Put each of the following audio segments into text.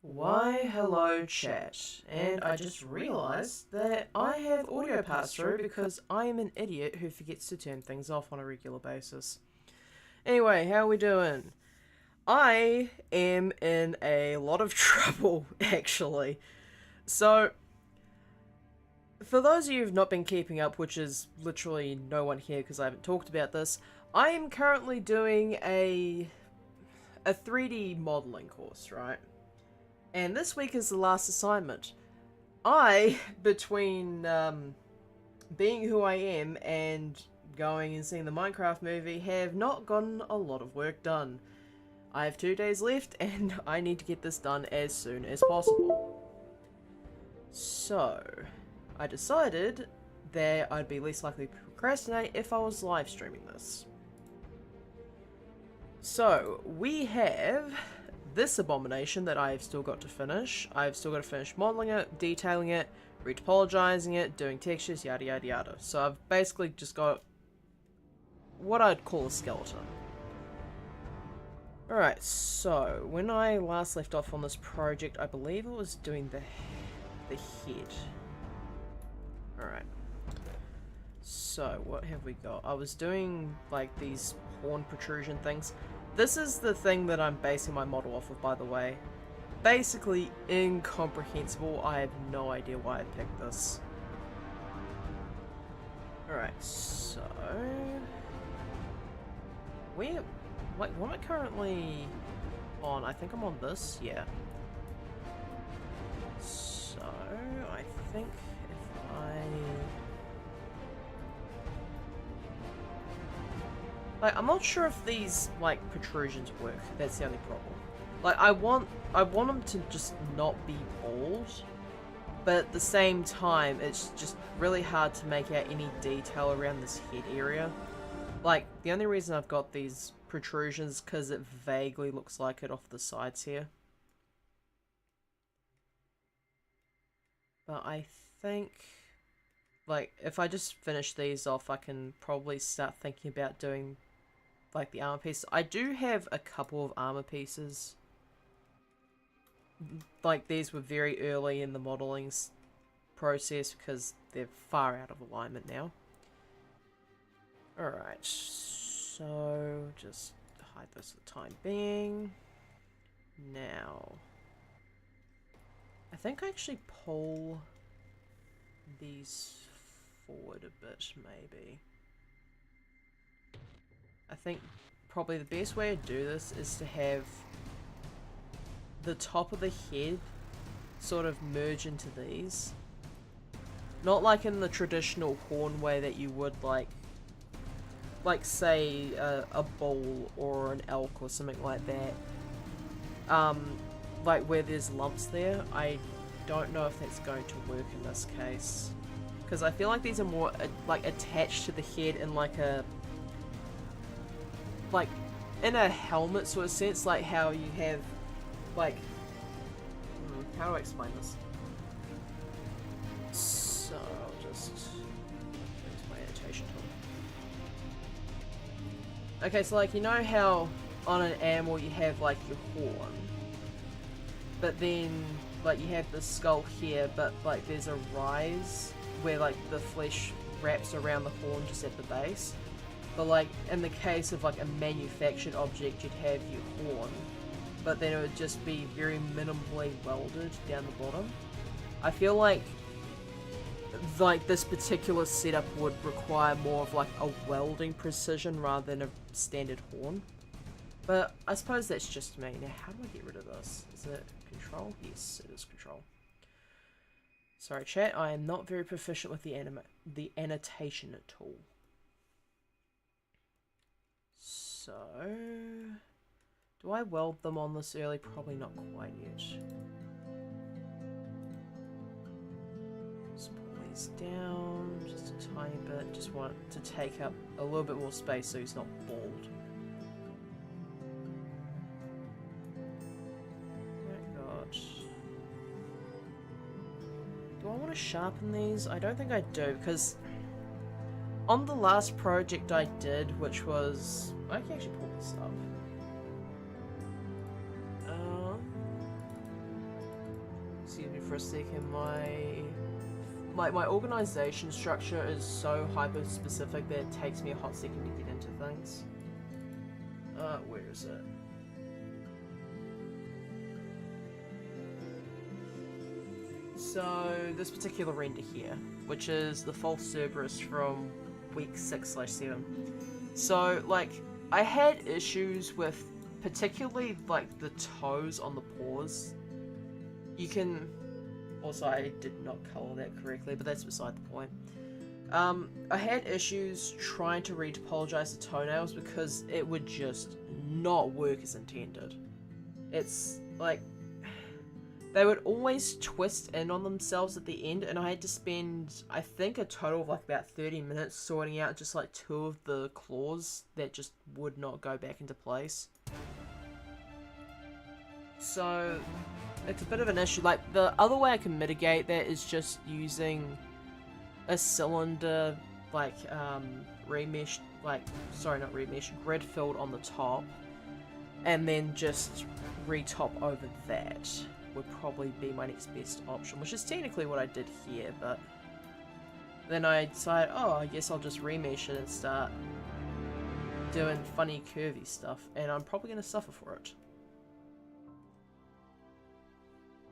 Why hello chat, and I just realised that I have audio pass through because I am an idiot who forgets to turn things off on a regular basis. Anyway, how are we doing? I am in a lot of trouble, actually. So, for those of you who've not been keeping up, which is literally no one here because I haven't talked about this, I am currently doing a 3D modelling course, right? And this week is the last assignment. Between being who I am and going and seeing the Minecraft movie, have not gotten a lot of work done. I have 2 days left, and I need to get this done as soon as possible. So, I decided that I'd be least likely to procrastinate if I was live streaming this. So, we have this abomination that I've still got to finish. I've still got to finish modeling it, detailing it, retopologizing it, doing textures, yada yada yada. So I've basically just got what I'd call a skeleton. Alright, so when I last left off on this project, I believe I was doing the head. Alright. So, what have we got? I was doing, like, these horn protrusion things. This is the thing that I'm basing my model off of, by the way. Basically incomprehensible. I have no idea why I picked this. Alright, so... What am I currently on? I think I'm on this, yeah. So, I think if I'm not sure if these, like, protrusions work. That's the only problem. Like, I want them to just not be bald, but at the same time, it's just really hard to make out any detail around this head area. Like, the only reason I've got these protrusions is because it vaguely looks like it off the sides here. But I think, like, if I just finish these off, I can probably start thinking about doing, like, the armor pieces. I do have a couple of armor pieces. Like, these were very early in the modeling process because they're far out of alignment now. Alright, so just hide this for the time being. Now, I think I actually pull these forward a bit, maybe. I think probably the best way to do this is to have the top of the head sort of merge into these. Not like in the traditional horn way that you would like say a bull or an elk or something like that. Like where there's lumps there. I don't know if that's going to work in this case. Because I feel like these are more like attached to the head in like in a helmet sort of sense, like how you have like how do I explain this? So I'll just use my annotation tool. Okay, so like you know how on an animal you have like your horn, but then like you have the skull here, but like there's a rise where like the flesh wraps around the horn just at the base. But like in the case of like a manufactured object, you'd have your horn, but then it would just be very minimally welded down the bottom. I feel like this particular setup would require more of like a welding precision rather than a standard horn. But I suppose that's just me. Now, how do I get rid of this? Is it control? Yes, it is control. Sorry, chat. I am not very proficient with the annotation tool. So, do I weld them on this early? Probably not quite yet. Just pull these down just a tiny bit. Just want it to take up a little bit more space so he's not bald. Oh god. Do I want to sharpen these? I don't think I do, because on the last project I did, which was... I can actually pull this up. for a second. My organization structure is so hyper specific that it takes me a hot second to get into things. Where is it? So this particular render here, which is the false Cerberus from week 6/7. So like I had issues with particularly like the toes on the paws. You can also, I did not color that correctly, but that's beside the point. I had issues trying to retopologize the toenails because it would just not work as intended. It's like they would always twist in on themselves at the end, and I had to spend, I think, a total of like about 30 minutes sorting out just like 2 of the claws that just would not go back into place. So it's a bit of an issue. Like the other way I can mitigate that is just using a cylinder, like remesh, like sorry, not remesh, grid filled on the top, and then just retop over that would probably be my next best option, which is technically what I did here, but then I decided, oh, I guess I'll just remesh it and start doing funny curvy stuff, and I'm probably going to suffer for it.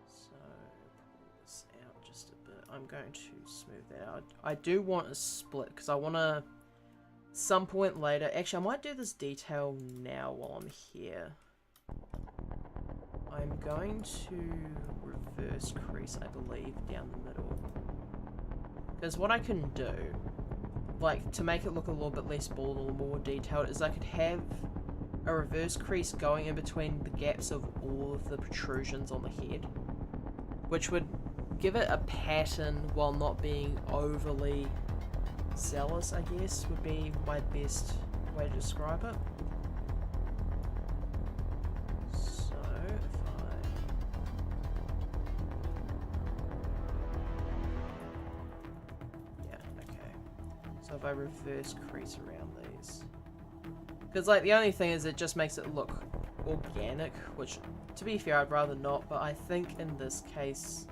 So, pull this out just a bit. I'm going to smooth that out. I do want a split, because I want to, some point later, actually I might do this detail now while I'm here. I'm going to reverse crease, I believe, down the middle. Because what I can do, like, to make it look a little bit less bald, a little more detailed, is I could have a reverse crease going in between the gaps of all of the protrusions on the head, which would give it a pattern while not being overly zealous, I guess, would be my best way to describe it. So if I reverse crease around these, because like the only thing is it just makes it look organic, which to be fair I'd rather not, but I think in this case,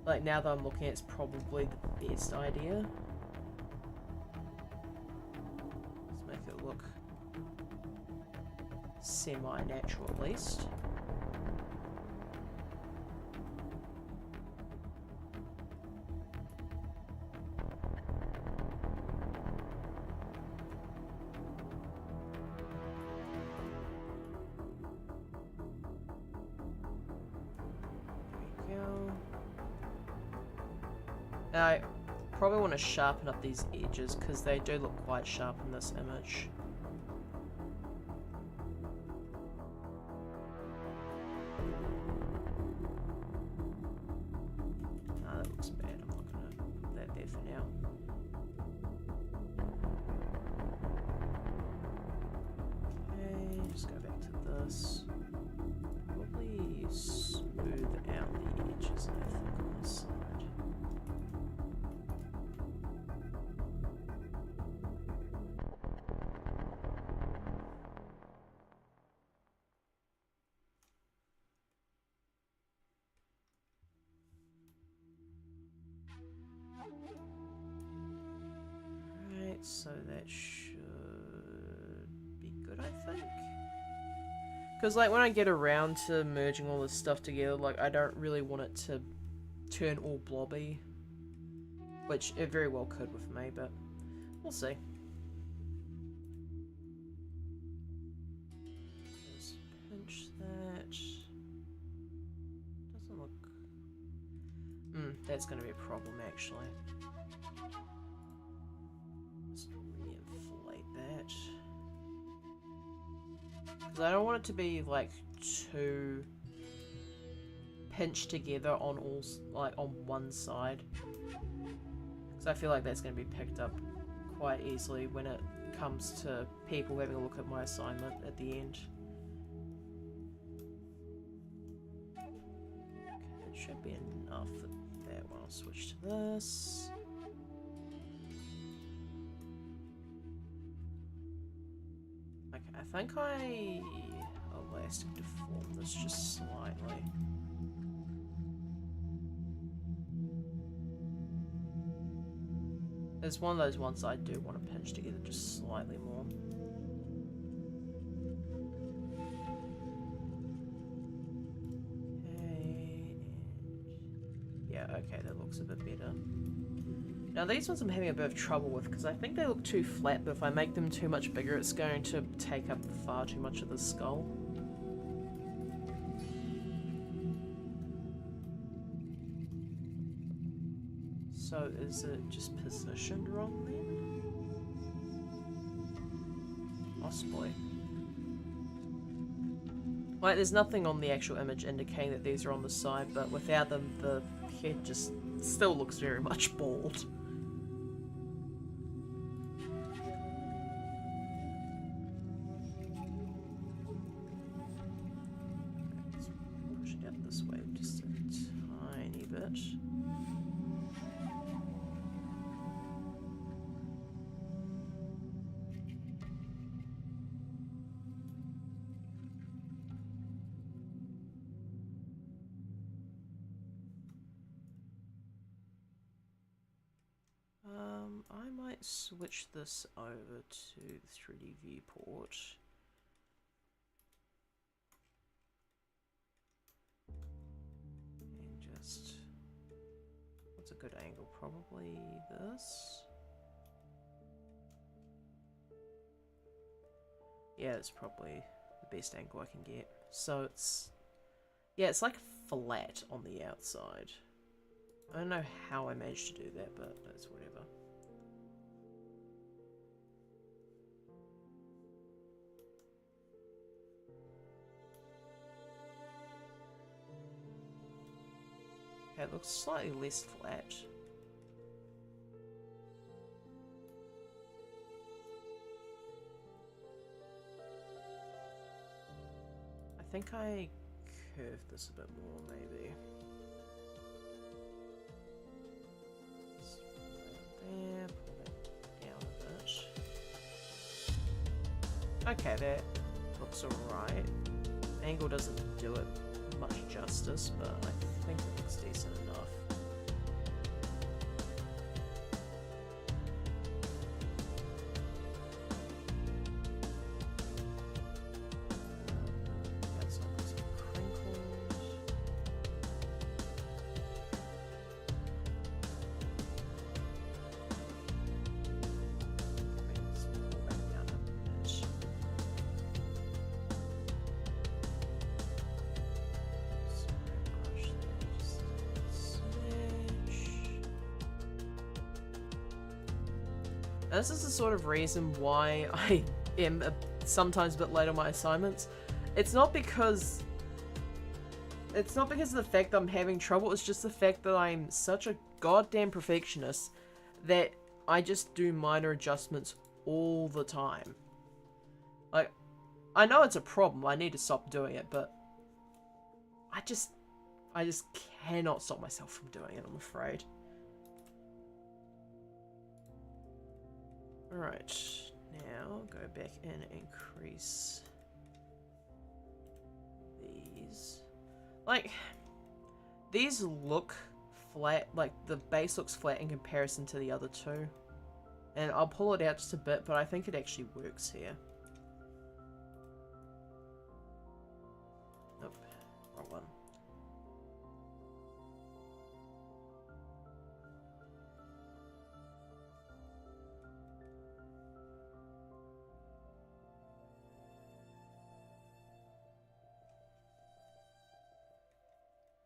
like now that I'm looking at, it's probably the best idea. Let's make it look semi-natural at least. I probably want to sharpen up these edges because they do look quite sharp in this image. Ah, that looks bad. I'm not going to put that there for now. Okay, just go back to this. Probably smooth out the edges, I think, on this side. So that should be good, I think. Because like when I get around to merging all this stuff together, like I don't really want it to turn all blobby, which it very well could with me, but we'll see. Just pinch that. Doesn't look... that's going to be a problem actually. Because I don't want it to be like too pinched together on all, like on one side, because I feel like that's going to be picked up quite easily when it comes to people having a look at my assignment at the end. Okay, it should be enough for that one. I'll switch to this. I think I elastic deformed this just slightly. It's one of those ones I do want to pinch together just slightly more. Okay, yeah, okay, that looks a bit better. Now these ones I'm having a bit of trouble with because I think they look too flat, but if I make them too much bigger, it's going to take up far too much of the skull. So is it just positioned wrong then? Possibly. Like, there's nothing on the actual image indicating that these are on the side, but without them, the head just still looks very much bald. Let's push it out this way just a tiny bit. I might switch this over to the 3D viewport. And just... what's a good angle? Probably this? Yeah, it's probably the best angle I can get. So it's... yeah, it's like flat on the outside. I don't know how I managed to do that, but it's whatever. Okay, it looks slightly less flat. I think I curved this a bit more, maybe. There, pull that down a bit. Okay, that looks alright. Angle doesn't do it much justice, but I think it looks decent enough. That's got some crinkles. Let's pull that down a bit. This is the sort of reason why I am sometimes a bit late on my assignments. It's not because of the fact that I'm having trouble, it's just the fact that I'm such a goddamn perfectionist that I just do minor adjustments all the time. Like, I know it's a problem, I need to stop doing it, but I just cannot stop myself from doing it, I'm afraid. Alright, now go back and increase these. Like, these look flat, like the base looks flat in comparison to the other two. And I'll pull it out just a bit, but I think it actually works here. Nope, wrong one.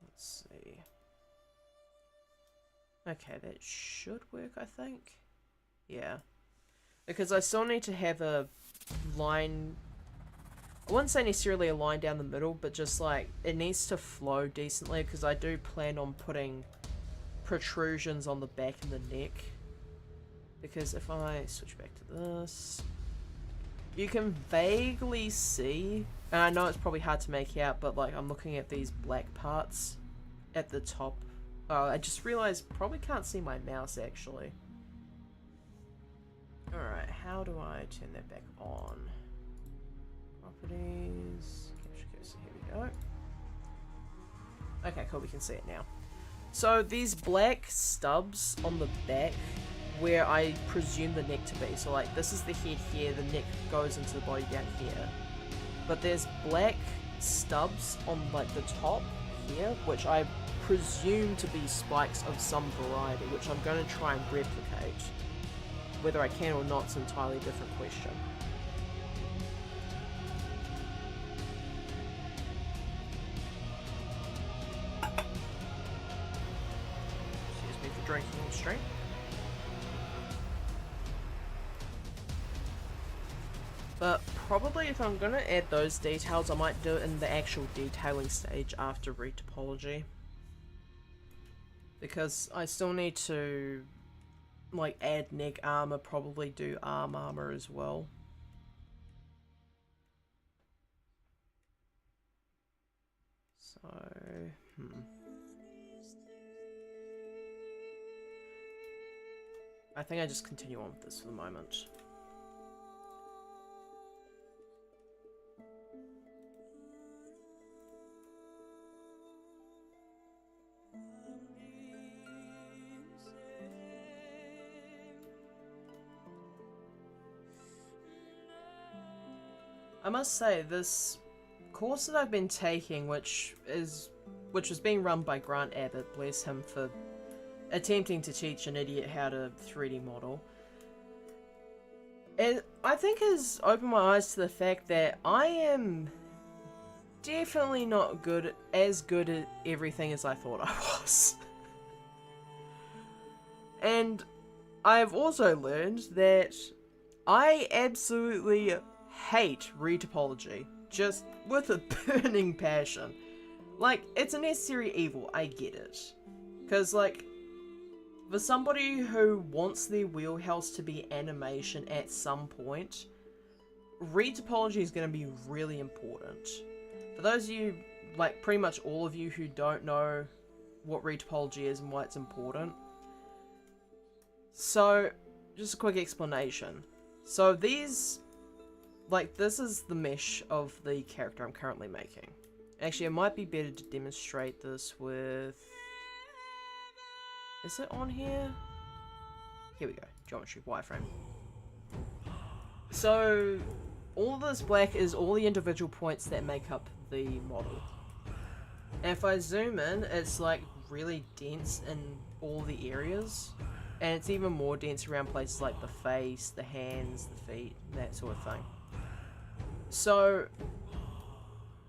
Let's see. Okay, that should work, I think. Yeah. Because I still need to have a line... I wouldn't say necessarily a line down the middle, but just like, it needs to flow decently, because I do plan on putting protrusions on the back and the neck. Because if I switch back to this... you can vaguely see, and I know it's probably hard to make out, but like I'm looking at these black parts at the top. Oh, I just realized probably can't see my mouse actually. Alright, how do I turn that back on? Properties, capture cursor, here we go. Okay, cool, we can see it now. So these black stubs on the back where I presume the neck to be. So like this is the head here, the neck goes into the body down here. But there's black stubs on like the top here, which I presume to be spikes of some variety, which I'm going to try and replicate. Whether I can or not is an entirely different question. Excuse me for drinking on stream. But probably if I'm going to add those details, I might do it in the actual detailing stage after retopology. Because I still need to like add neck armor, probably do arm armor as well. So, I think I just continue on with this for the moment. I must say, this course that I've been taking, which was being run by Grant Abbott, bless him for attempting to teach an idiot how to 3D model, it, I think, has opened my eyes to the fact that I am definitely not as good at everything as I thought I was. And I've also learned that I absolutely hate retopology, just with a burning passion. Like, it's a necessary evil, I get it. Because, like, for somebody who wants their wheelhouse to be animation at some point, retopology is going to be really important. For those of you, like, pretty much all of you who don't know what retopology is and why it's important. So, just a quick explanation. So these, like, this is the mesh of the character I'm currently making. Actually, it might be better to demonstrate this with... Is it on here? Here we go. Geometry, wireframe. So, all this black is all the individual points that make up the model. And if I zoom in, it's like really dense in all the areas. And it's even more dense around places like the face, the hands, the feet, that sort of thing. So,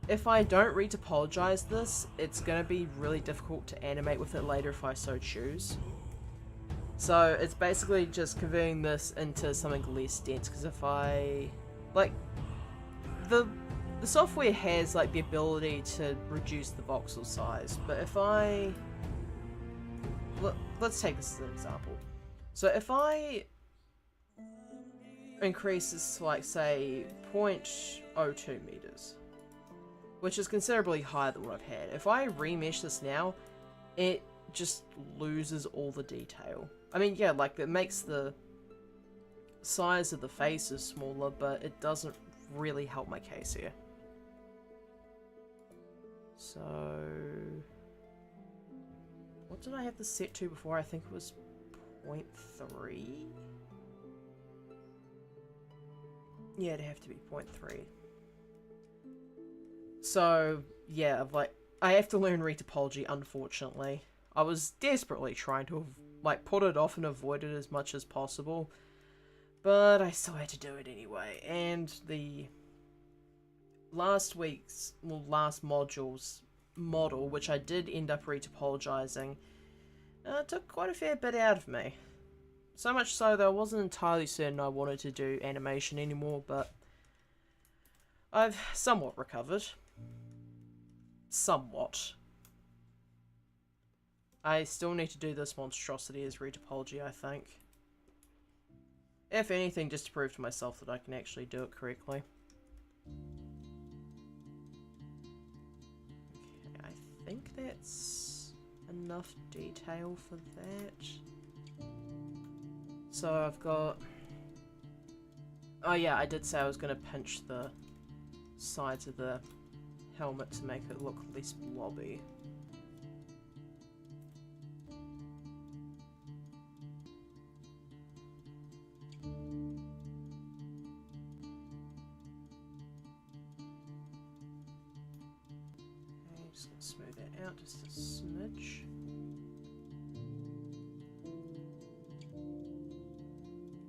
if I don't retopologize this, it's going to be really difficult to animate with it later if I so choose. So, it's basically just converting this into something less dense, because if I... Like, the software has, like, the ability to reduce the voxel size, but if I... Let's take this as an example. So if I increase this to, like, say, 0.02 meters, which is considerably higher than what I've had. If I remesh this now, it just loses all the detail. I mean, yeah, like, it makes the size of the faces smaller, but it doesn't really help my case here. So... what did I have this set to before? I think it was 0.3? Yeah, it'd have to be 0.3. So, yeah, like, I have to learn retopology, unfortunately. I was desperately trying to, like, put it off and avoid it as much as possible, but I still had to do it anyway. And the last module's model, which I did end up retopologizing, took quite a fair bit out of me. So much so that I wasn't entirely certain I wanted to do animation anymore, but I've somewhat recovered. Somewhat. I still need to do this monstrosity as retopology, I think. If anything, just to prove to myself that I can actually do it correctly. Okay, I think that's enough detail for that. So I've got... oh yeah, I did say I was going to pinch the sides of the helmet to make it look less blobby. just a smidge.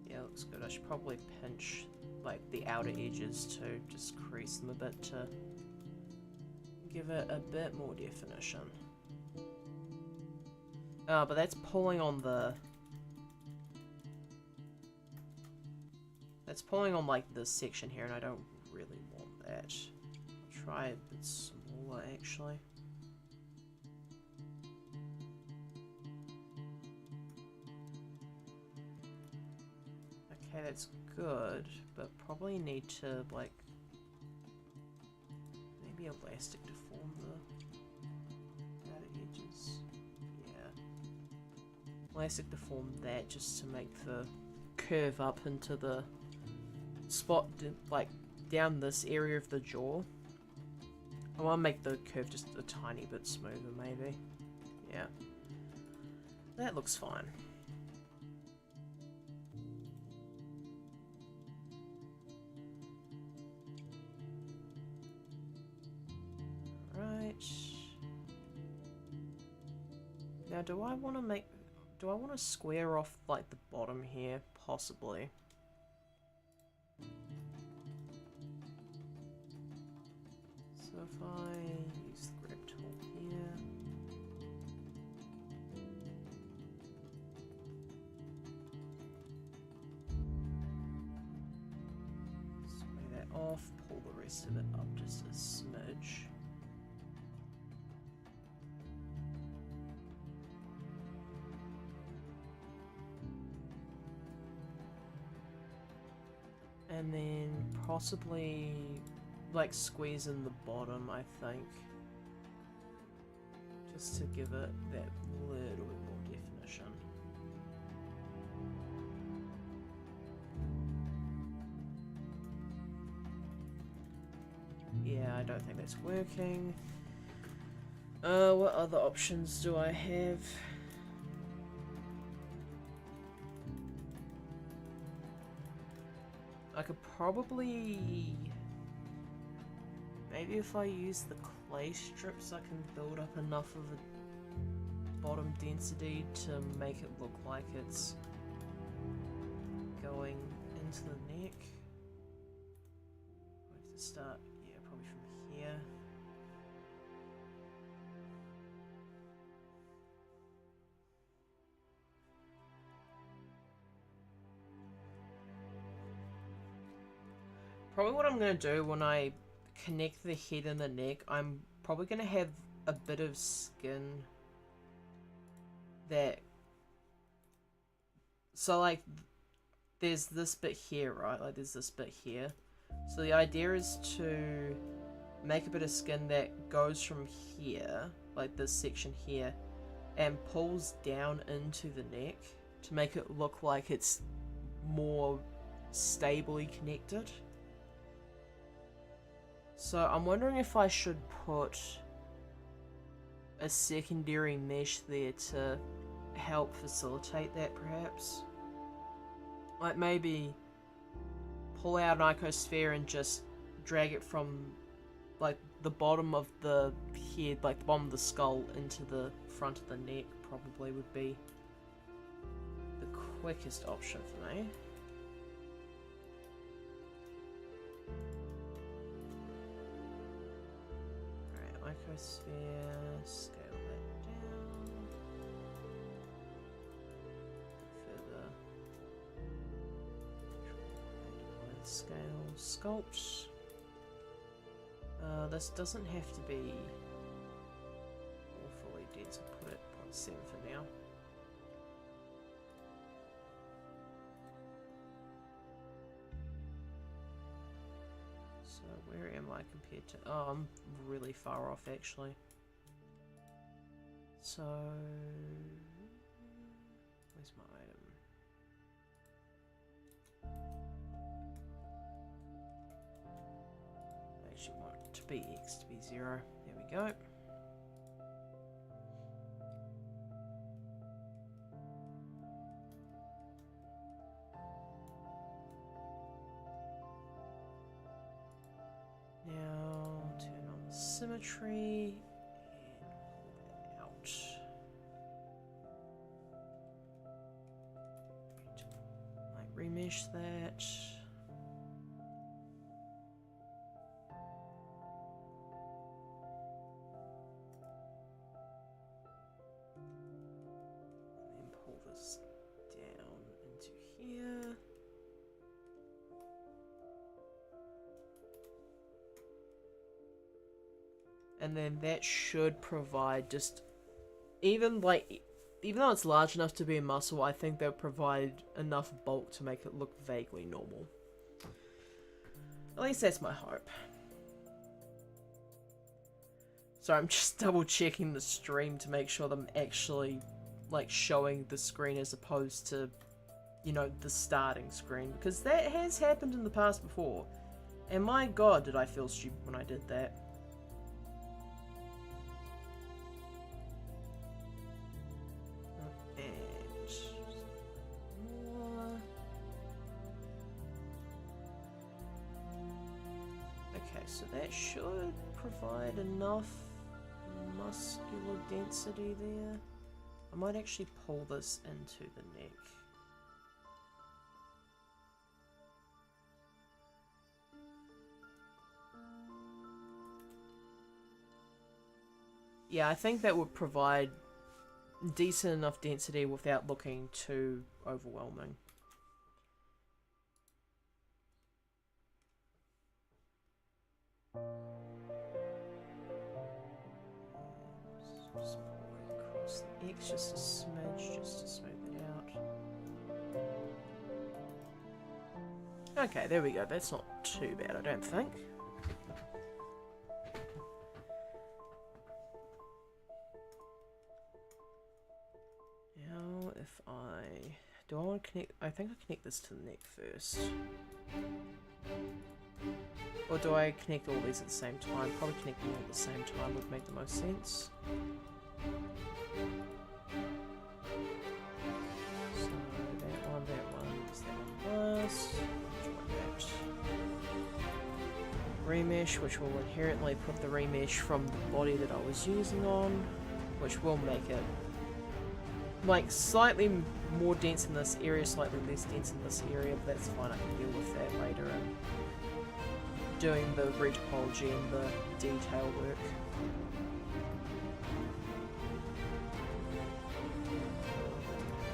Yeah, looks good. I should probably pinch like the outer edges too, just crease them a bit to give it a bit more definition. But that's pulling on the... That's pulling on like this section here, and I don't really want that. I'll try a bit smaller actually. Okay, that's good, but probably need to like maybe elastic to form the outer edges. Yeah, elastic to form that just to make the curve up into the spot like down this area of the jaw. I want to make the curve just a tiny bit smoother maybe. Yeah, that looks fine. Right. Now do I want to square off like the bottom here? Possibly. So if I use the grab tool here, square that off, pull the rest of it up just a smidge. And then possibly like squeeze in the bottom, I think, just to give it that little bit more definition. Yeah, I don't think that's working. What other options do I have? I could probably... Maybe if I use the clay strips I can build up enough of a bottom density to make it look like it's going into the neck. I have to start, yeah, probably from here. Probably what I'm going to do when I connect the head and the neck, I'm probably going to have a bit of skin that... So like, there's this bit here, right? Like there's this bit here. So the idea is to make a bit of skin that goes from here, like this section here, and pulls down into the neck to make it look like it's more stably connected. So I'm wondering if I should put a secondary mesh there to help facilitate that, perhaps. Like maybe pull out an icosphere and just drag it from like the bottom of the head, like the bottom of the skull, into the front of the neck probably would be the quickest option for me. Icosphere, scale that down. Further. Scale, sculpt. This doesn't have to be awfully dense. I'll put it 0.7 for now. So where am I compared to... Oh, I'm really far off actually. So... Where's my item? I actually want it to be X to be 0. There we go. Now turn on the symmetry and remesh that. And then pull this down into here. And then that should provide just, even though it's large enough to be a muscle, I think they'll provide enough bulk to make it look vaguely normal. At least that's my hope. So I'm just double checking the stream to make sure that I'm actually like showing the screen as opposed to, you know, the starting screen, because that has happened in the past before. And my god, did I feel stupid when I did that. So that should provide enough muscular density there. I might actually pull this into the neck. Yeah, I think that would provide decent enough density without looking too overwhelming. Just pull across the X just a smidge, just to smooth it out. Okay, there we go. That's not too bad, I don't think. Now, if do I want to connect? I think I connect this to the neck first. Or do I connect all these at the same time? Probably connect them all at the same time would make the most sense. So that one, is that one last. Remesh, which will inherently put the remesh from the body that I was using on, which will make it like slightly more dense in this area, slightly less dense in this area, but that's fine, I can deal with that later and doing the retopology and the detail work.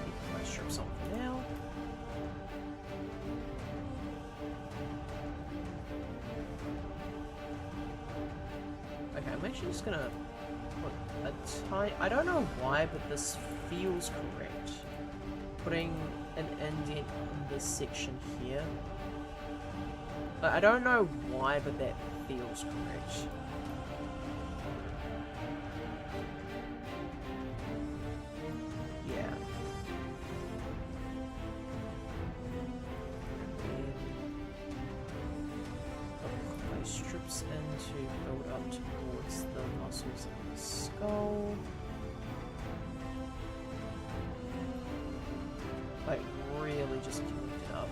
Keep my strips on for now. Okay, I'm actually just gonna put a tiny... I don't know why, but this feels correct. Putting an indent in this section here. I don't know why, but that feels correct. Yeah. And then put my strips in to build up towards the muscles in the skull. Like, really just connect it up.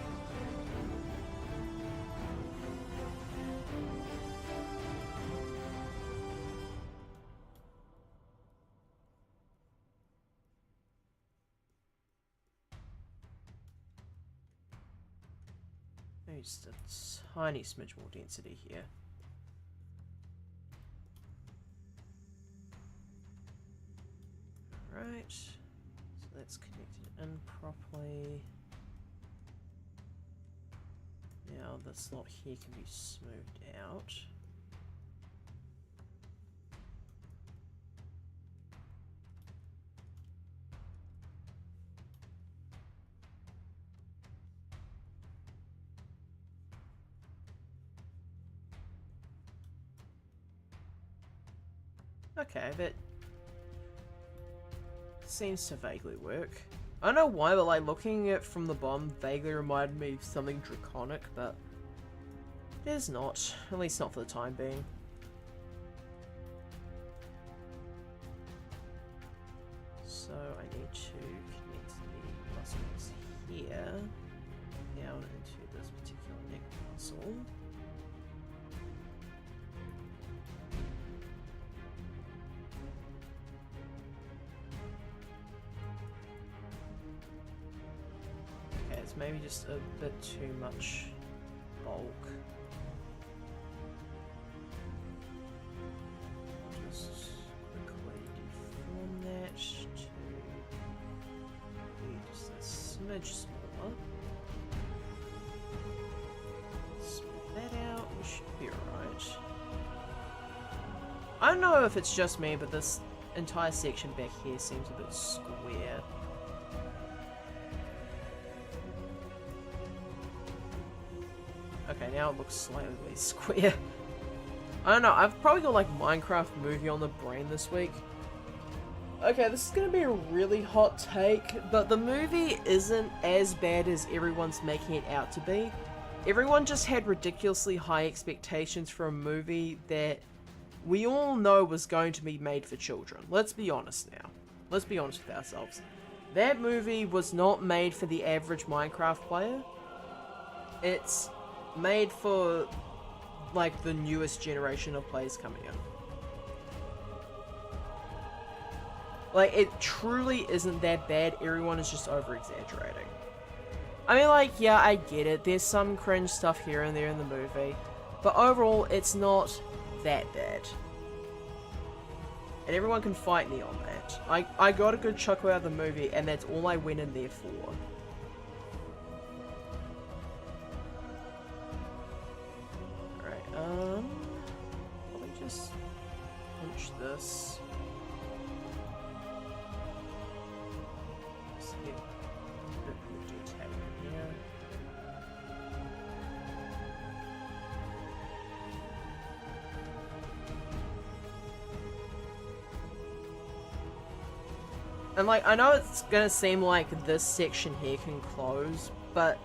Just a tiny smidge more density here. Alright, so that's connected in properly. Now the slot here can be smoothed out. Okay, that seems to vaguely work. I don't know why, but like looking at it from the bottom vaguely reminded me of something draconic, but it is not. At least not for the time being. So I need to connect the muscles here down into this particular neck muscle. It's maybe just a bit too much bulk. Just quickly deform that to be just a smidge smaller. Split that out, we should be alright. I don't know if it's just me, but this entire section back here seems a bit square. Okay, now it looks slightly square. I don't know, I've probably got like Minecraft movie on the brain this week. Okay, this is gonna be a really hot take, but the movie isn't as bad as everyone's making it out to be. Everyone just had ridiculously high expectations for a movie that we all know was going to be made for children. Let's be honest now. Let's be honest with ourselves. That movie was not made for the average Minecraft player. It's made for, like, the newest generation of players coming in. Like, it truly isn't that bad. Everyone is just over-exaggerating. I mean, like, yeah, I get it. There's some cringe stuff here and there in the movie. But overall, it's not that bad. And everyone can fight me on that. I got a good chuckle out of the movie, and that's all I went in there for. Let me just punch this. Just get a bit more detail in here. And like, I know it's gonna seem like this section here can close, but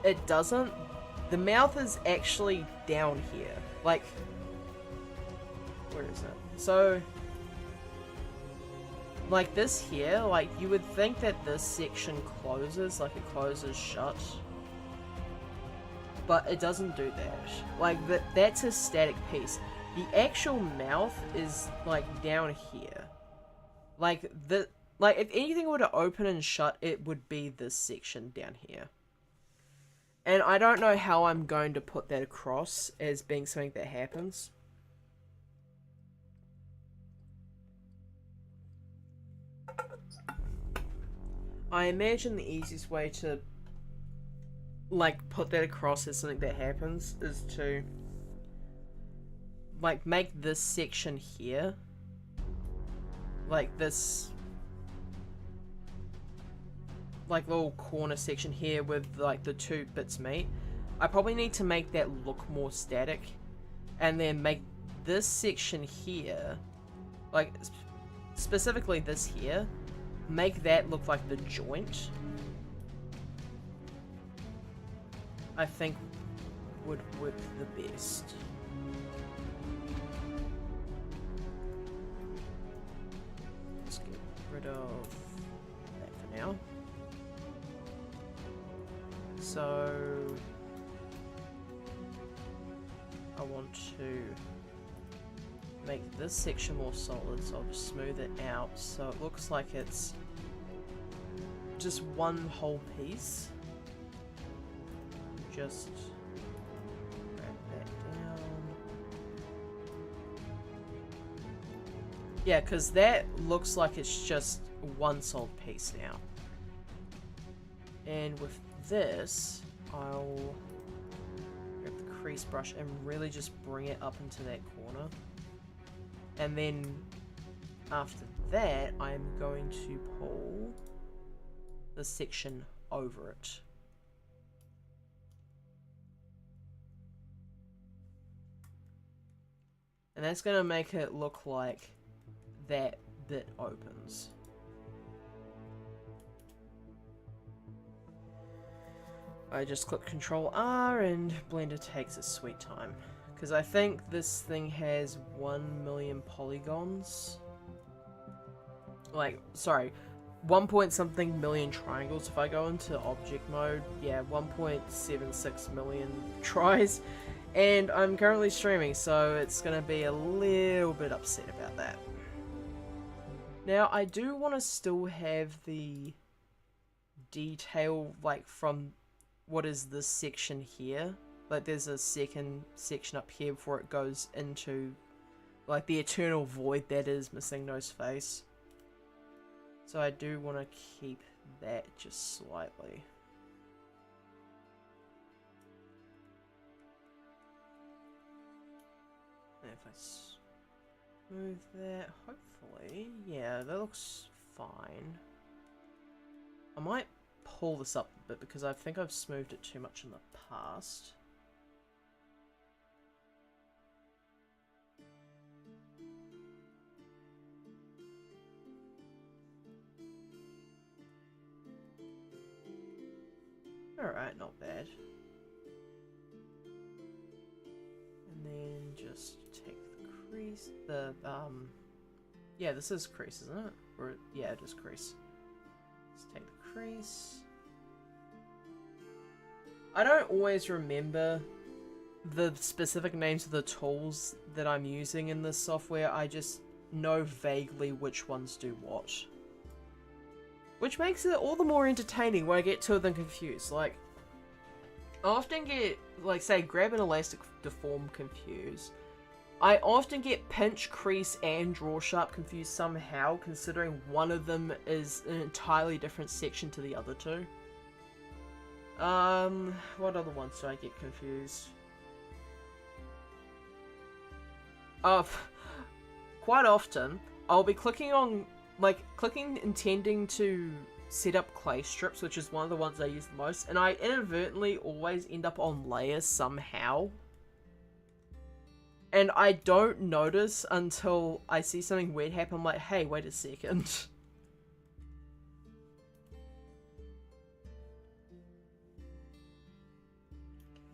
it doesn't. The mouth is actually down here. Like, where is it? So, like this here, like you would think that this section closes, like it closes shut. But it doesn't do that. Like, that's a static piece. The actual mouth is like down here. Like, if anything were to open and shut, it would be this section down here. And I don't know how I'm going to put that across as being something that happens. I imagine the easiest way to, like, put that across as something that happens is to, like, make this section here, like this, like, little corner section here with, like, the two bits meet. I probably need to make that look more static, and then make this section here, like, specifically this here, make that look like the joint. I think would work the best. Let's get rid of that for now. So I want to make this section more solid, so I'll just smooth it out so it looks like it's just one whole piece. Just grab that down. Yeah, because that looks like it's just one solid piece now. And with this, I'll grab the crease brush and really just bring it up into that corner. And then after that, I'm going to pull the section over it. And that's going to make it look like that bit opens. I just click Control R and Blender takes its sweet time. Because I think this thing has 1 million polygons. Like, sorry, 1 point something million triangles. If I go into object mode, yeah, 1.76 million tries. And I'm currently streaming, so it's going to be a little bit upset about that. Now, I do want to still have the detail like from what is this section here. Like there's a second section up here before it goes into like the eternal void that is Missingno's face. So I do want to keep that just slightly. And if I smooth that, hopefully, yeah, that looks fine. I might pull this up a bit because I think I've smoothed it too much in the past. Alright, not bad. And then just take the crease, yeah, this is crease, isn't it? Or, yeah, it is crease. Let's take the crease. I don't always remember the specific names of the tools that I'm using in this software. I just know vaguely which ones do what. Which makes it all the more entertaining when I get two of them confused. Like, I often get, like, say, grab and elastic deform confused. I often get pinch, crease, and draw sharp confused somehow, considering one of them is an entirely different section to the other two. What other ones do I get confused? Quite often, I'll be clicking on, intending to set up clay strips, which is one of the ones I use the most, and I inadvertently always end up on layers somehow. And I don't notice until I see something weird happen. I'm like, hey, wait a second.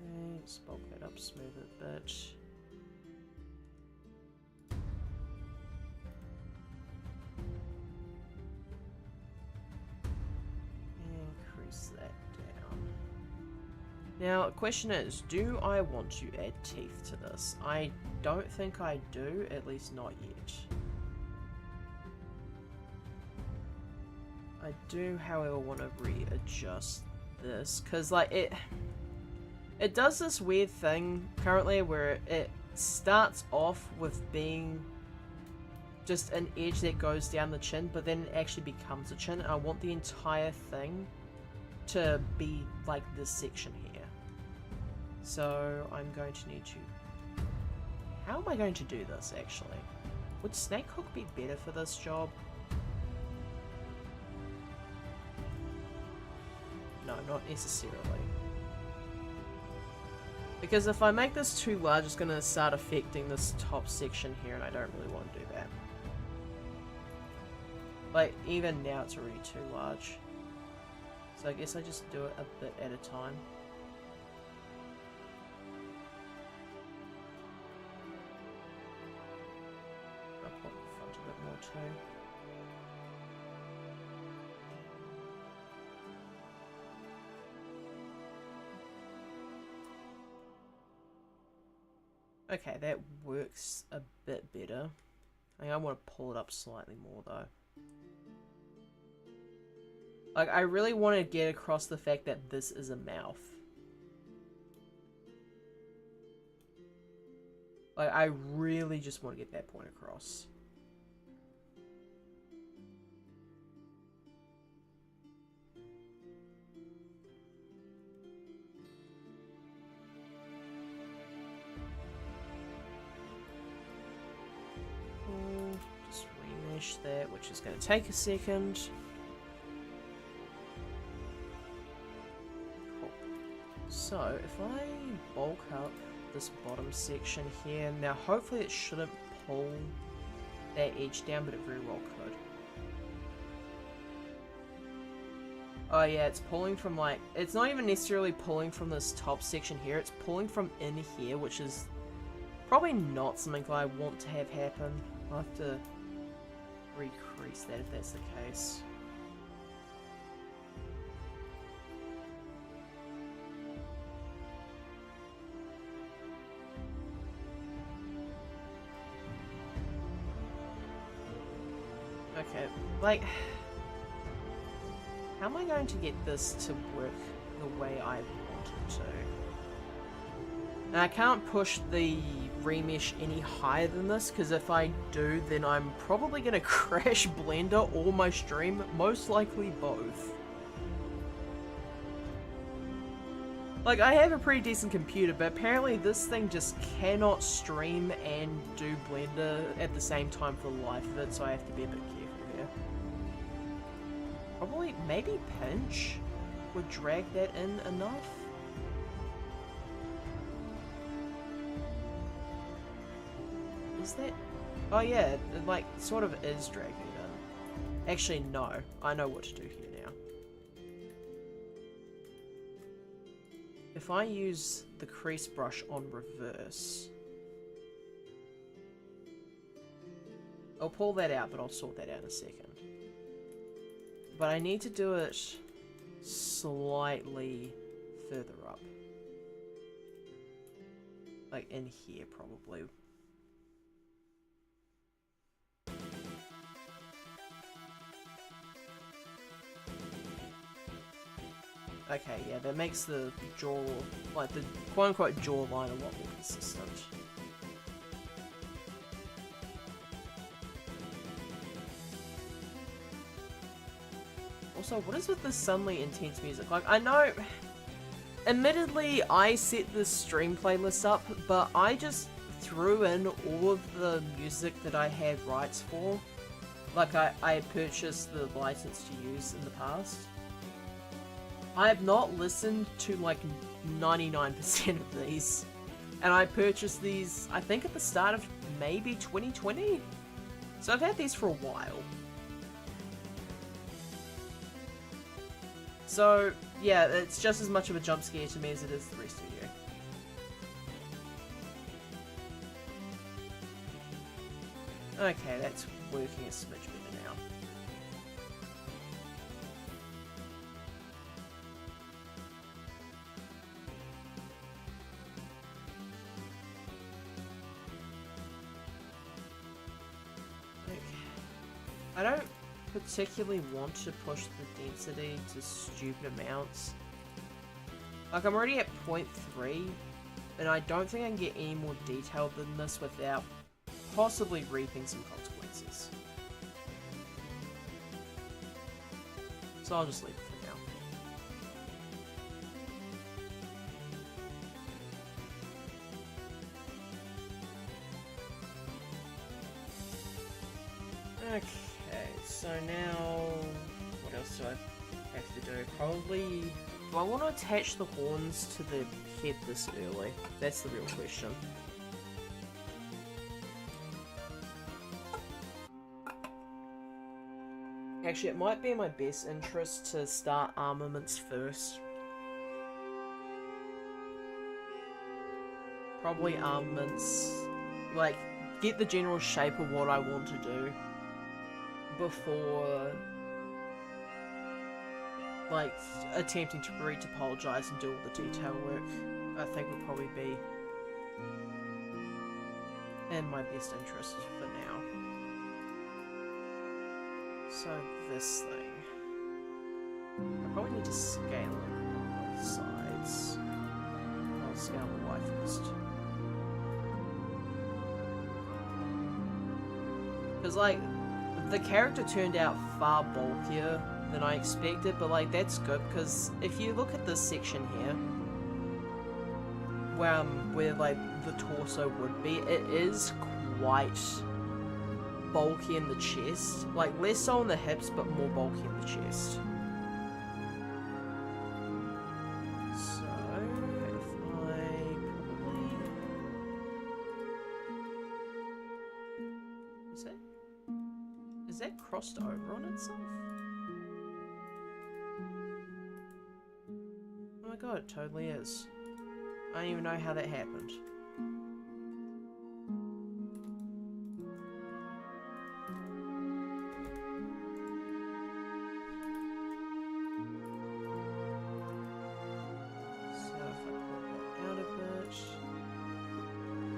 Okay, just bulk that up, smooth it a bit. Increase that down. Now, the question is, do I want to add teeth to this? I don't think I do, at least not yet. I do, however, want to readjust this, because, like, it does this weird thing currently where it starts off with being just an edge that goes down the chin, but then it actually becomes a chin, and I want the entire thing to be like this section here. So I'm going to need to... How am I going to do this, actually? Would Snakehook be better for this job? No, not necessarily. Because if I make this too large, it's going to start affecting this top section here, and I don't really want to do that. Like, even now it's already too large. So I guess I just do it a bit at a time. I'll pop the front a bit more too. Okay, that works a bit better. I think I want to pull it up slightly more though. Like, I really want to get across the fact that this is a mouth. Like, I really just want to get that point across. Just remesh that, which is going to take a second. Cool. So, if I bulk up this bottom section here, now hopefully it shouldn't pull that edge down, but it very well could. Oh yeah, it's pulling from, like, it's not even necessarily pulling from this top section here, it's pulling from in here, which is probably not something that I want to have happen. I'll have to recrease that if that's the case. Okay, like, How am I going to get this to work the way I want it to? And I can't push the remesh any higher than this, because if I do, then I'm probably going to crash Blender or my stream, most likely both. Like, I have a pretty decent computer, but apparently this thing just cannot stream and do Blender at the same time for the life of it, so I have to be a bit careful here. Probably, maybe Pinch would drag that in enough? Is that... Oh yeah, it like, sort of is dragging it in. Actually, no. I know what to do here now. If I use the crease brush on reverse... I'll pull that out, but I'll sort that out in a second. But I need to do it slightly further up. Like in here, probably. Okay, yeah, that makes the jaw, like the quote-unquote jawline a lot more consistent. Also, what is with this suddenly intense music? Like, I know, admittedly, I set this stream playlist up, but I just threw in all of the music that I had rights for. Like, I purchased the license to use in the past. I have not listened to like 99% of these, and I purchased these, I think at the start of maybe 2020? So I've had these for a while. So, yeah, it's just as much of a jump scare to me as it is the rest of you. Okay, that's working a smidge better now. Okay. I don't particularly want to push the density to stupid amounts. Like, I'm already at 0.3, and I don't think I can get any more detailed than this without possibly reaping some consequences. So I'll just leave it for now. Okay, so now, what else do I have to do? Probably, do I want to attach the horns to the head this early? That's the real question. Actually, it might be in my best interest to start armaments first. Probably armaments, like, get the general shape of what I want to do before, like, attempting to retopologize and do all the detail work. I think would probably be in my best interest for now. So this thing, I probably need to scale it on both sides. I'll scale the Y first. Because, like, the character turned out far bulkier than I expected, but, like, that's good, because if you look at this section here, where like, the torso would be, it is quite bulky in the chest. Like, less so in the hips, but more bulky in the chest. So, if I probably... Is that crossed over on itself? Oh my god, it totally is. I don't even know how that happened.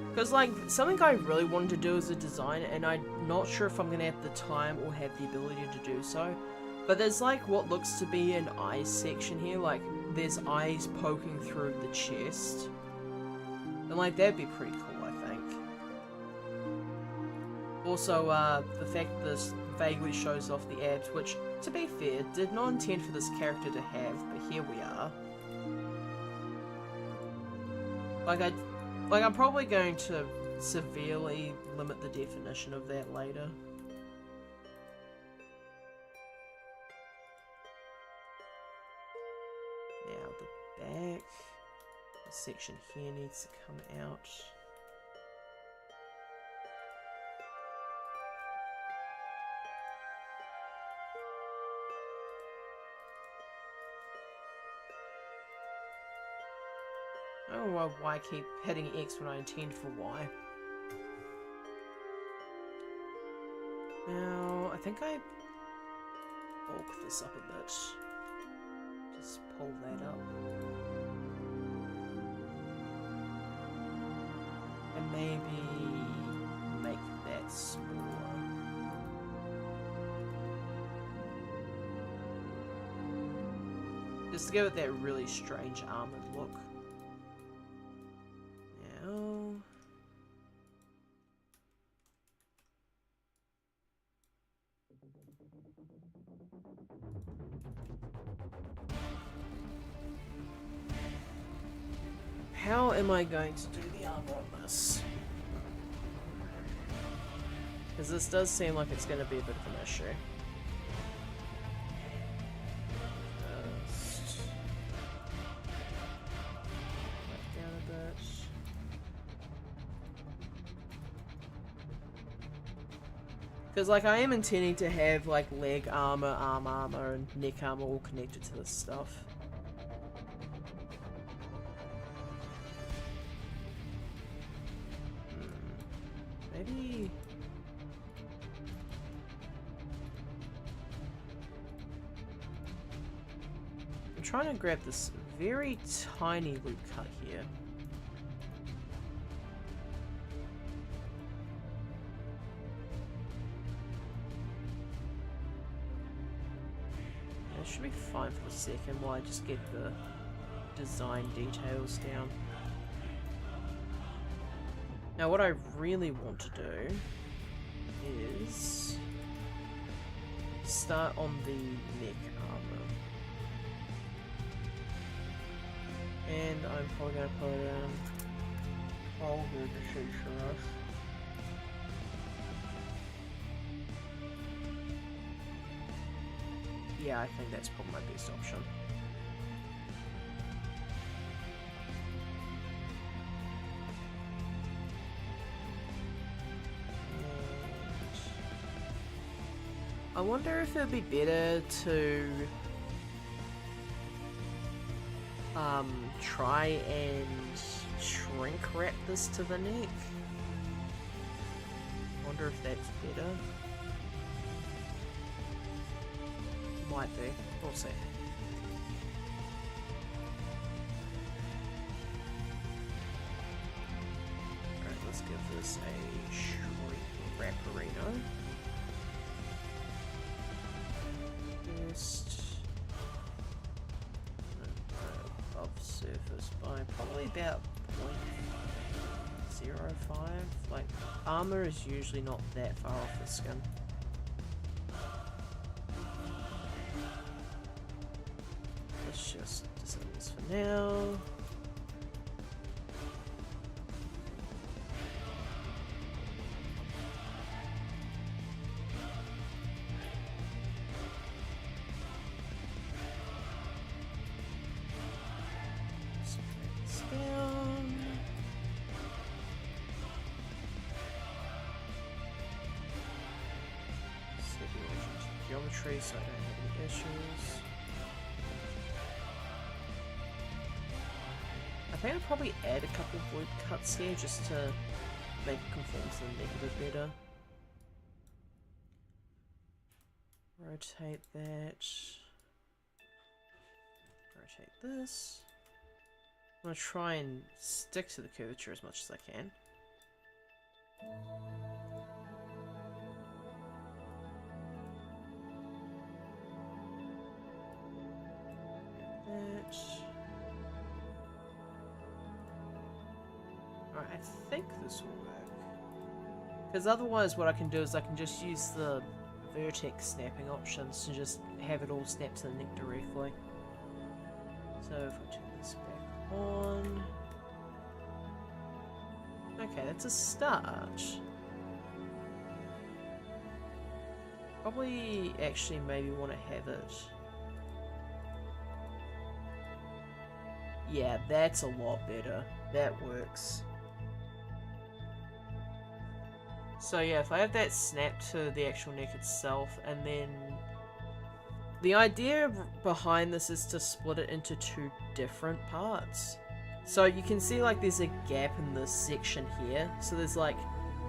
Because, like, something I really wanted to do as a designer, and I'm not sure if I'm going to have the time or have the ability to do so, But there's like what looks to be an eye section here, like there's eyes poking through the chest. And like that'd be pretty cool, I think. Also, the fact that this vaguely shows off the abs, which, to be fair, did not intend for this character to have, but here we are. I'm probably going to severely limit the definition of that later. Now the back, this section here needs to come out. I don't know why I keep hitting X when I intend for Y. Now, I think I bulk this up a bit. Just pull that up. And maybe make that smaller. Just to give it that really strange armored look. How am I going to do the armor on this? Because this does seem like it's going to be a bit of an issue. Just back down a bit. Because like I am intending to have like leg armor, arm armor, and neck armor all connected to this stuff. Maybe... I'm trying to grab this very tiny loop cut here. That should be fine for a second while I just get the design details down. Now what I really want to do is start on the neck armor. And I'm probably going to put over the Shisha Rush. Yeah, I think that's probably my best option. I wonder if it'd be better to try and shrink wrap this to the neck. I wonder if that's better. Might be. We'll see. Alright, let's give this a shrink wrapperino. Above surface by probably about 0.05. Like, armor is usually not that far off the skin. Let's just disable this for now. Geometry, so I don't have any issues. I think I'll probably add a couple of loop cuts here just to make it conform to the neck a bit better. Rotate that. Rotate this. I'm going to try and stick to the curvature as much as I can. Right, I think this will work. Because otherwise what I can do is I can just use the vertex snapping options to just have it all snap to the neck directly. So if I turn this back on... Okay, that's a start. Probably actually maybe want to have it... Yeah, that's a lot better. That works. So yeah, if I have that snap to the actual neck itself, and then... The idea behind this is to split it into two different parts. So you can see like there's a gap in this section here. So there's like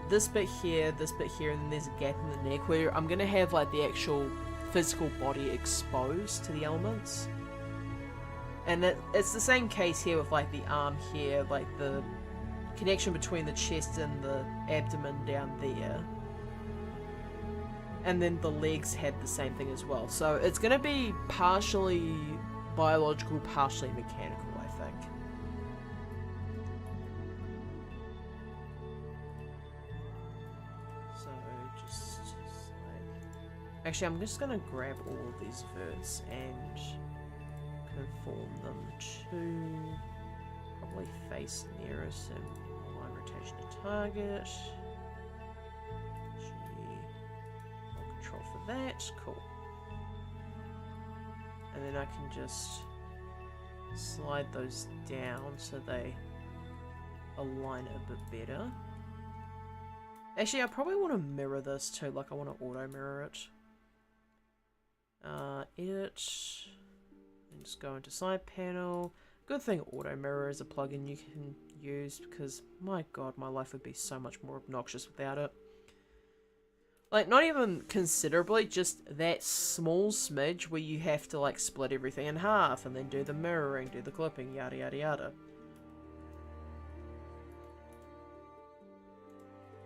this bit here, and then there's a gap in the neck where I'm going to have like the actual physical body exposed to the elements. And it's the same case here with like the arm here, like the connection between the chest and the abdomen down there. And then the legs had the same thing as well. So it's going to be partially biological, partially mechanical, I think. So just like... Actually, I'm just going to grab all of these verts and conform them to probably face nearest and line rotation to target. For that, cool. And then I can just slide those down so they align a bit better. Actually, I probably want to mirror this too, like I want to auto mirror it. Edit, and just go into side panel. Good thing auto mirror is a plugin you can use because my god, my life would be so much more obnoxious without it. Like, not even considerably, just that small smidge where you have to, like, split everything in half and then do the mirroring, do the clipping, yada yada yada.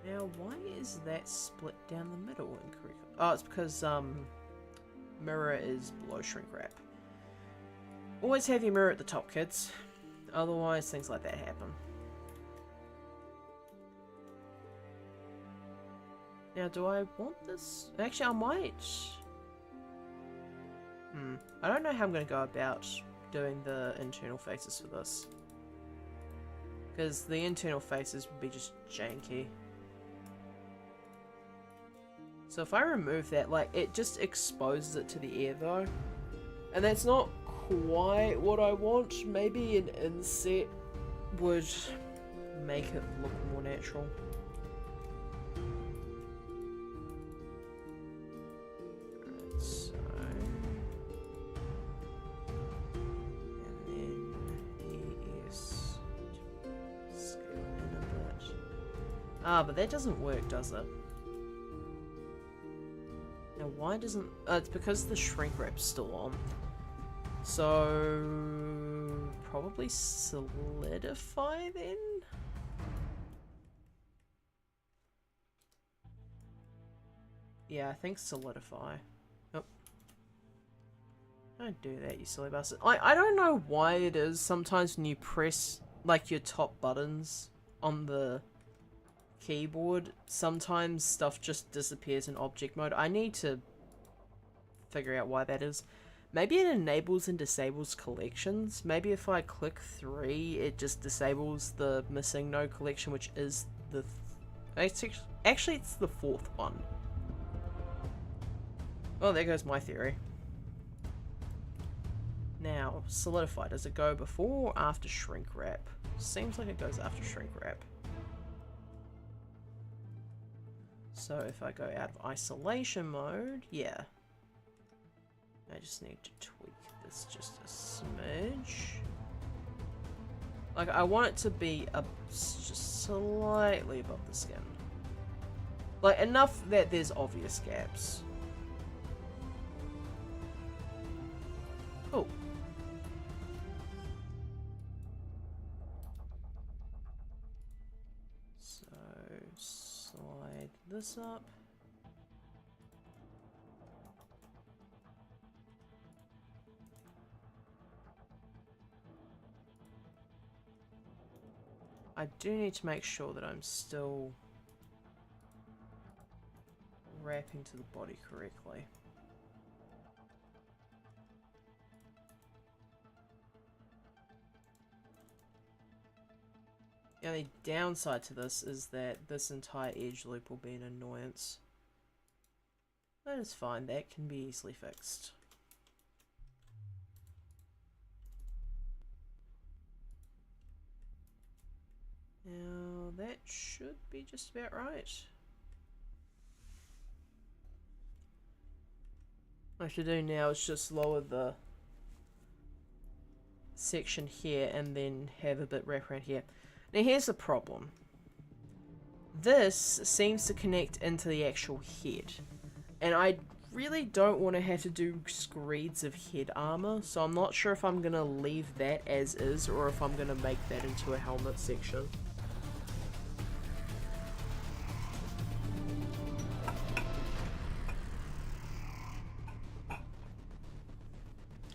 Now, why is that split down the middle incorrectly? Oh, it's because, mirror is below shrink wrap. Always have your mirror at the top, kids. Otherwise, things like that happen. Now, do I want this? Actually, I might. I don't know how I'm going to go about doing the internal faces for this. Because the internal faces would be just janky. So if I remove that, like, it just exposes it to the air, though. And that's not quite what I want. Maybe an inset would make it look more natural. Ah, but that doesn't work, does it? Now, why doesn't... it's because the shrink wrap's still on. So... probably solidify, then? Yeah, I think solidify. Oh. Don't do that, you silly bastard. I don't know why it is sometimes when you press, like, your top buttons on the keyboard, sometimes stuff just disappears in object mode. I need to figure out why that is. Maybe it enables and disables collections. Maybe if I click 3, it just disables the missing node collection, which is the... actually, it's the 4th one. Well, there goes my theory. Now, solidify. Does it go before or after shrink wrap? Seems like it goes after shrink wrap. So if I go out of isolation mode, yeah. I just need to tweak this just a smidge. Like, I want it to be just slightly above the skin. Like, enough that there's obvious gaps. Cool. So, slide this up. I do need to make sure that I'm still wrapping to the body correctly. The only downside to this is that this entire edge loop will be an annoyance. That is fine, that can be easily fixed. Now that should be just about right. What I should do now is just lower the section here and then have a bit wrap around here. Now here's the problem. This seems to connect into the actual head. And I really don't want to have to do screeds of head armor, so I'm not sure if I'm going to leave that as is or if I'm going to make that into a helmet section.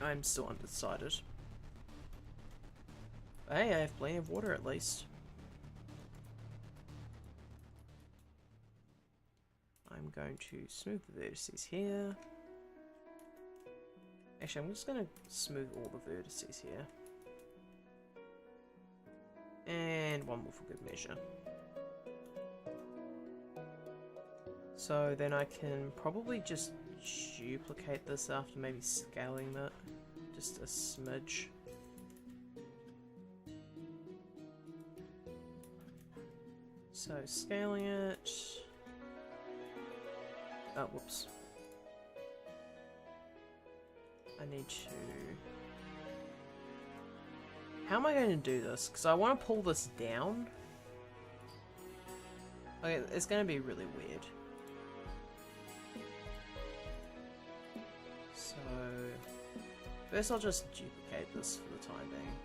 I'm still undecided. Hey, I have plenty of water at least. I'm going to smooth the vertices here. Actually, I'm just going to smooth all the vertices here. And one more for good measure. So then I can probably just duplicate this after maybe scaling that. Just a smidge. So scaling it. Oh, whoops. I need to... How am I going to do this? Because I want to pull this down. Okay, it's going to be really weird. So... First I'll just duplicate this for the time being.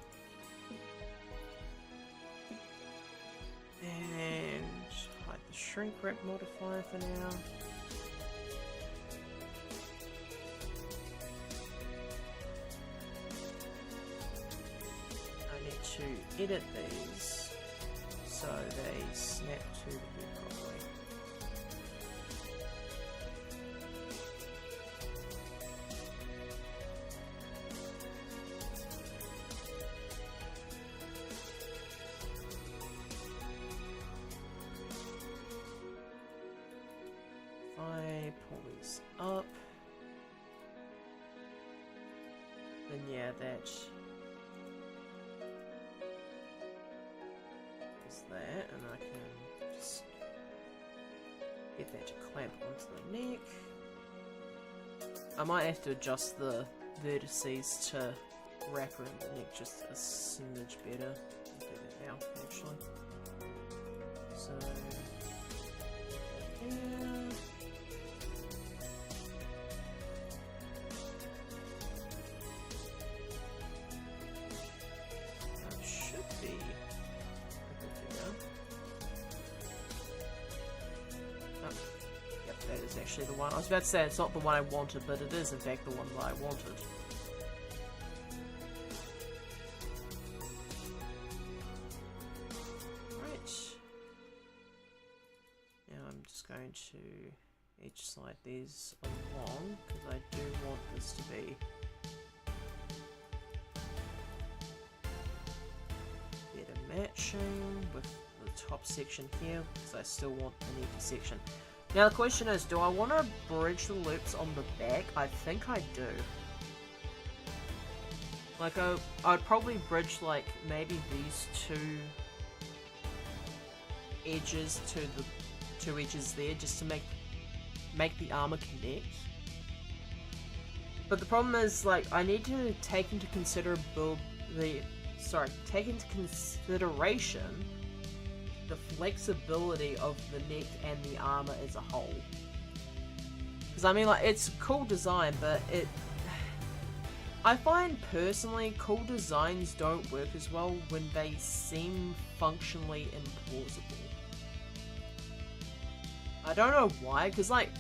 And hide the shrink wrap modifier for now. I need to edit these so they snap to the head properly. Up, then yeah, that is that, and I can just get that to clamp onto the neck. I might have to adjust the vertices to wrap around the neck just a smidge better. I'll do that now, actually. So, yeah. The one I was about to say it's not the one I wanted, but it is in fact the one that I wanted. Right. Now I'm just going to each slide these along because I do want this to be better matching with the top section here because I still want an empty section. Now the question is, do I want to bridge the loops on the back? I think I do. Like, I'd probably bridge, like, maybe these two edges to the two edges there, just to make the armor connect. But the problem is, like, I need to take into consideration the flexibility of the neck and the armor as a whole. Because I mean, like, it's a cool design, but I find personally cool designs don't work as well when they seem functionally implausible. I don't know why, because like,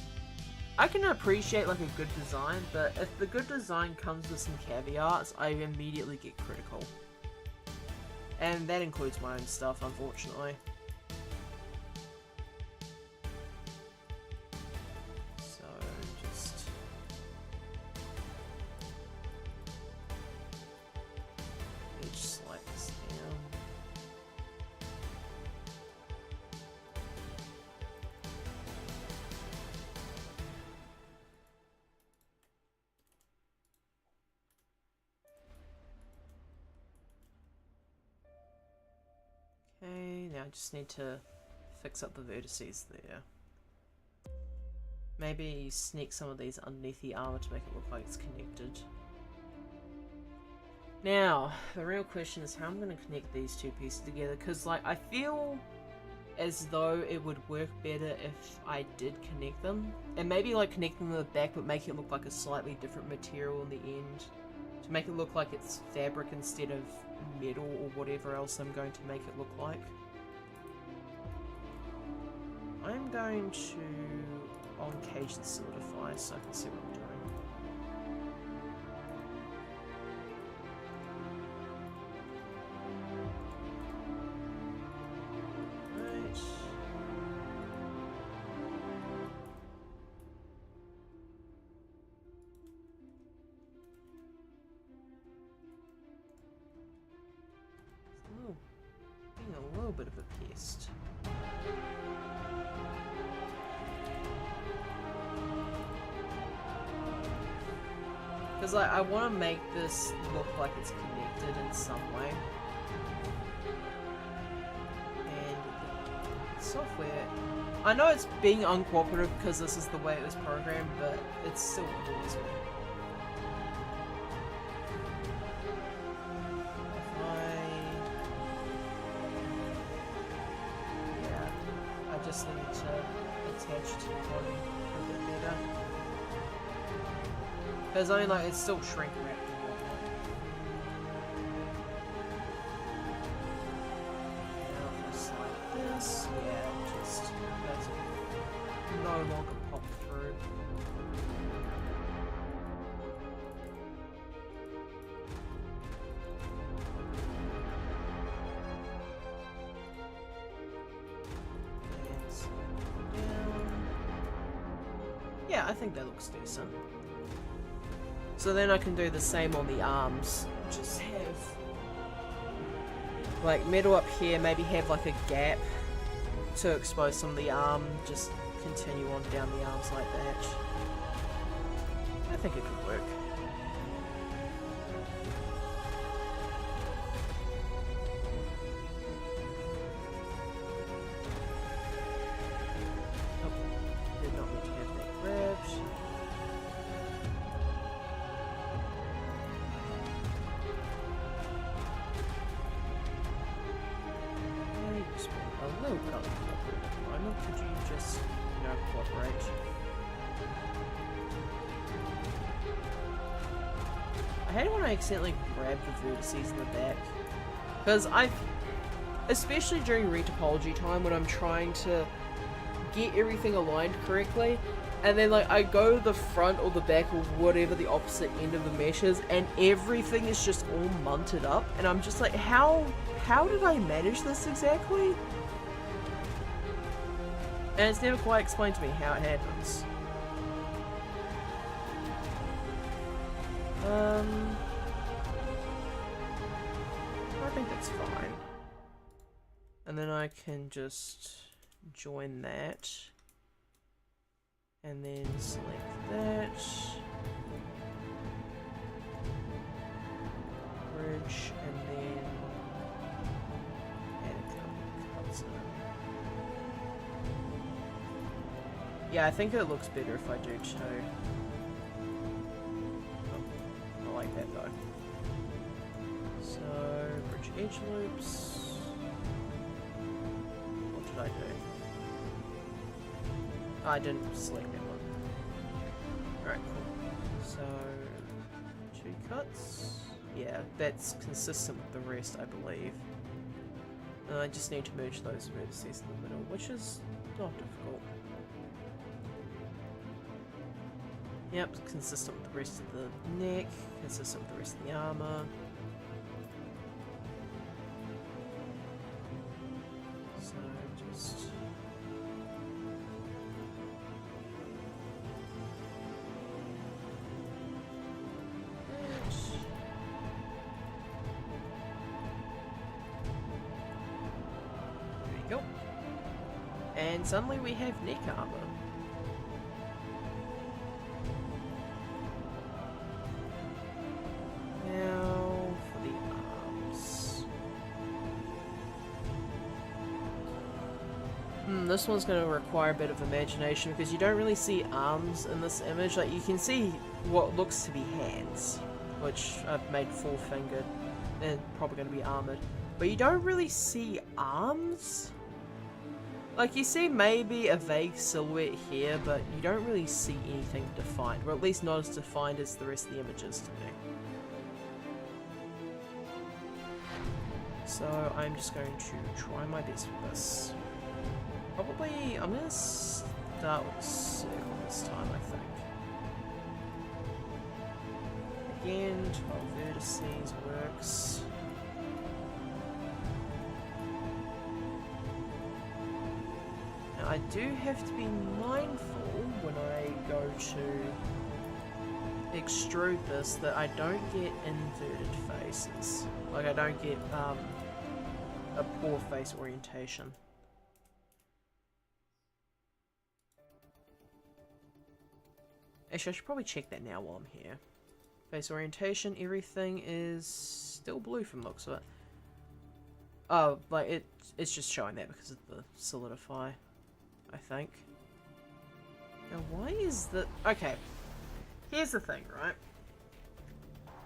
I can appreciate like a good design, but if the good design comes with some caveats, I immediately get critical. And that includes my own stuff, unfortunately. So, just... let me just slide this down. Okay, now I just need to fix up the vertices there. Maybe sneak some of these underneath the armor to make it look like it's connected. Now, the real question is how I'm going to connect these two pieces together, because like I feel as though it would work better if I did connect them, and maybe like connect them to the back but make it look like a slightly different material in the end, to make it look like it's fabric instead of metal or whatever else I'm going to make it look like. I'm going to on-cage the solidifier so I can see what I'm doing. Right. Oh, being a little bit of a pest. Because like, I want to make this look like it's connected in some way. And the software... I know it's being uncooperative because this is the way it was programmed, but it still annoys me. I just need to attach to one a bit better. Because I mean, like, it's still shrink wrapped and whatnot. Now, just like this, yeah, just that's no longer pop through. Yeah, I think that looks decent. So then I can do the same on the arms. Just have like metal up here, maybe have like a gap to expose some of the arm, just continue on down the arms like that. I think it could work. I accidentally grab the vertices in the back, because especially during retopology time when I'm trying to get everything aligned correctly, and then like I go the front or the back or whatever the opposite end of the mesh is, and everything is just all munted up, and I'm just like, how did I manage this exactly? And it's never quite explained to me how it happens. I think that's fine. And then I can just join that. And then select that. Bridge, and then add a couple of cuts in. Yeah, I think it looks better if I do too. Oh, I like that though. So, bridge edge loops. What did I do? Oh, I didn't select that one. Alright, cool. So, 2 cuts. Yeah, that's consistent with the rest, I believe. And I just need to merge those vertices in the middle, which is not difficult. Yep, consistent with the rest of the neck, consistent with the rest of the armor. and suddenly we have neck armor. Now for the arms. This one's going to require a bit of imagination because you don't really see arms in this image. Like, you can see what looks to be hands, which I've made four-fingered and probably going to be armored. But you don't really see arms. Like, you see maybe a vague silhouette here, but you don't really see anything defined. Or at least not as defined as the rest of the images to me. So I'm just going to try my best with this. Probably, I'm going to start with circle this time, I think. Again, 12 vertices works. Now I do have to be mindful when I go to extrude this that I don't get inverted faces. Like, I don't get a poor face orientation. Actually, I should probably check that now while I'm here. Face orientation, everything is still blue from the looks of it. Oh, like, it's just showing that because of the solidify, I think. Now, why is the... Okay, here's the thing, right?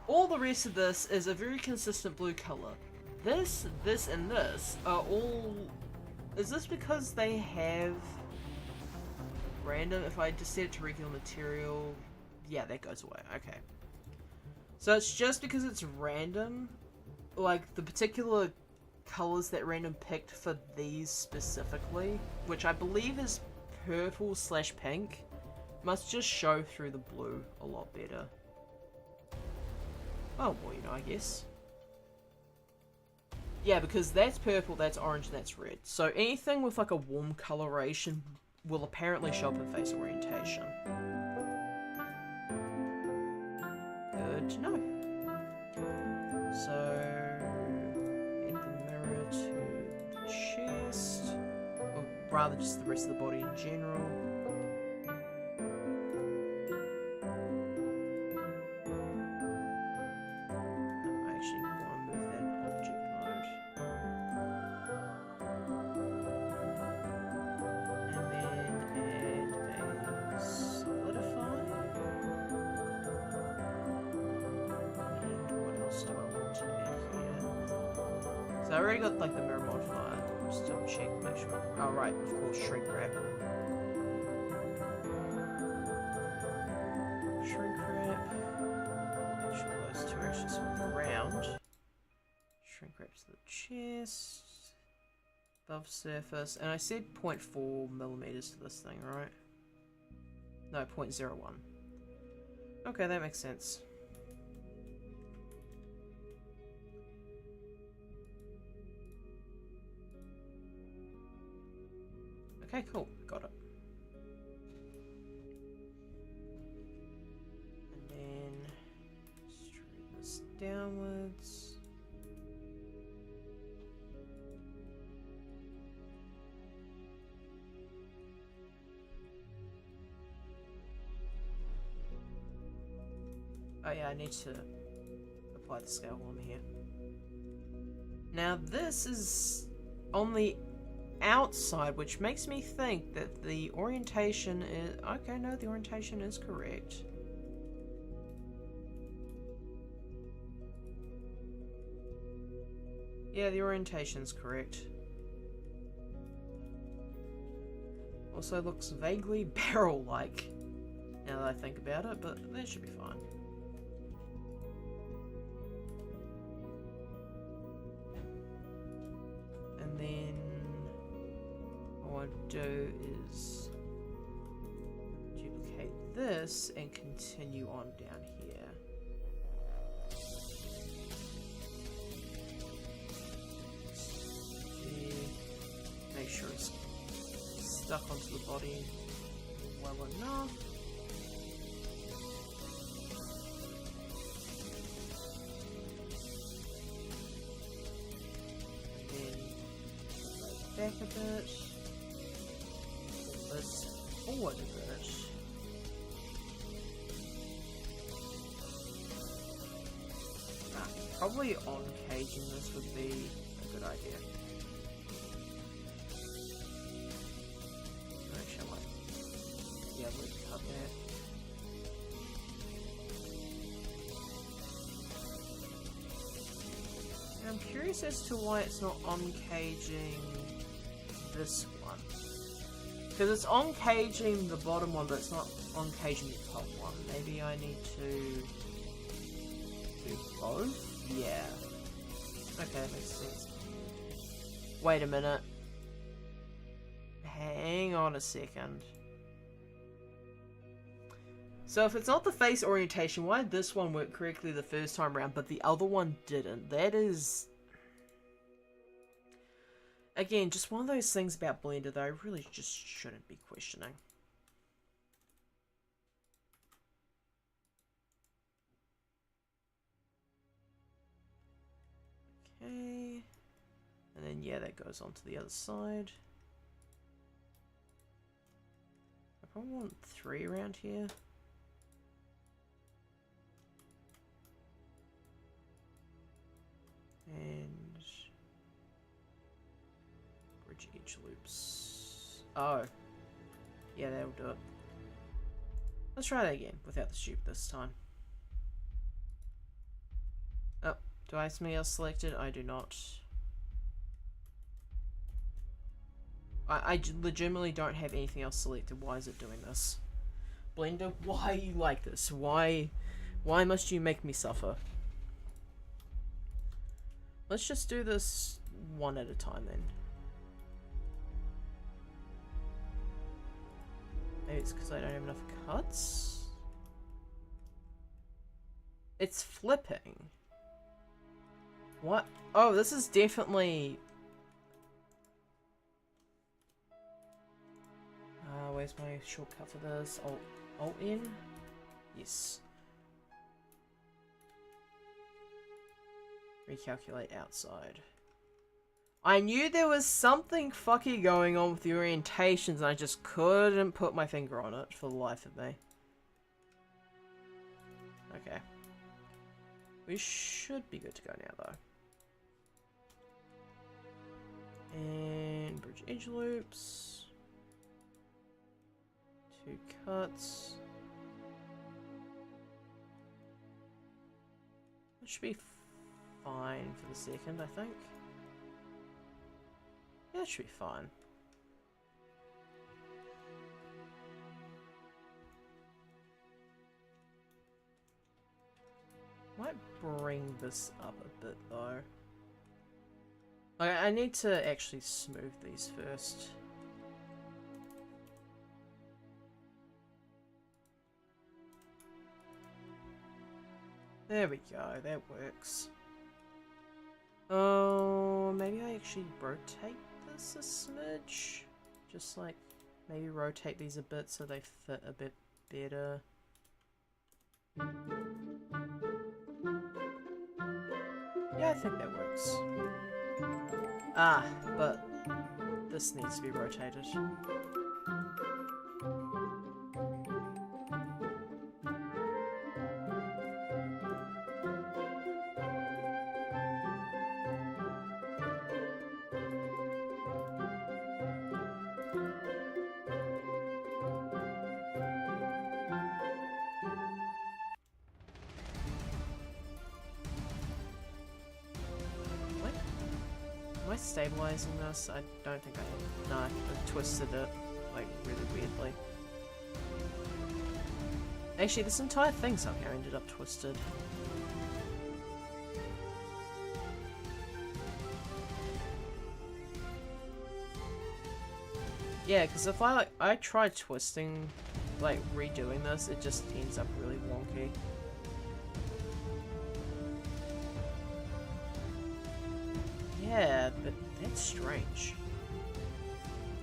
All the rest of this is a very consistent blue color. This, and this are all... Is this because they have... random? If I just set it to regular material, yeah, that goes away. Okay, so it's just because it's random, like the particular colors that random picked for these specifically, which I believe is purple / pink, must just show through the blue a lot better. Oh well, you know, I guess. Yeah, because that's purple, that's orange, and that's red. So anything with like a warm coloration will apparently show up in face orientation. Good to know. So, get the mirror to the chest, or rather just the rest of the body in general. I actually want to move that object mode. So I already got like the mirror modifier. Just double check, make sure. Oh right, of course, shrink wrap. Shrink wrap. Make sure those two are actually swap around. Shrink wrap to the chest. Above surface. And I said 0.4 millimeters to this thing, right? No, 0.01. Okay, that makes sense. Okay, cool. Got it. And then straighten this downwards. Oh yeah, I need to apply the scale while I'm here. Now this is on the outside, which makes me think that the orientation is... Okay, no, the orientation is correct. Yeah, the orientation's correct. Also looks vaguely barrel-like, now that I think about it, but that should be fine. And then what I'll do is duplicate this and continue on down here. Make sure it's stuck onto the body well enough. And then back a bit. forward a bit. Probably on caging this would be a good idea. Actually, I might be able to cut that. And I'm curious as to why it's not on caging this one. Because it's on caging the bottom one, but it's not on caging the top one. Maybe I need to do both? Yeah. Okay, that makes sense. Wait a minute. Hang on a second. So if it's not the face orientation, why did this one work correctly the first time around, but the other one didn't? That is... Again, just one of those things about Blender that I really just shouldn't be questioning. Okay. And then, yeah, that goes on to the other side. I probably want 3 around here. And bridge edge loops. Oh, yeah, that'll do it. Let's try that again without the shoot this time. Oh, do I have something else selected? I do not. I legitimately don't have anything else selected. Why is it doing this? Blender, why are you like this? Why must you make me suffer? Let's just do this one at a time then. Maybe it's because I don't have enough cuts? It's flipping. What? Oh, this is definitely... where's my shortcut for this? Alt-N? Yes. Recalculate outside. I knew there was something fucky going on with the orientations and I just couldn't put my finger on it for the life of me. Okay. We should be good to go now though. And bridge edge loops. 2 cuts. That should be fine for the second, I think. Yeah, it should be fine. Might bring this up a bit though. I need to actually smooth these first. There we go, that works. Oh, maybe I actually rotate this a smidge? Just like, maybe rotate these a bit so they fit a bit better. Yeah, I think that works. Ah, but this needs to be rotated. Am I stabilizing this? I don't think I am. No, I twisted it, like, really weirdly. Actually, this entire thing somehow ended up twisted. Yeah, because if I try twisting, like, redoing this, it just ends up really wonky. Yeah, but that's strange.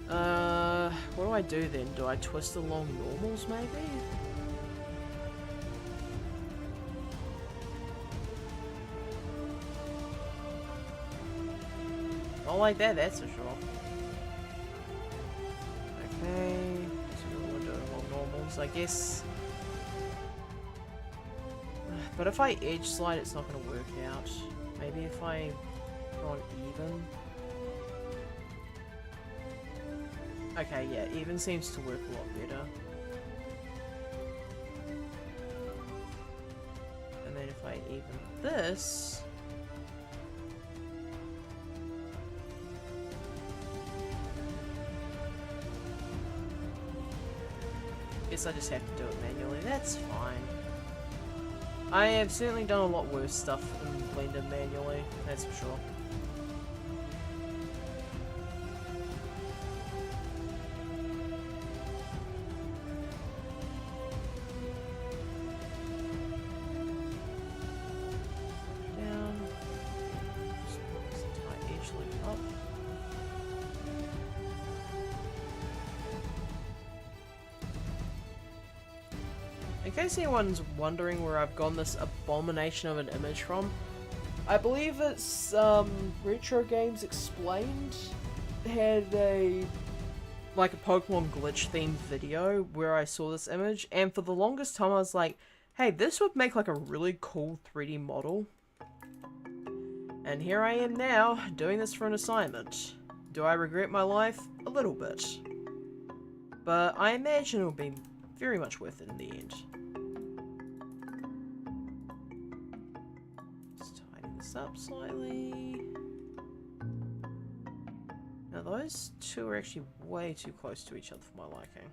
What do I do then? Do I twist along normals, maybe? Not like that, that's for sure. Okay, so we'll do So I guess... But if I edge slide, it's not going to work out. Maybe if I go on even. Okay, yeah, even seems to work a lot better. And then if I even this... Guess I just have to do it manually. That's fine. I have certainly done a lot worse stuff in Blender manually, that's for sure. Down. Just put this entire edge loop up. In case anyone's wondering where I've gotten this abomination of an image from, I believe it's Retro Games Explained had a Pokemon glitch themed video where I saw this image, and for the longest time I was like, hey, this would make like a really cool 3D model. And here I am now, doing this for an assignment. Do I regret my life? A little bit. But I imagine it'll be very much worth it in the end. Just tidy this up slightly. Now those two are actually way too close to each other for my liking.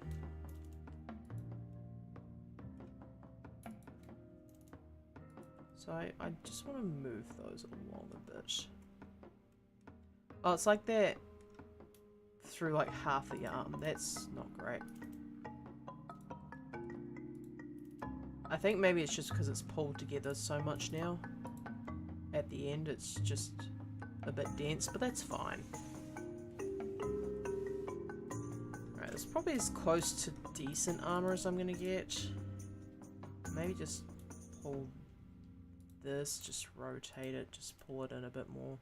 So I just want to move those along a bit. Oh, it's like that through like half the arm. That's not great. I think maybe it's just because it's pulled together so much now. At the end it's just a bit dense, but that's fine. Alright, that's probably as close to decent armor as I'm gonna get. Maybe just pull this, just rotate it, just pull it in a bit more.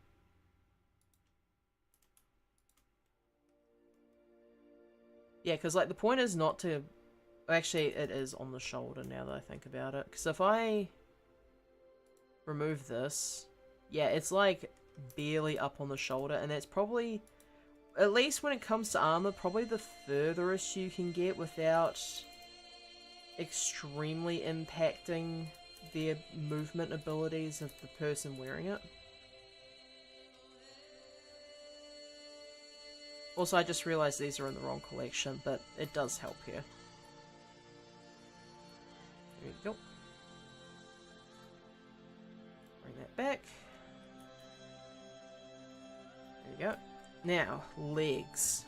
Yeah, because like the point is not to... Actually, it is on the shoulder now that I think about it. Because if I remove this, yeah, it's like barely up on the shoulder, and that's probably, at least when it comes to armor, probably the furthest you can get without extremely impacting the movement abilities of the person wearing it. Also, I just realized these are in the wrong collection, but it does help here. There you go. Bring that back. There you go. Now, legs.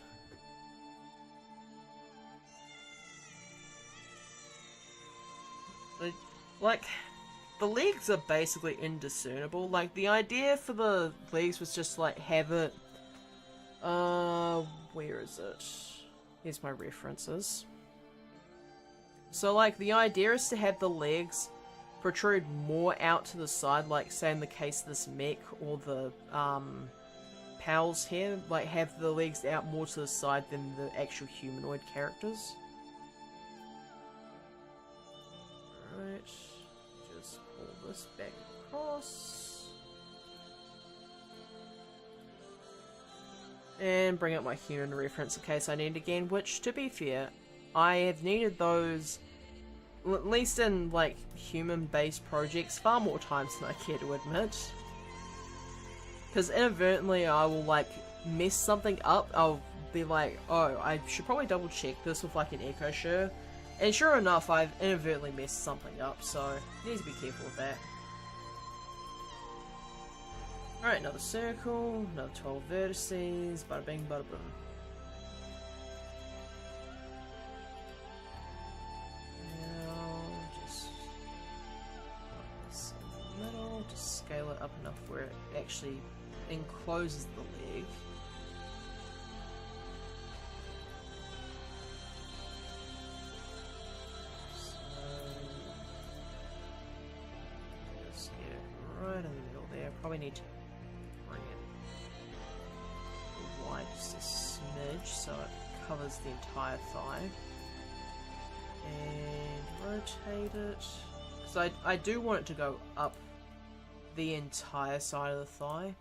Like, the legs are basically indiscernible. Like, the idea for the legs was just, like, have it... where is it? Here's my references. So, like, the idea is to have the legs protrude more out to the side, like, say in the case of this mech or the, pals here, like, have the legs out more to the side than the actual humanoid characters. Alright, just pull this back across. And bring up my human reference in case I need again, which, to be fair, I have needed those, at least in, like, human-based projects, far more times than I care to admit. Because inadvertently I will, like, mess something up. I'll be like, oh, I should probably double check this with, like, an Echo Share. And sure enough, I've inadvertently messed something up, so you need to be careful with that. Alright, another circle, another 12 vertices, bada bing, bada boom. Now, just put this in the middle, just scale it up enough where it actually encloses the leg. So, just get it right in the middle there. Probably need to bring it wide just a smidge so it covers the entire thigh. And rotate it. So I do want it to go up the entire side of the thigh.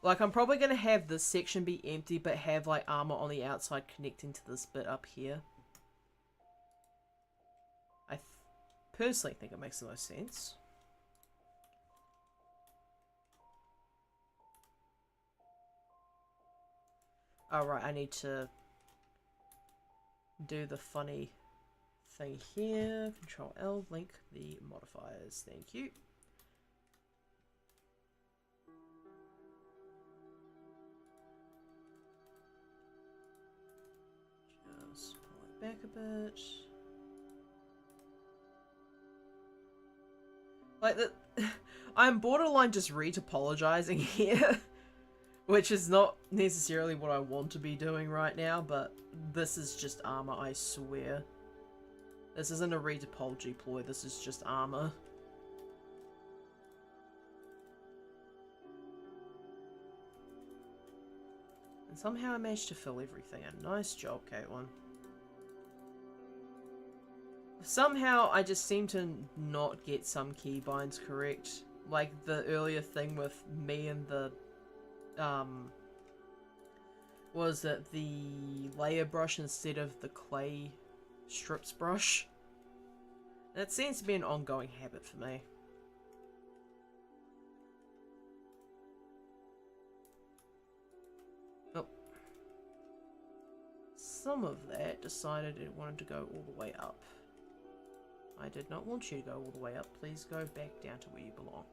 Like, I'm probably going to have this section be empty, but have, like, armor on the outside connecting to this bit up here. I personally think it makes the most sense. Alright, I need to do the funny thing here. Control L, link the modifiers. Thank you. Just pull it back a bit. Like, I'm borderline just retopologizing here. Which is not necessarily what I want to be doing right now, but this is just armor, I swear. This isn't a retopology ploy, this is just armor. And somehow I managed to fill everything in. Nice job, Caitlin. Somehow I just seem to not get some keybinds correct. Like the earlier thing with me and the was it the layer brush instead of the clay strips brush? That seems to be an ongoing habit for me. Oh. Some of that decided it wanted to go all the way up. I did not want you to go all the way up. Please go back down to where you belong.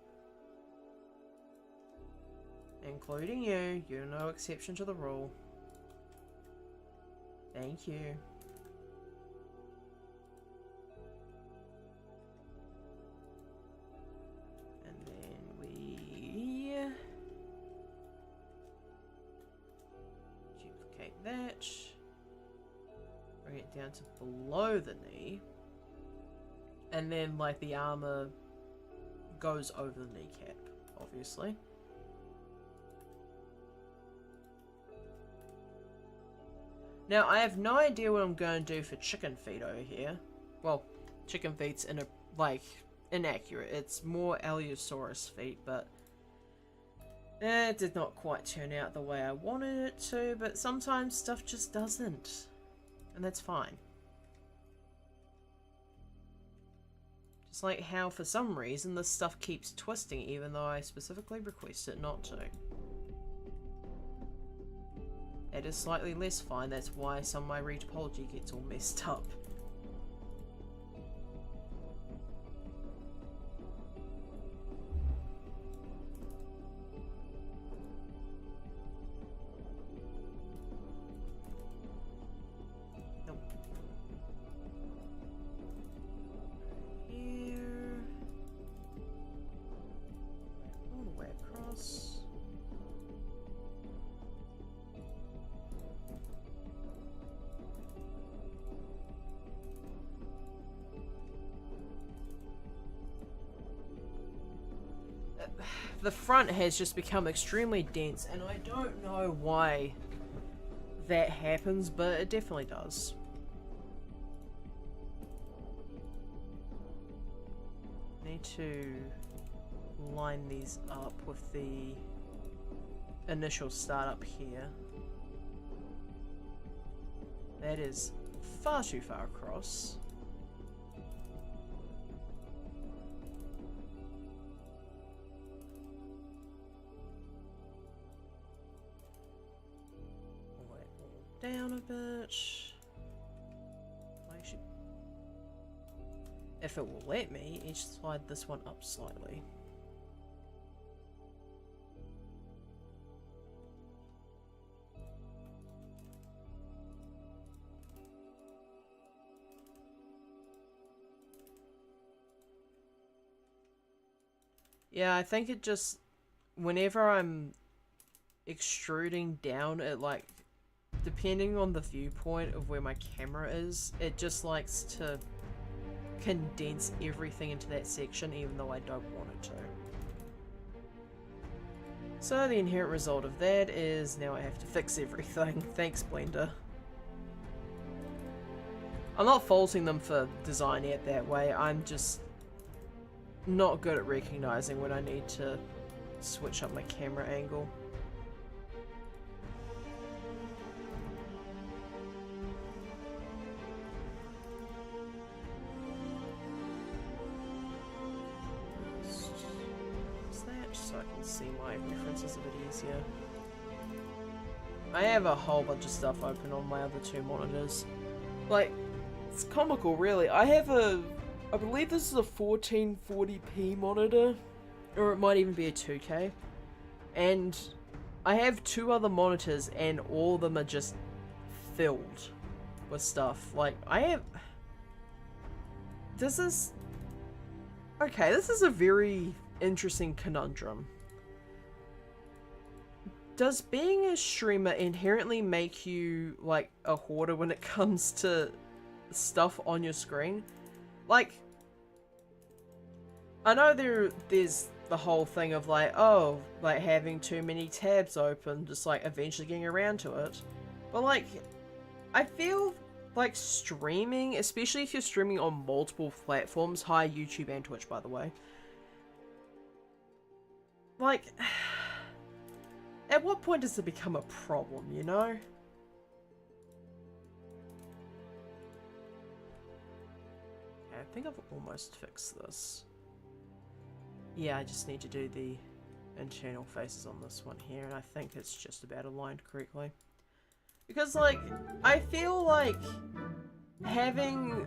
Including you. You're no exception to the rule. Thank you. And then we duplicate that. Bring it down to below the knee. And then, like, the armor goes over the kneecap, obviously. Now, I have no idea what I'm going to do for chicken feet over here. Well, chicken feet's inaccurate. It's more Allosaurus feet, but it did not quite turn out the way I wanted it to, but sometimes stuff just doesn't. And that's fine. Just like how, for some reason, this stuff keeps twisting even though I specifically requested it not to. It is slightly less fine, that's why some of my retopology gets all messed up. Nope. Here. All the way across. The front has just become extremely dense, and I don't know why that happens, but it definitely does. Need to line these up with the initial startup here. That is far too far across. Down a bit. I should, if it will let me, each slide this one up slightly. Yeah, I think it just, whenever I'm extruding down, it like, depending on the viewpoint of where my camera is, it just likes to condense everything into that section even though I don't want it to. So the inherent result of that is now I have to fix everything. Thanks, Blender. I'm not faulting them for designing it that way, I'm just not good at recognizing when I need to switch up my camera angle. So I can see my references a bit easier. I have a whole bunch of stuff open on my other two monitors. Like, it's comical really. I believe this is a 1440p monitor, or it might even be a 2K. And I have two other monitors and all of them are just filled with stuff. Like, this is a very interesting conundrum. Does being a streamer inherently make you like a hoarder when it comes to stuff on your screen? Like, I know there's the whole thing of like, oh, like having too many tabs open, just like eventually getting around to it. But like, I feel like streaming, especially if you're streaming on multiple platforms, hi YouTube and Twitch by the way, like, at what point does it become a problem, you know? Okay, I think I've almost fixed this. Yeah, I just need to do the internal faces on this one here, and I think it's just about aligned correctly. Because, like, I feel like having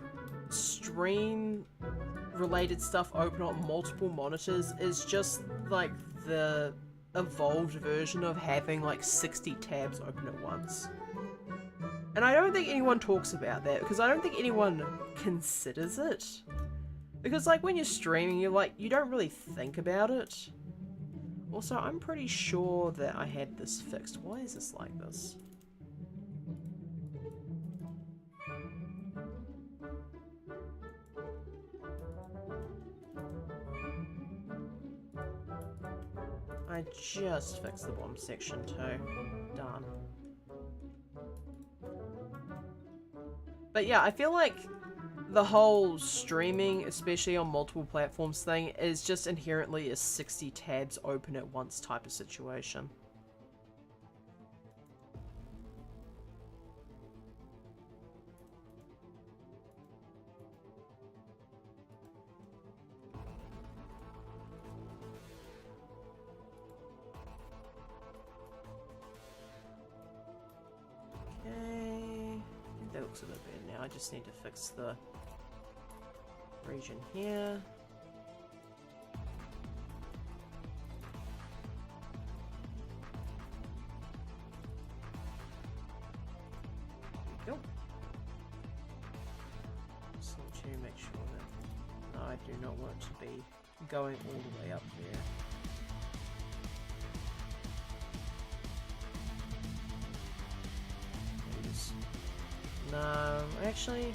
stream-related stuff open on multiple monitors is just, like, the evolved version of having like 60 tabs open at once. And I don't think anyone talks about that because I don't think anyone considers it. Because like when you're streaming, you don't really think about it. Also, I'm pretty sure that I had this fixed. Why is this like this? I just fixed the bottom section too. Done. But yeah, I feel like the whole streaming, especially on multiple platforms thing, is just inherently a 60 tabs open at once type of situation. That looks a bit better now. I just need to fix the region here. There we go. Just need to make sure that I do not want to be going all the way up there. No, actually,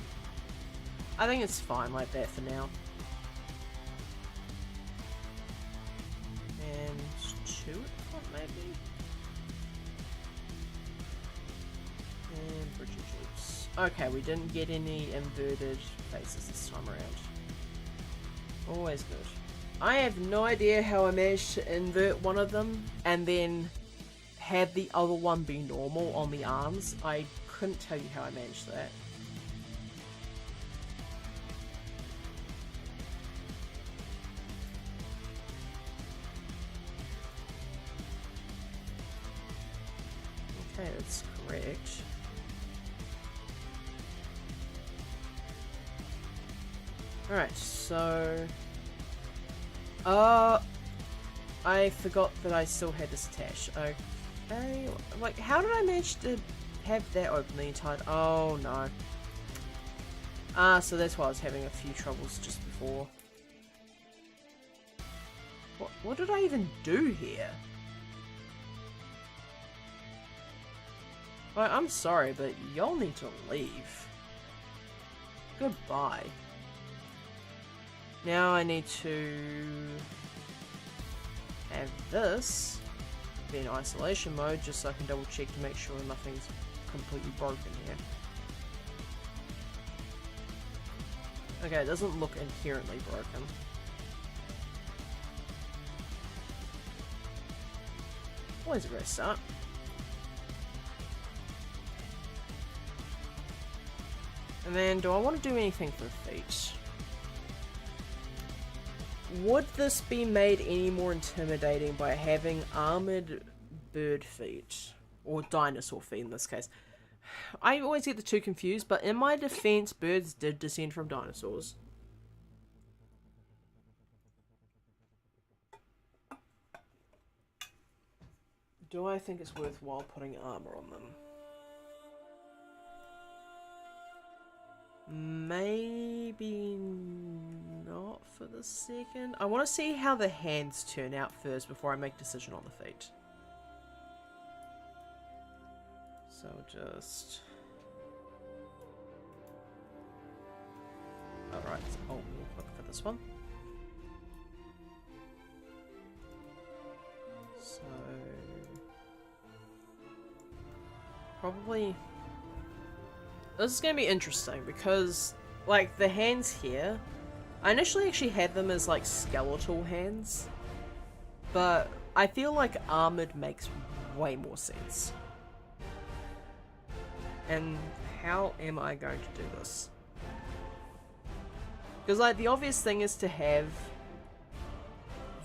I think it's fine like that for now. And two at the front, maybe? And bridge loops. Okay, we didn't get any inverted faces this time around. Always good. I have no idea how I managed to invert one of them and then have the other one be normal on the arms. I couldn't tell you how I managed that. Okay, that's correct. Alright, so... I forgot that I still had this attached. Okay, like, how did I manage to have that open the entire... Oh, no. So that's why I was having a few troubles just before. What did I even do here? Like, I'm sorry, but y'all need to leave. Goodbye. Now I need to have this be in isolation mode just so I can double check to make sure nothing's completely broken here. Okay, it doesn't look inherently broken. Always a great start. And then, do I want to do anything for feet? Would this be made any more intimidating by having armored bird feet? Or dinosaur feet in this case. I always get the two confused, but in my defense, birds did descend from dinosaurs. Do I think it's worthwhile putting armor on them? Maybe not for the second. I want to see how the hands turn out first before I make a decision on the feet. So just... Alright, oh, we'll click for this one. So... Probably... This is going to be interesting because, like, the hands here, I initially actually had them as, like, skeletal hands, but I feel like armored makes way more sense. And how am I going to do this? Because, like, the obvious thing is to have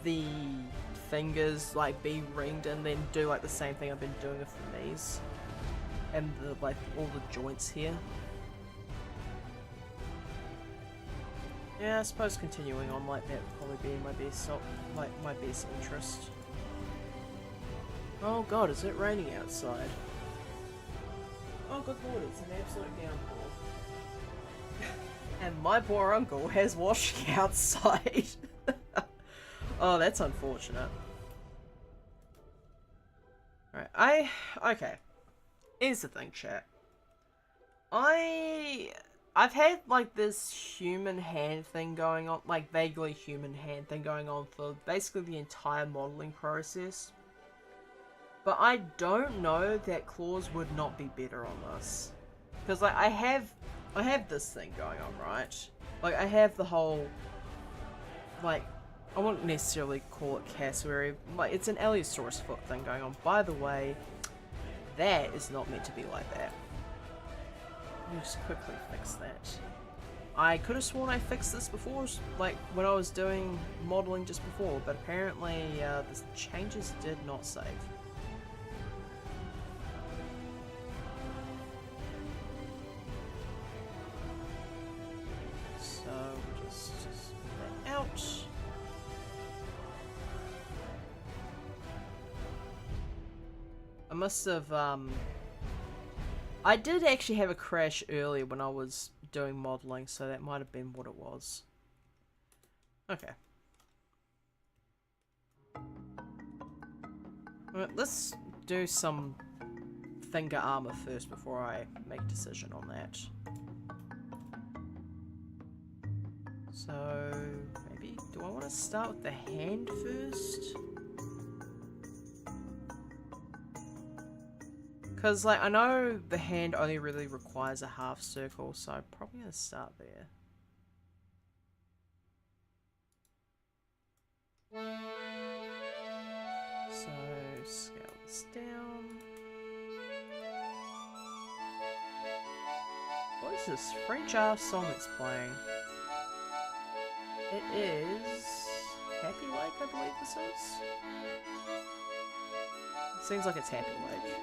the fingers, like, be ringed and then do, like, the same thing I've been doing with the knees. And, the, like, all the joints here. Yeah, I suppose continuing on like that would probably be my best, my best interest. Oh god, is it raining outside? Oh good lord, it's an absolute downpour. And my poor uncle has washing outside. Oh, that's unfortunate. Alright, okay. Here's the thing, chat. I've had, like, this human hand thing going on, like, vaguely human hand thing going on for basically the entire modeling process. But I don't know that claws would not be better on this. Because, like, I have this thing going on, right? Like, I have the whole, like, I wouldn't necessarily call it cassowary, like, it's an Allosaurus foot thing going on. By the way, that is not meant to be like that. Let me just quickly fix that. I could have sworn I fixed this before, like, when I was doing modeling just before, but apparently, the changes did not save. So, just put that out. I must have, I did actually have a crash earlier when I was doing modeling, so that might have been what it was. Okay. Alright, let's do some finger armor first before I make a decision on that. So, maybe, do I want to start with the hand first? Because, like, I know the hand only really requires a half circle, so I'm probably going to start there. So, scale this down. What is this French ass song it's playing? It is Happy Lake, I believe this is. It seems like it's Happy Lake.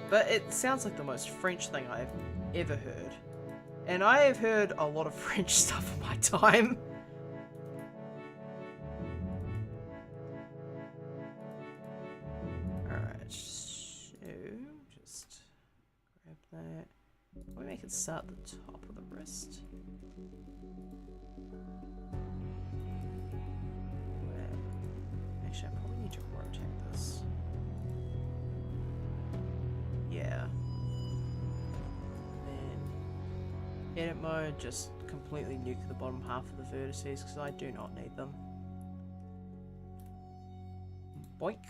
But it sounds like the most French thing I've ever heard. And I have heard a lot of French stuff in my time. Alright, so just grab that. Let me make it start at the top of the wrist. Actually, I probably need to rotate this. Yeah. And then edit mode, just completely nuke the bottom half of the vertices because I do not need them. Boink.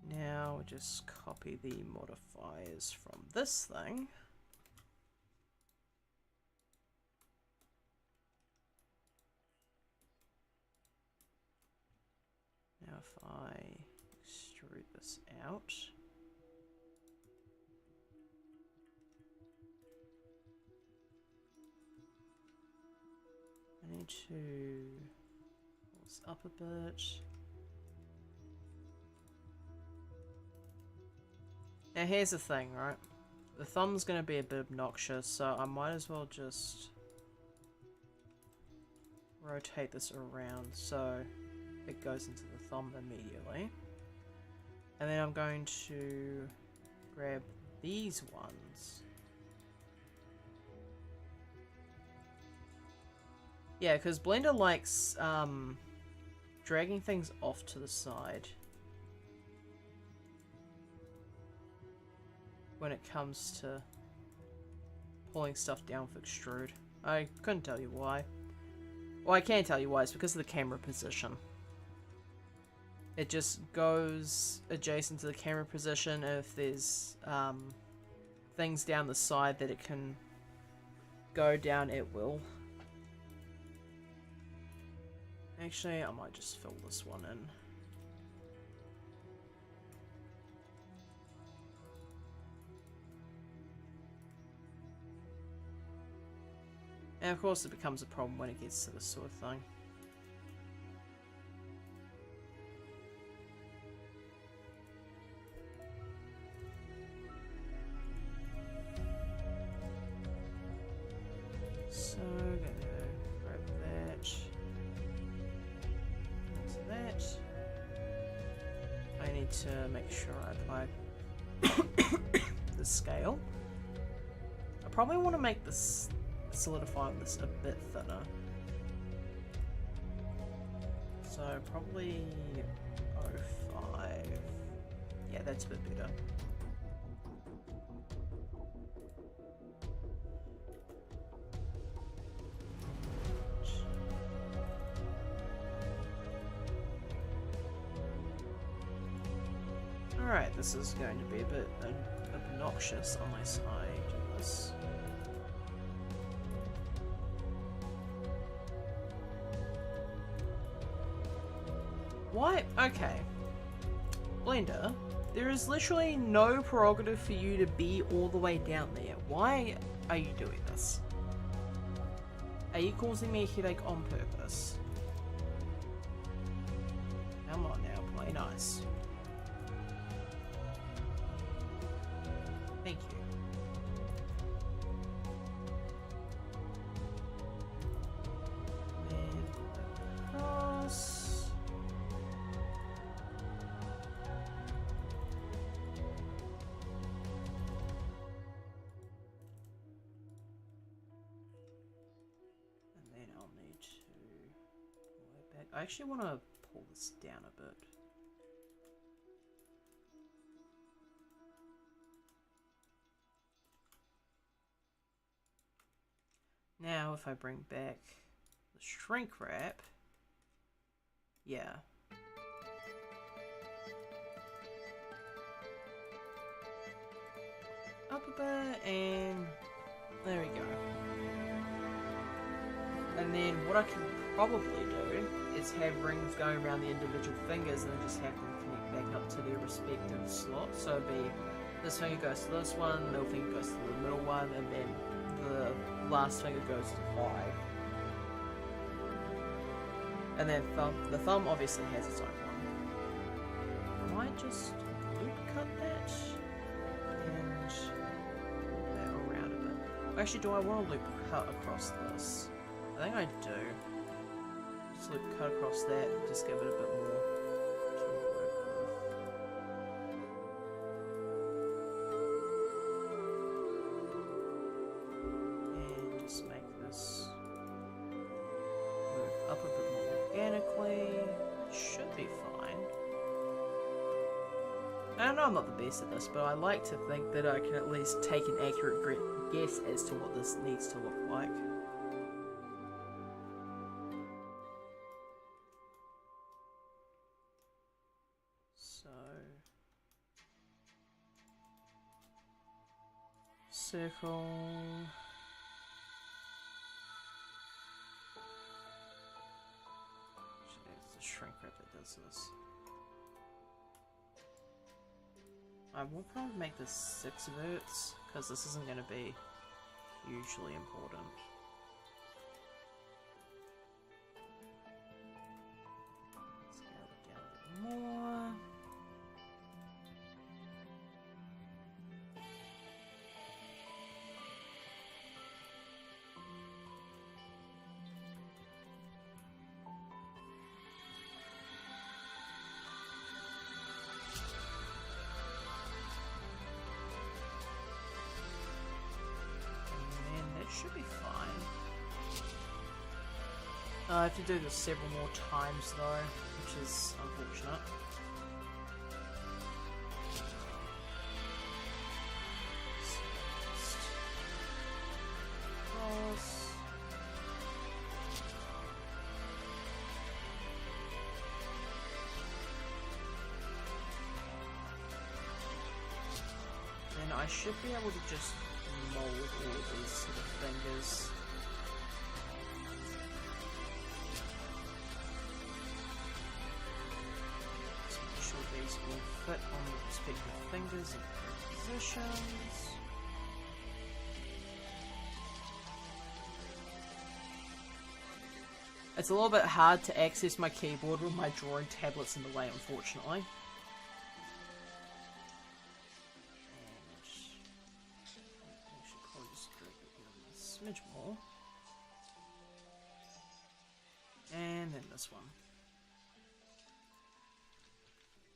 Now just copy the modifiers from this thing. if I extrude this out? I need to pull this up a bit. Now here's the thing, right? The thumb's gonna be a bit obnoxious, so I might as well just rotate this around so it goes into the thumb immediately. And then I'm going to grab these ones. Yeah, because Blender likes dragging things off to the side when it comes to pulling stuff down with extrude. I couldn't tell you why. Well, I can tell you why. It's because of the camera position. It just goes adjacent to the camera position. If there's things down the side that it can go down, it will. Actually, I might just fill this one in. And of course it becomes a problem when it gets to this sort of thing. So, gonna grab that. Into that. I need to make sure I apply the scale. I probably want to make this solidify this a bit thinner. So probably 0.5. Yeah, that's a bit better. Alright, this is going to be a bit obnoxious unless I do this. Why? Okay. Blender, there is literally no prerogative for you to be all the way down there. Why are you doing this? Are you causing me a headache on purpose? Come on now, play nice. Thank you. And across. I actually want to pull this down a bit. Now, if I bring back the shrink wrap, yeah. Up a bit, and there we go. And then what I can probably do is have rings going around the individual fingers and then just have them connect back up to their respective slots. So it'd be this finger goes to this one, middle finger goes to the middle one, and then the last finger goes to 5. And then the thumb obviously has its own one. I might just loop cut that and pull that around a bit. Actually, do I want to loop cut across this? I think I do. Just loop cut across that and just give it a bit more to work with. And just make this move up a bit more organically. Should be fine. I know I'm not the best at this, but I like to think that I can at least take an accurate guess as to what this needs to look like. Circle. Actually, it's the shrink wrap that does this. I will probably make this 6 verts, because this isn't going to be hugely important. Scale it down a bit more. Should be fine. I have to do this several more times though, which is unfortunate. And I should be able to just mold all of these sort of fingers. Just make sure these will fit on the respective fingers in correct positions. It's a little bit hard to access my keyboard with my drawing tablets in the way, unfortunately. Smidge more. And then this one.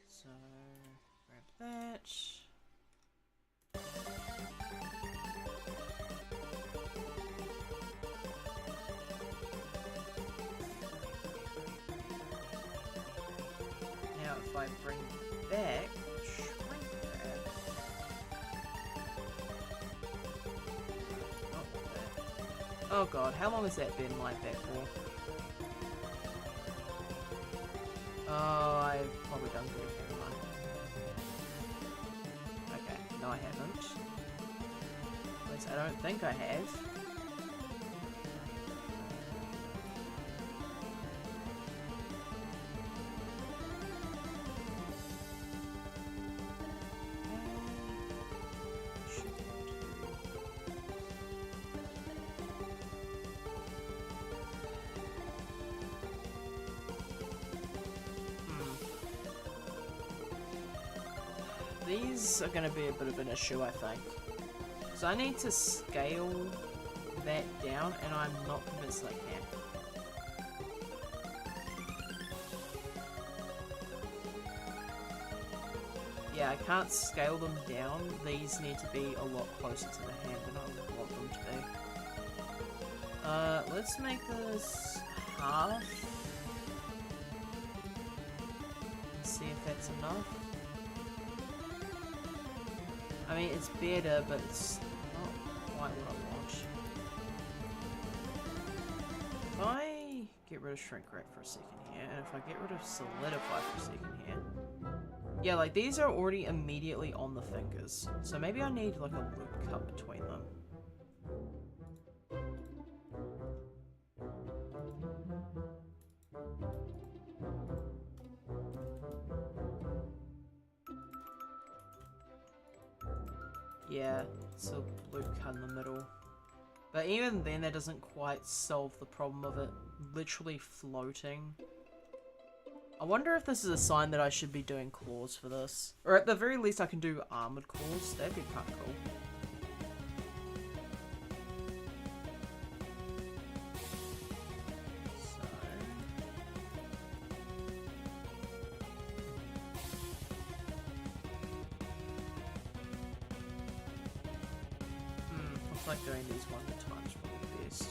So, grab that. Now if I bring back shrink wrap. Oh god, how long has that been like that for? Oh, I've probably done good, haven't I? Okay, no I haven't. At least I don't think I have. These are going to be a bit of an issue, I think. So I need to scale that down, and I'm not convinced I can. Yeah, I can't scale them down. These need to be a lot closer to the hand than I would want them to be. Let's make this half. Let's see if that's enough. I mean, it's better, but it's not quite what I want. If I get rid of shrink wrap for a second here, and if I get rid of solidify for a second here, yeah, like these are already immediately on the fingers, so maybe I need like a loop cut between them. Yeah, it's a loop cut in the middle. But even then, that doesn't quite solve the problem of it literally floating. I wonder if this is a sign that I should be doing claws for this. Or at the very least, I can do armored claws. That'd be kind of cool. Like doing these one at a time is probably best.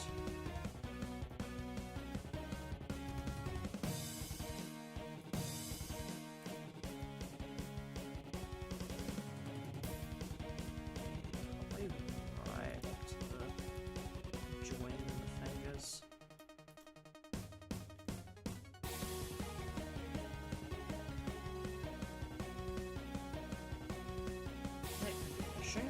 Probably right up to the join in the fingers. That could be an issue.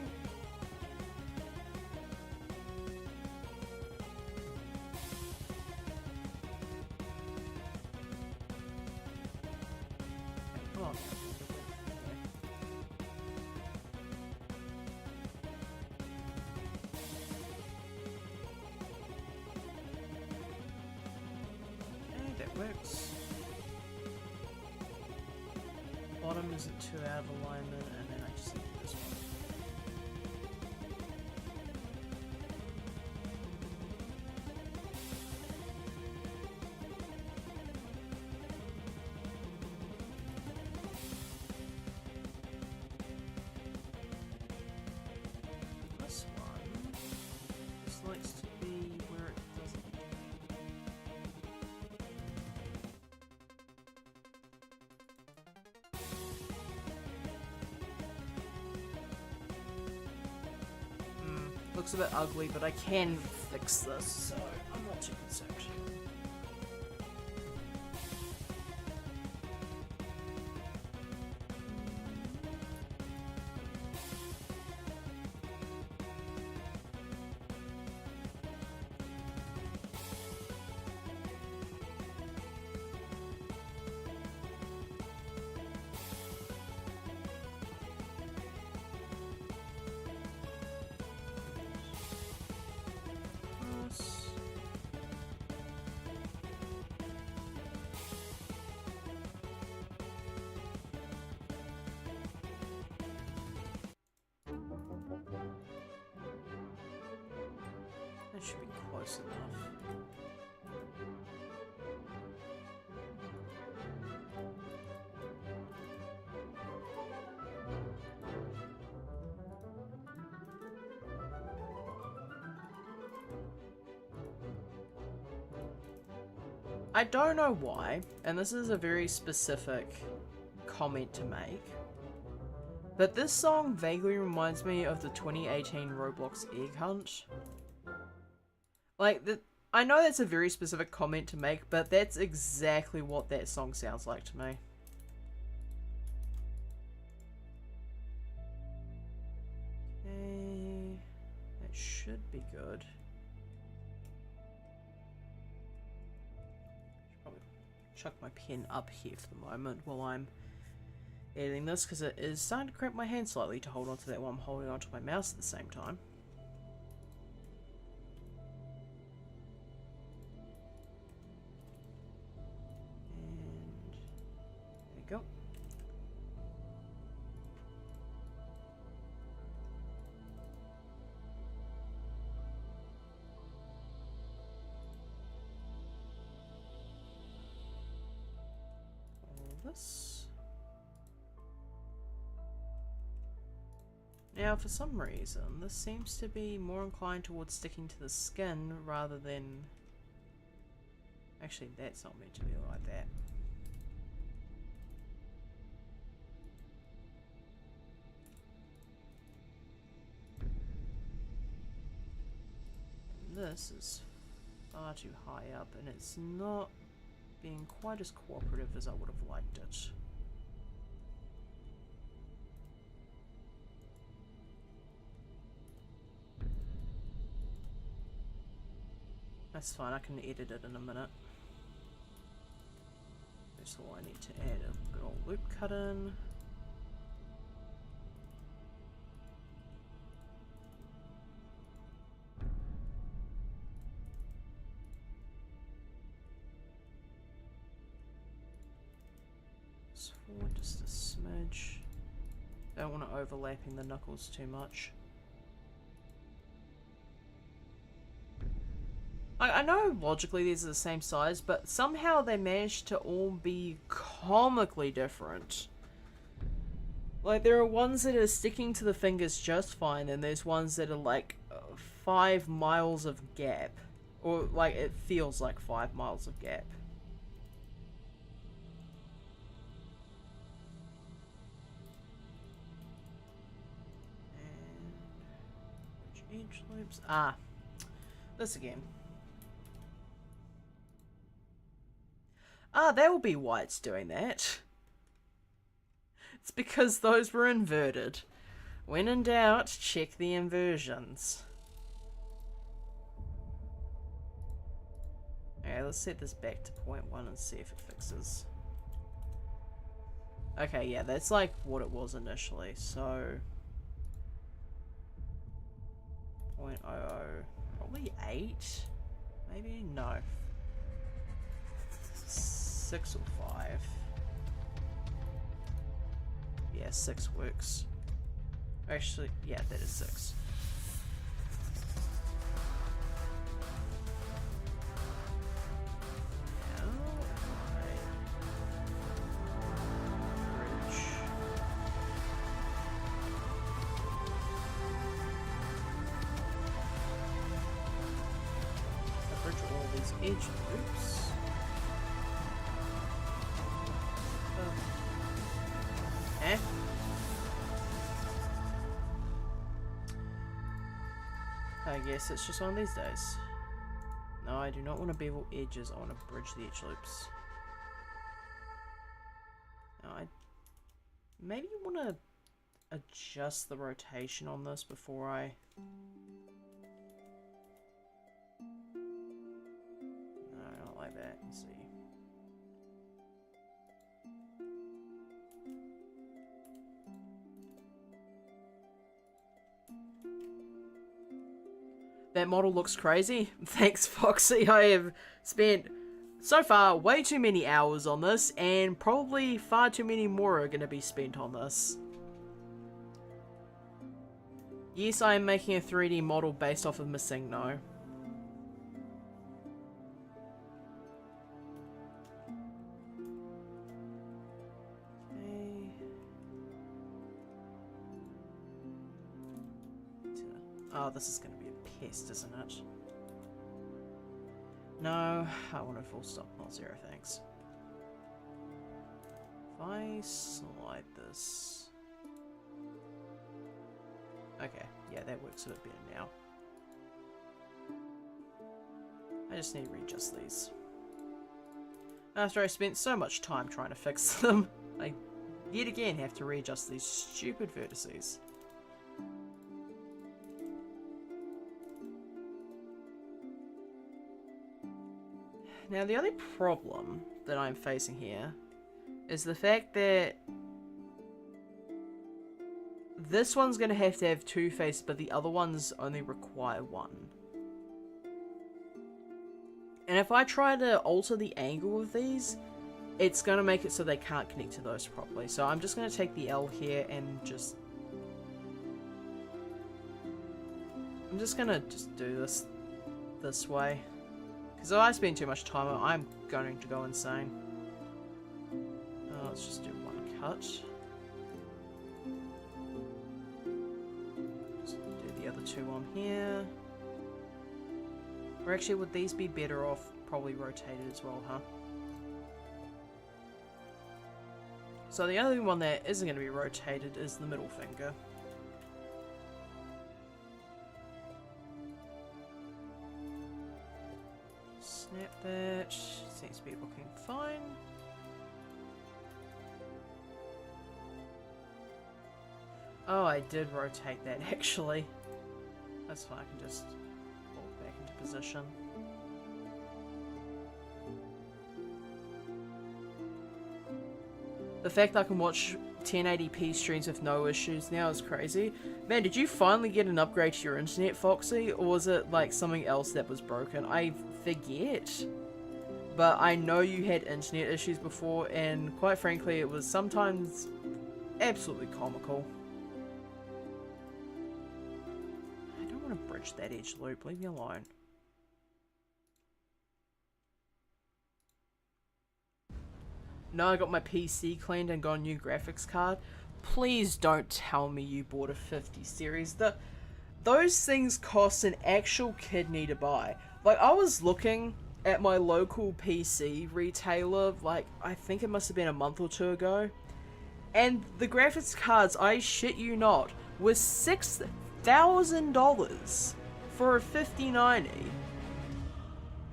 works. Bottom isn't too out of alignment, and then I just need this one. This one just likes to be where it doesn't. Looks a bit ugly, but I can fix this, so I'm not too concerned. That should be close enough. I don't know why, and this is a very specific comment to make, but this song vaguely reminds me of the 2018 Roblox Egg Hunt. Like, I know that's a very specific comment to make, but that's exactly what that song sounds like to me. Okay, that should be good. Should probably chuck my pen up here for the moment while I'm editing this, because it is starting to cramp my hand slightly to hold on to that while I'm holding onto my mouse at the same time. Go. All this. Now, for some reason, this seems to be more inclined towards sticking to the skin rather than... Actually, that's not meant to be like that. This is far too high up, and it's not being quite as cooperative as I would have liked it. That's fine, I can edit it in a minute. First of all, I need to add a good old loop cut in. Forward just a smidge. Don't want to overlapping the knuckles too much. I know logically these are the same size, but somehow they managed to all be comically different. Like, there are ones that are sticking to the fingers just fine, and there's ones that are like 5 miles of gap. Or, like, it feels like 5 miles of gap. Edge loops. Ah, this again. Ah, that will be why it's doing that. It's because those were inverted. When in doubt, check the inversions. Okay, let's set this back to 0.1 and see if it fixes. Okay, yeah, that's like what it was initially, so... 0.00, probably 8? Maybe? No. 6 or 5? Yeah, 6 works. Actually, yeah, that is 6. Edge loops. Eh? I guess it's just one of these days. No, I do not want to bevel edges. I want to bridge the edge loops. No, I maybe want to adjust the rotation on this before I... like that and see. That model looks crazy. Thanks, Foxy. I have spent so far way too many hours on this, and probably far too many more are going to be spent on this. Yes, I am making a 3D model based off of Missingno. Oh, this is going to be a pest, isn't it? No, I want a full stop, not 0, thanks. If I slide this... Okay, yeah, that works a bit better now. I just need to readjust these. After I spent so much time trying to fix them, I yet again have to readjust these stupid vertices. Now, the only problem that I'm facing here is the fact that this one's going to have 2 faces, but the other ones only require 1. And if I try to alter the angle of these, it's going to make it so they can't connect to those properly. So I'm just going to take the L here and just... I'm just going to do this way. Because if I spend too much time on it, I'm going to go insane. Let's just do 1 cut. Just do the other 2 on here. Or actually, would these be better off probably rotated as well, huh? So the only one that isn't going to be rotated is the middle finger. Snap that. Seems to be looking fine. Oh, I did rotate that actually. That's fine, I can just pull it back into position. The fact that I can watch 1080p streams with no issues now is crazy. Man, did you finally get an upgrade to your internet, Foxy? Or was it like something else that was broken? I forget. But I know you had internet issues before, and quite frankly, it was sometimes absolutely comical. I don't want to bridge that edge loop, leave me alone. No, I got my PC cleaned and got a new graphics card. Please don't tell me you bought a 50 series. Those things cost an actual kidney to buy. Like, I was looking at my local PC retailer, like, I think it must have been a month or 2 ago. And the graphics cards, I shit you not, was $6,000 for a 5090.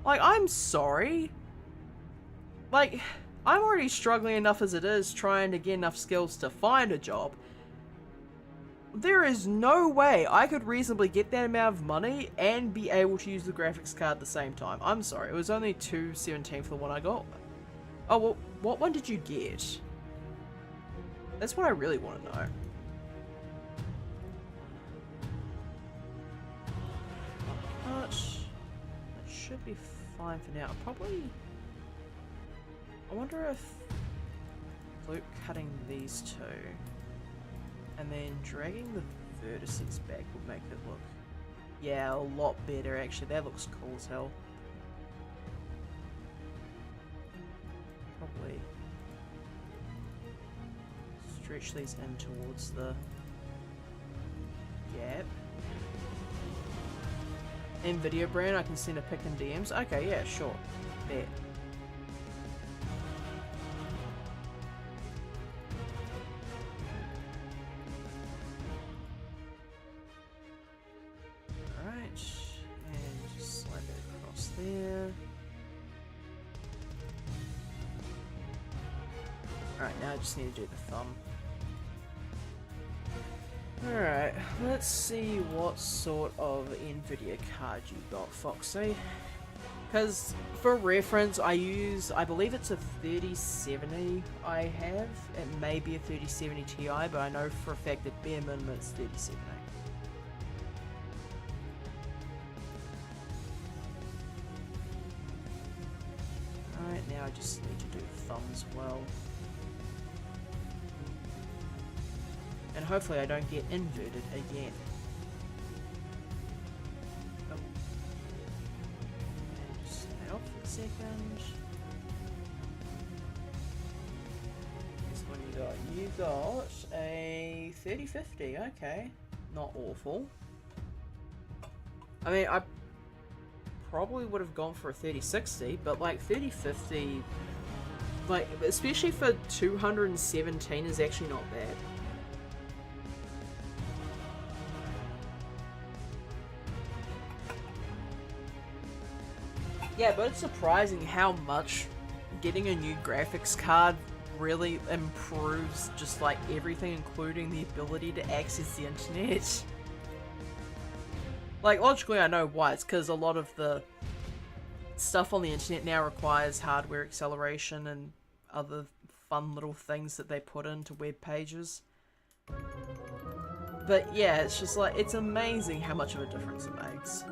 Like, I'm sorry. Like... I'm already struggling enough as it is trying to get enough skills to find a job. There is no way I could reasonably get that amount of money and be able to use the graphics card at the same time. I'm sorry, it was only $217 for the one I got. Oh, well, what one did you get? That's what I really want to know. But it should be fine for now. Probably... I wonder if Luke cutting these two and then dragging the vertices back would make it look, yeah, a lot better actually. That looks cool as hell. Probably stretch these in towards the gap. NVIDIA brand, I can send a pic in DMs. Okay, yeah, sure. Bet. Alright, and just slide that across there. Alright, now I just need to do the thumb. Alright, let's see what sort of NVIDIA card you got, Foxy. Because, for reference, I believe it's a 3070 I have. It may be a 3070 Ti, but I know for a fact that bare minimum it's 3070. Alright, now I just need to do the thumb as well. And hopefully I don't get inverted again. Oh. And just stay off for a second. This one you got a 3050, okay. Not awful. I mean, I probably would have gone for a 3060, but like 3050, like, especially for 217 is actually not bad. Yeah, but it's surprising how much getting a new graphics card really improves just like everything, including the ability to access the internet. Like, logically I know why. It's because a lot of the stuff on the internet now requires hardware acceleration and other fun little things that they put into web pages. But yeah, it's just like, it's amazing how much of a difference it makes.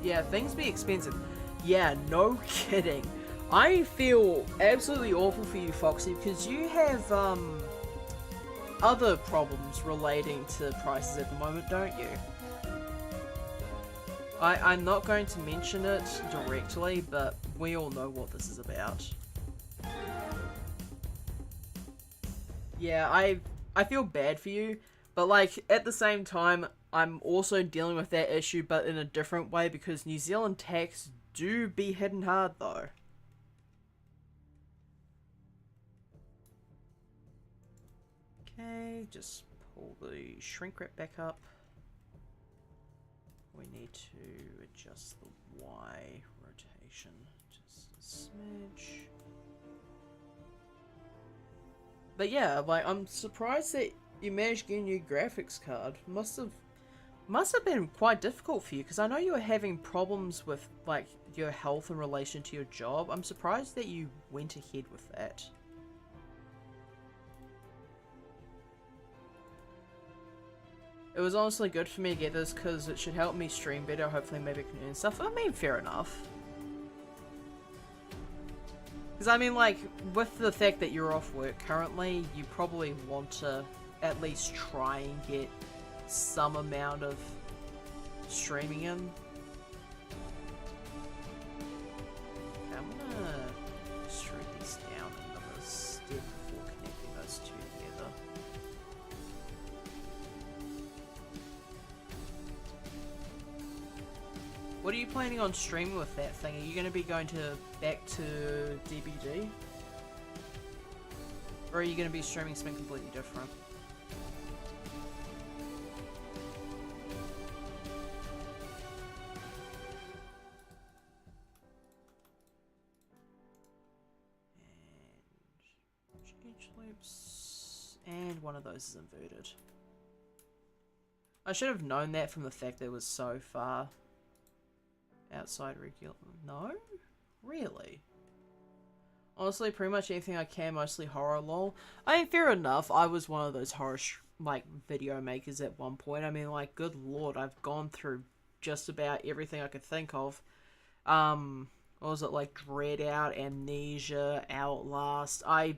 Yeah, things be expensive. Yeah, no kidding. I feel absolutely awful for you, Foxy, because you have other problems relating to prices at the moment, don't you? I'm not going to mention it directly, but we all know what this is about. Yeah, I feel bad for you, but like at the same time, I'm also dealing with that issue, but in a different way, because New Zealand tax do be hitting hard though. Okay, just pull the shrink wrap back up. We need to adjust the Y rotation just a smidge. But yeah, like, I'm surprised that you managed to get a new graphics card. Must have been quite difficult for you, because I know you were having problems with like your health in relation to your job. I'm surprised that you went ahead with that. It was honestly good for me to get this because it should help me stream better. Hopefully maybe I can earn stuff. I mean, fair enough. Because I mean, like, with the fact that you're off work currently, you probably want to at least try and get some amount of streaming in. Okay, I'm gonna shrink these down another step before connecting those two together. What are you planning on streaming with that thing? Are you going to be going back to DBD? Or are you going to be streaming something completely different? And change loops. And one of those is inverted. I should have known that from the fact that it was so far outside regular. No? Really? Honestly, pretty much anything I can, mostly horror lol. I mean, fair enough, I was one of those like video makers at one point. I mean, like, good lord, I've gone through just about everything I could think of. What was it, like Dread Out, Amnesia, Outlast. I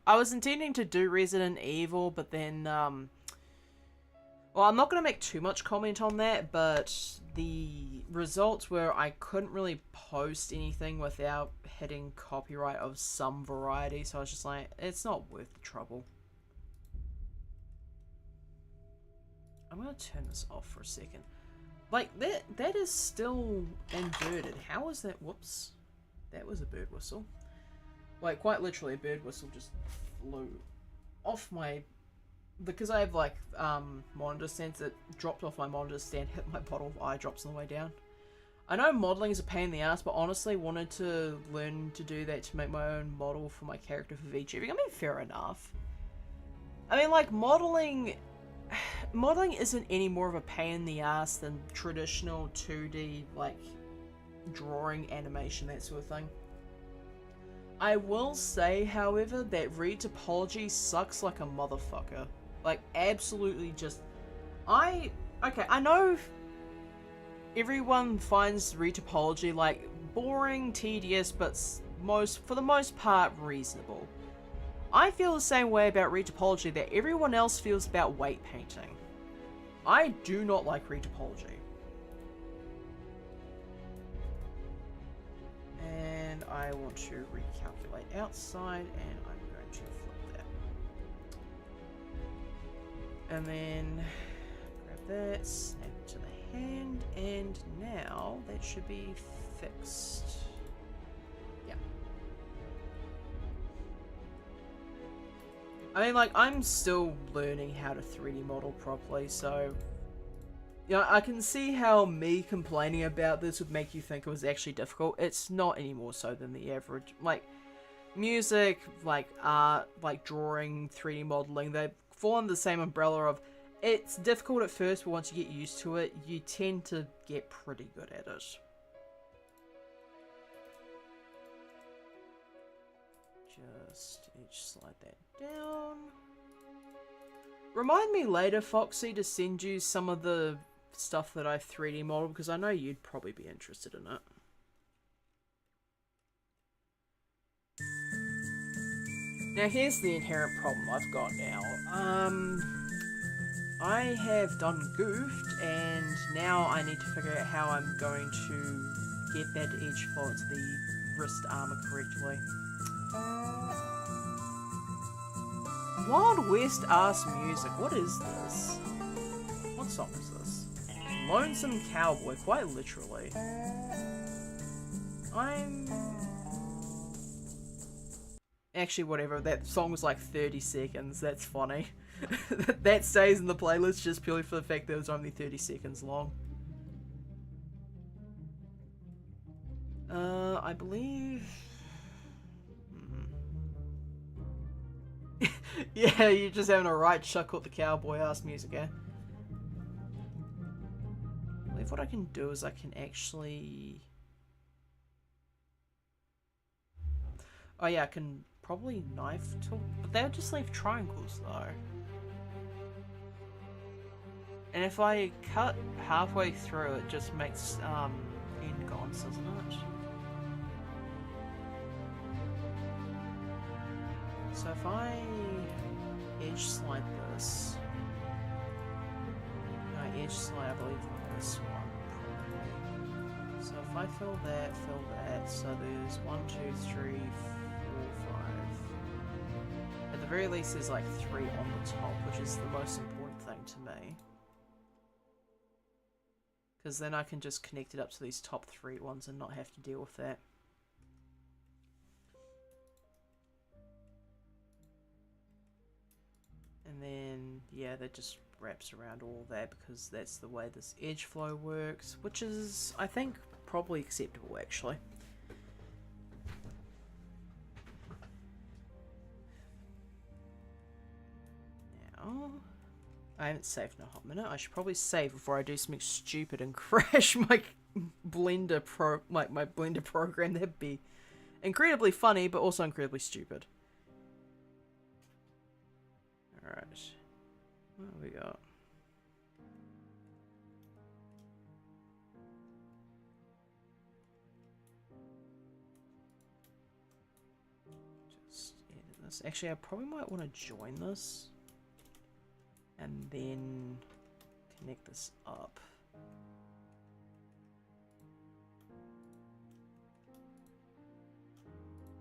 was intending to do Resident Evil, but then well, I'm not going to make too much comment on that, but the results were I couldn't really post anything without hitting copyright of some variety, so I was just like, it's not worth the trouble. I'm going to turn this off for a second. Like, that is still inverted. How is that? Whoops. That was a bird whistle. Like, quite literally, a bird whistle just flew off my... Because I have, like, monitor stands, it dropped off my monitor stand, hit my bottle of eye drops on the way down. I know modeling is a pain in the ass, but honestly wanted to learn to do that to make my own model for my character for VTubing. I mean, fair enough. I mean, like, modeling isn't any more of a pain in the ass than traditional 2D, like, drawing, animation, that sort of thing. I will say, however, that retopology sucks like a motherfucker. Like, absolutely just... Okay, I know everyone finds retopology, like, boring, tedious, but for the most part, reasonable. I feel the same way about retopology that everyone else feels about weight painting. I do not like retopology. And I want to recalculate outside, and I'm going to flip that. And then grab that, snap it to the hand, and now that should be fixed. Yeah. I mean, like, I'm still learning how to 3D model properly, so... You know, I can see how me complaining about this would make you think it was actually difficult. It's not any more so than the average. Like, music, like art, like drawing, 3D modeling, they fall under the same umbrella of it's difficult at first, but once you get used to it, you tend to get pretty good at it. Just slide that down. Remind me later, Foxy, to send you some of the stuff that I 3D modeled, because I know you'd probably be interested in it. Now here's the inherent problem I've got now. I have done Goofed, and now I need to figure out how I'm going to get that edge flow into the wrist armor correctly. Wild West ass music, what is this? What song is this? Lonesome Cowboy, quite literally. Actually, whatever, that song was like 30 seconds, that's funny. That stays in the playlist just purely for the fact that it was only 30 seconds long. I believe... Yeah, you're just having a right chuckle at the cowboy-ass music, eh? I believe what I can do is I can actually... Oh yeah, I can probably knife tool, but they'll just leave triangles though. And if I cut halfway through, it just makes endgons, doesn't it? So if I edge slide this, no, edge slide I believe on this one probably. So if I fill that, so there's 1, 2, 3, 4, 5. At the very least there's like 3 on the top, which is the most important thing to me. Because then I can just connect it up to these top 3 ones and not have to deal with that. And then, yeah, that just wraps around all that because that's the way this edge flow works, which is, I think, probably acceptable actually. Now, I haven't saved in a hot minute. I should probably save before I do something stupid and crash my Blender my Blender program. That'd be incredibly funny, but also incredibly stupid. Alright. What have we got? Just edit this. Actually, I probably might want to join this and then connect this up.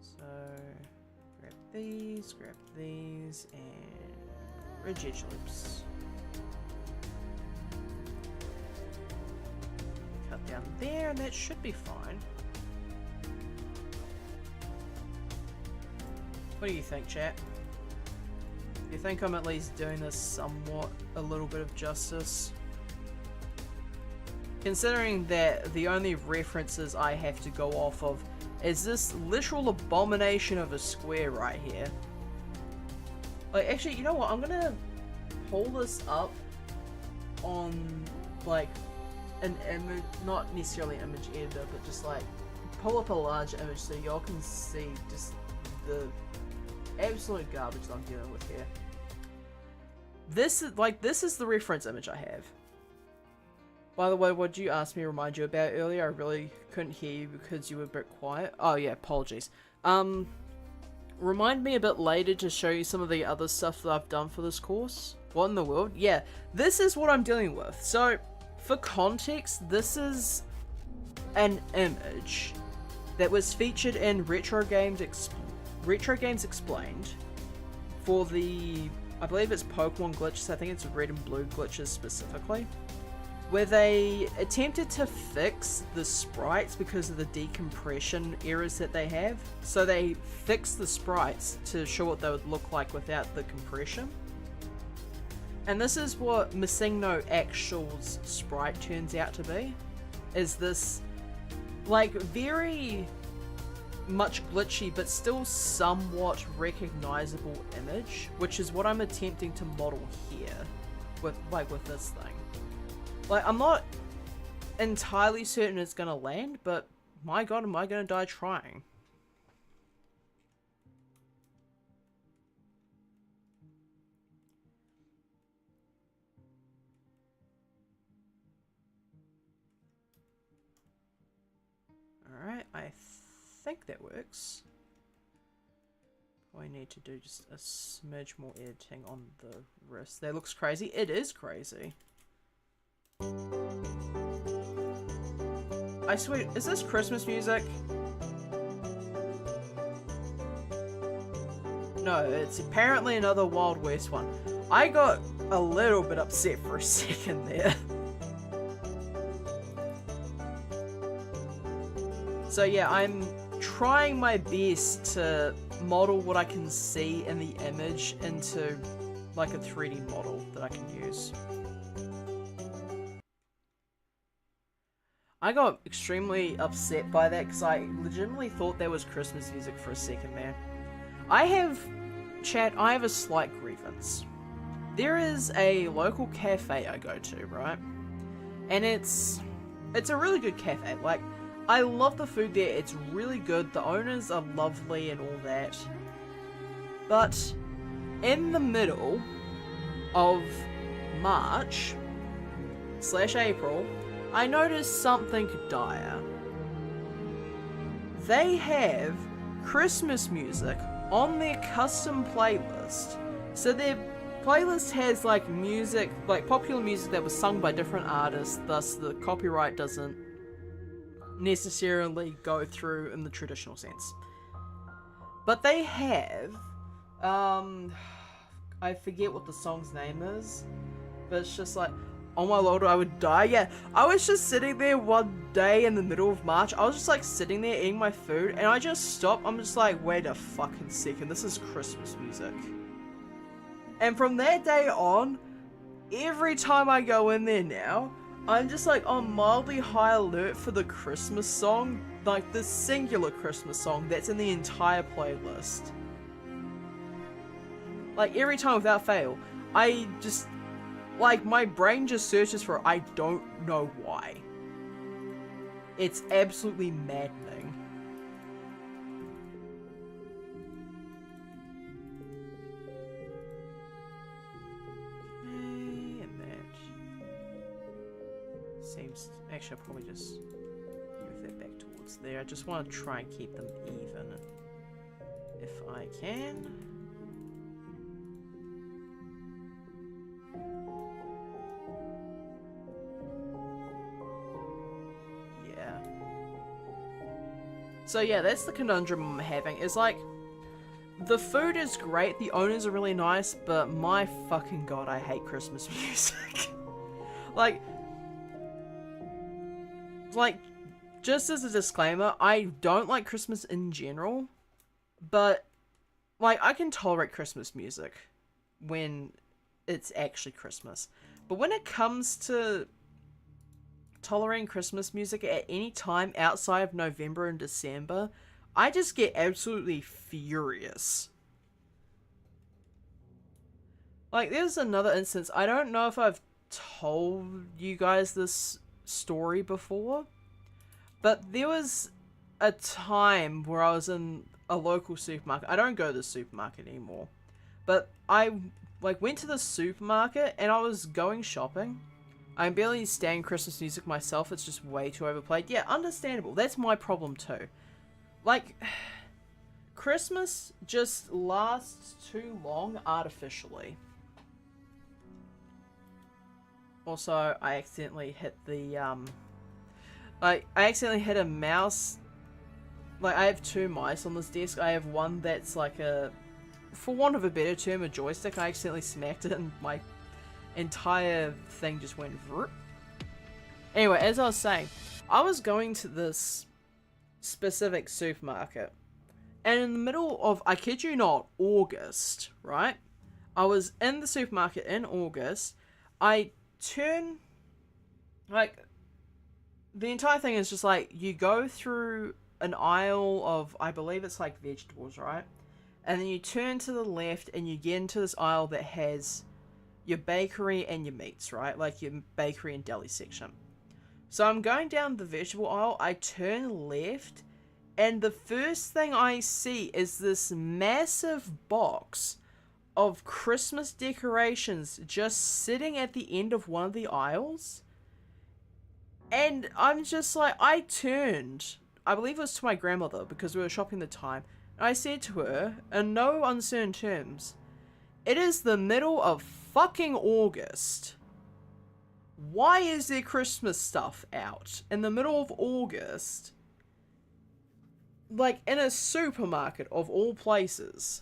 So grab these, and ridge edge loops. Cut down there, and that should be fine. What do you think, chat? You think I'm at least doing this somewhat a little bit of justice? Considering that the only references I have to go off of is this literal abomination of a square right here. Like, actually, you know what? I'm gonna pull this up on, like, an image, not necessarily an image editor, but just, like, pull up a large image so y'all can see just the absolute garbage I'm dealing with here. This is the reference image I have. By the way, what did you ask me to remind you about earlier? I really couldn't hear you because you were a bit quiet. Oh yeah, apologies. Remind me a bit later to show you some of the other stuff that I've done for this course. What in the world? Yeah, this is what I'm dealing with. So, for context, this is an image that was featured in Retro Games Explained for the, I believe it's Pokemon glitches, I think it's red and blue glitches specifically, where they attempted to fix the sprites because of the decompression errors that they have. So they fixed the sprites to show what they would look like without the compression. And this is what Missingno Actual's sprite turns out to be. Is this, like, very much glitchy but still somewhat recognizable image, which is what I'm attempting to model here with this thing. Like, I'm not entirely certain it's gonna land, but my god, am I gonna die trying. Alright, I think that works. I need to do just a smidge more editing on the wrist. That looks crazy. It is crazy. I swear, is this Christmas music? No, it's apparently another Wild West one. I got a little bit upset for a second there. So yeah, I'm trying my best to model what I can see in the image into like a 3D model that I can use. I got extremely upset by that because I legitimately thought that was Christmas music for a second there. I have a slight grievance. There is a local cafe I go to, right? And it's a really good cafe. Like, I love the food there, it's really good, the owners are lovely and all that. But in the middle of March/April, I noticed something dire. They have Christmas music on their custom playlist. So their playlist has like music, like popular music that was sung by different artists, thus the copyright doesn't necessarily go through in the traditional sense. But they have, I forget what the song's name is, but it's just like, oh my lord, I would die. Yeah, I was just sitting there one day in the middle of March. I was just like sitting there eating my food and I just stopped. I'm just like, wait a fucking second, this is Christmas music. And from that day on, every time I go in there now, I'm just like on mildly high alert for the Christmas song, like the singular Christmas song that's in the entire playlist. Like every time without fail, I just, like, my brain just searches for it. I don't know why. It's absolutely maddening. seems... Actually, I'll probably just move that back towards there. I just want to try and keep them even. If I can. Yeah. So yeah, that's the conundrum I'm having. It's like, the food is great, the owners are really nice, but my fucking god, I hate Christmas music. like, just as a disclaimer, I don't like Christmas in general, but, like, I can tolerate Christmas music when it's actually Christmas. But when it comes to tolerating Christmas music at any time outside of November and December, I just get absolutely furious. Like, there's another instance, I don't know if I've told you guys this story before, but there was a time where I was in a local supermarket. I don't go to the supermarket anymore, but I went to the supermarket and I was going shopping. I barely stand Christmas music myself, it's just way too overplayed. Yeah, understandable, that's my problem too. Like, Christmas just lasts too long artificially. Also, I accidentally hit the, I accidentally hit a mouse. Like, I have two mice on this desk. I have one that's like a, for want of a better term, a joystick. I accidentally smacked it and my entire thing just went vroom. Anyway, as I was saying, I was going to this specific supermarket, and in the middle of, I kid you not, August, right? I was in the supermarket in August. I turn, like, the entire thing is just like, you go through an aisle of, I believe it's like vegetables, right? And then you turn to the left and you get into this aisle that has your bakery and your meats, right? Like your bakery and deli section. So I'm going down the vegetable aisle, I turn left, and the first thing I see is this massive box of Christmas decorations just sitting at the end of one of the aisles. And I'm just like, I turned, I believe it was to my grandmother because we were shopping at the time, and I said to her, in no uncertain terms, it is the middle of fucking August. Why is there Christmas stuff out in the middle of August? Like, in a supermarket of all places.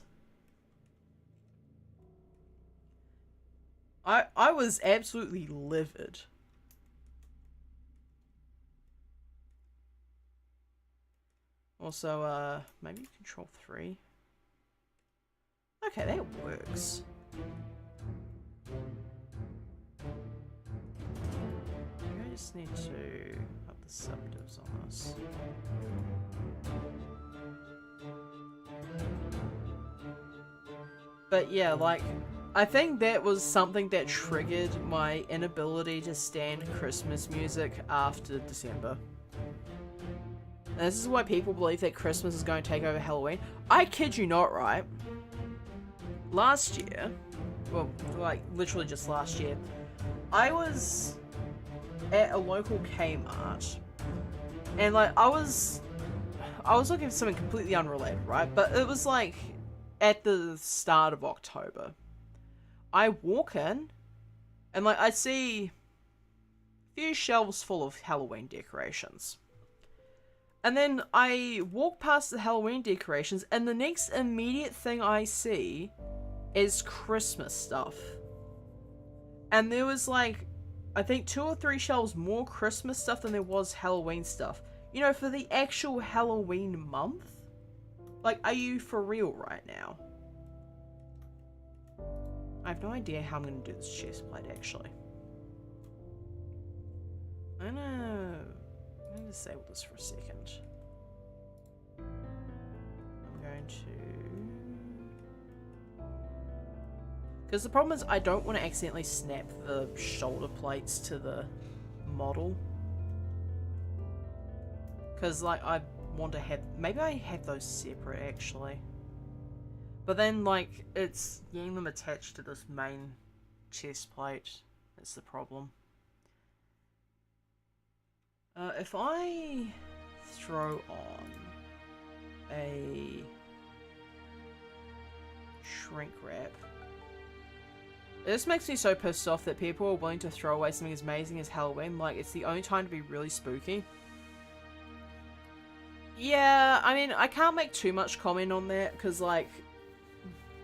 I was absolutely livid. Also, maybe Control 3. Okay, that works. Maybe I just need to up the subdivs on this. But yeah, like, I think that was something that triggered my inability to stand Christmas music after December. And this is why people believe that Christmas is going to take over Halloween. I kid you not, right? Last year, well, like, literally just last year, I was at a local Kmart, and, like, I was looking for something completely unrelated, right? But it was, like, at the start of October. I walk in, and, like, I see a few shelves full of Halloween decorations. And then I walk past the Halloween decorations, and the next immediate thing I see is Christmas stuff. And there was, like, I think 2 or 3 shelves more Christmas stuff than there was Halloween stuff. You know, for the actual Halloween month? Like, are you for real right now? I have no idea how I'm going to do this chest plate, actually. I'm gonna disable this for a second. I'm going to... Because the problem is I don't want to accidentally snap the shoulder plates to the model. Because, like, I want to have... Maybe I have those separate, actually. But then, like, it's getting them attached to this main chest plate. That's the problem. If I throw on a shrink wrap, this makes me so pissed off that people are willing to throw away something as amazing as Halloween. Like, it's the only time to be really spooky. Yeah, I mean, I can't make too much comment on that, because, like,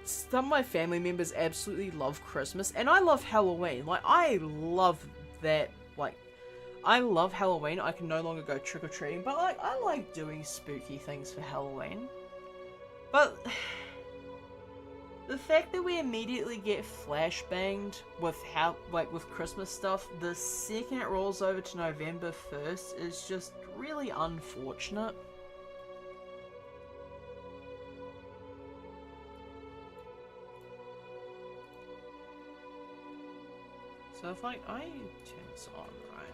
some of my family members absolutely love Christmas, and I love Halloween. Like, I love that, like, I love Halloween. I can no longer go trick-or-treating, but, like, I like doing spooky things for Halloween. But the fact that we immediately get flashbanged with with Christmas stuff the second it rolls over to November 1st is just really unfortunate. So if like I turn this on, right,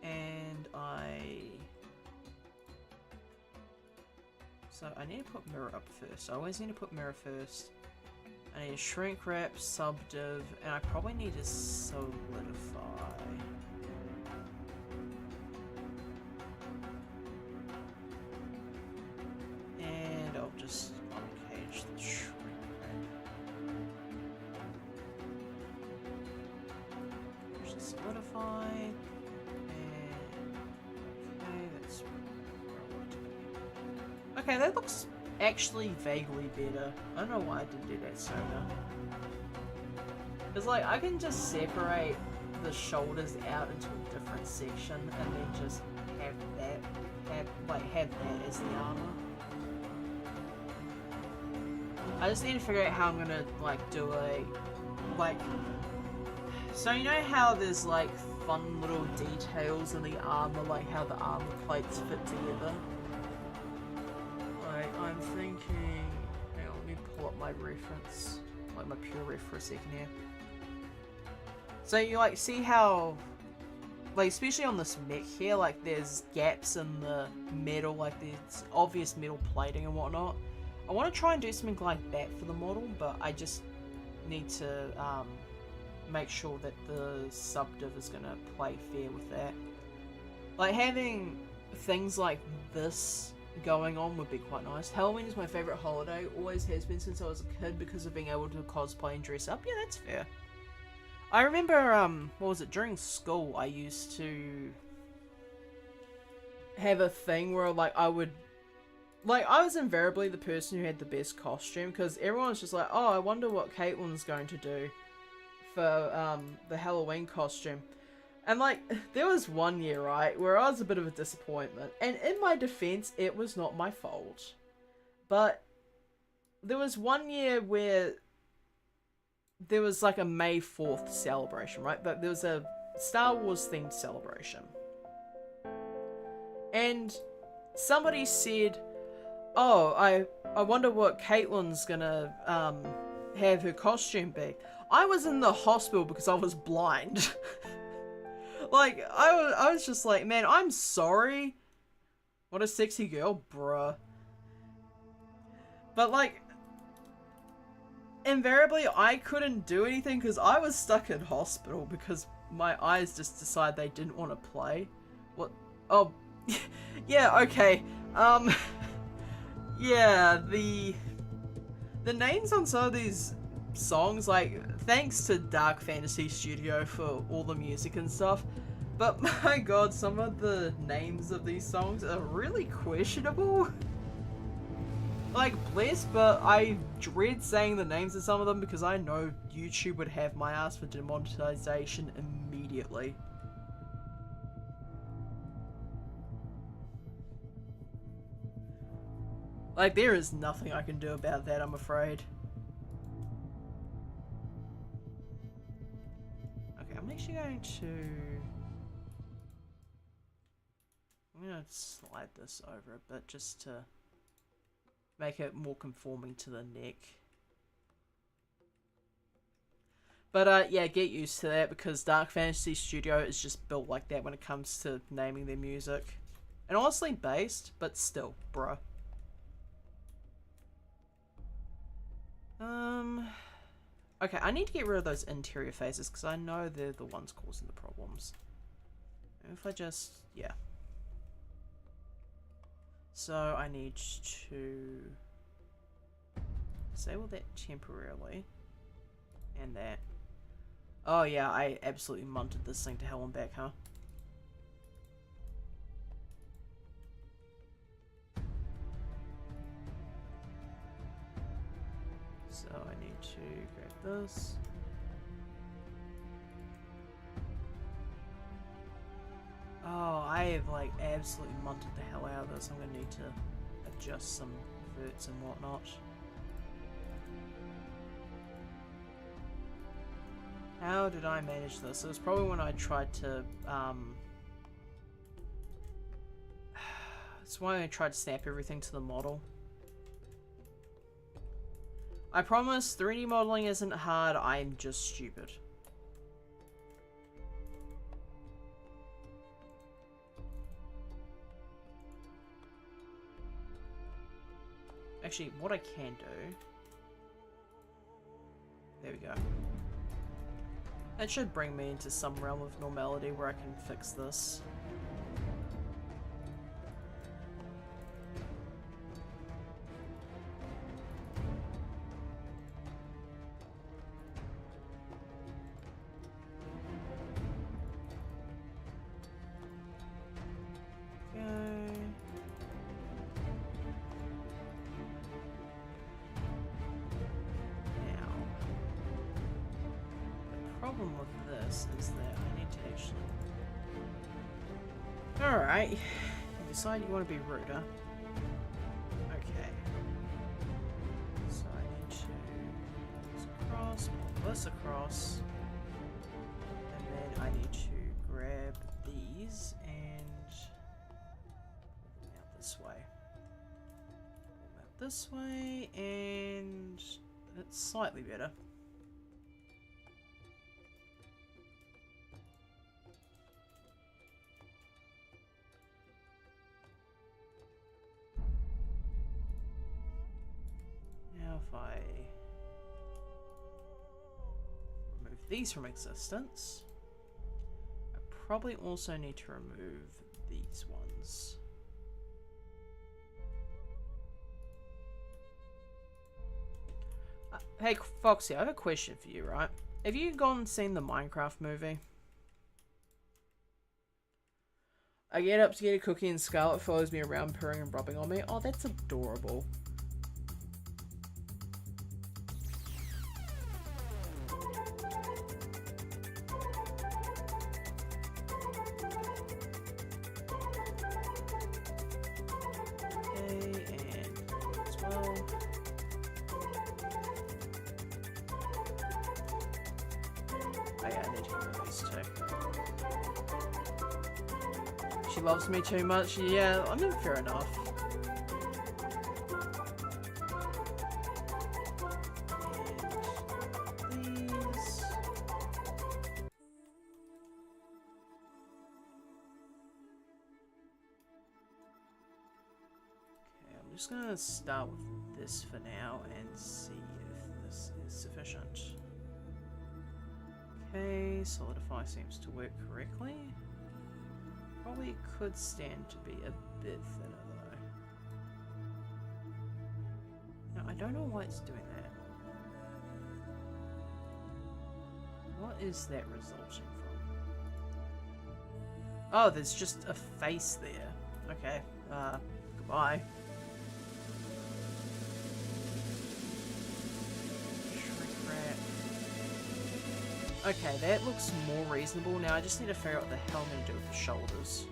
and so I need to put mirror up first. I always need to put mirror first. I need to shrink wrap, subdiv, and I probably need to solidify. And I'll just uncage the shrink wrap. Just solidify. Okay, that looks actually vaguely better. I don't know why I didn't do that sooner. Because, like, I can just separate the shoulders out into a different section and then just have that, have that as the armor. I just need to figure out how I'm gonna, like, do a, like, so you know how there's, like, fun little details in the armor, like how the armor plates fit together? I'm thinking, hang on, let me pull up my reference, like my pure ref for a second here. So you like see how, like especially on this mech here, like there's gaps in the metal, like there's obvious metal plating and whatnot. I want to try and do something like that for the model, but I just need to make sure that the subdiv is going to play fair with that. Like having things like this going on would be quite nice. Halloween is my favourite holiday, always has been since I was a kid because of being able to cosplay and dress up. Yeah, that's fair. I remember, what was it, during school I used to have a thing where like I was invariably the person who had the best costume because everyone was just like, oh, I wonder what Caitlin's going to do for the Halloween costume. And, like, there was one year, right, where I was a bit of a disappointment. And in my defense, it was not my fault. But there was one year where there was, like, a May 4th celebration, right? But there was a Star Wars-themed celebration. And somebody said, oh, I wonder what Caitlin's gonna have her costume be. I was in the hospital because I was blind. Like, I was just like, man, I'm sorry. What a sexy girl, bruh. But, like, invariably, I couldn't do anything because I was stuck in hospital because my eyes just decided they didn't want to play. What? Oh, yeah, okay. Yeah, the names on some of these songs, like, thanks to Dark Fantasy Studio for all the music and stuff, but my god, some of the names of these songs are really questionable. Like, bless, but I dread saying the names of some of them because I know YouTube would have my ass for demonetization immediately. Like, there is nothing I can do about that, I'm afraid. Okay, I'm actually going to... I'm going to slide this over a bit just to make it more conforming to the neck. But, yeah, get used to that because Dark Fantasy Studio is just built like that when it comes to naming their music. And honestly based, but still, bruh. Okay, I need to get rid of those interior faces because I know they're the ones causing the problems. If I just... yeah. So I need to disable that temporarily. And that. Oh yeah, I absolutely munted this thing to hell and back, huh? So I need to grab this. Oh, I have like absolutely munted the hell out of this. I'm gonna need to adjust some verts and whatnot. How did I manage this? It was probably when I tried to, it's why I tried to snap everything to the model. I promise 3D modeling isn't hard, I'm just stupid. Actually, what I can do... there we go. That should bring me into some realm of normality where I can fix this. Is that I need to actually... Alright. You decide you want to be ruder. Okay. So I need to pull this across, and then I need to grab these and pull them out this way. Pull them out this way, and it's slightly better. If I remove these from existence, I probably also need to remove these ones. Hey Foxy, I have a question for you, right? Have you gone and seen the Minecraft movie? I get up to get a cookie and Scarlet follows me around purring and rubbing on me. Oh, that's adorable. Loves me too much. Yeah, I mean, fair enough. And these. Okay, I'm just gonna start with this for now and see if this is sufficient. Okay, Solidify seems to work correctly. Probably could stand to be a bit thinner though. Now I don't know why it's doing that. What is that resulting from? Oh, there's just a face there. Okay, goodbye. Shrink Rat. Okay, that looks more reasonable. Now I just need to figure out what the hell I'm going to do with the shoulders.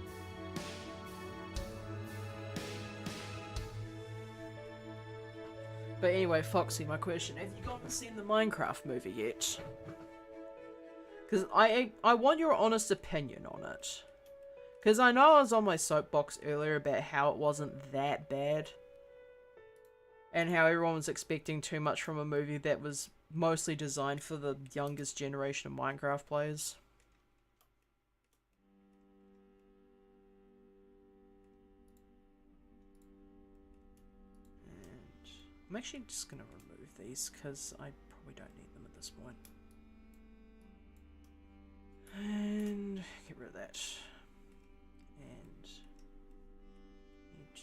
But anyway, Foxy, my question, have you gone and seen the Minecraft movie yet? Because I want your honest opinion on it. Because I know I was on my soapbox earlier about how it wasn't that bad. And how everyone was expecting too much from a movie that was mostly designed for the youngest generation of Minecraft players. And I'm actually just going to remove these because I probably don't need them at this this point. And get rid of that. And need to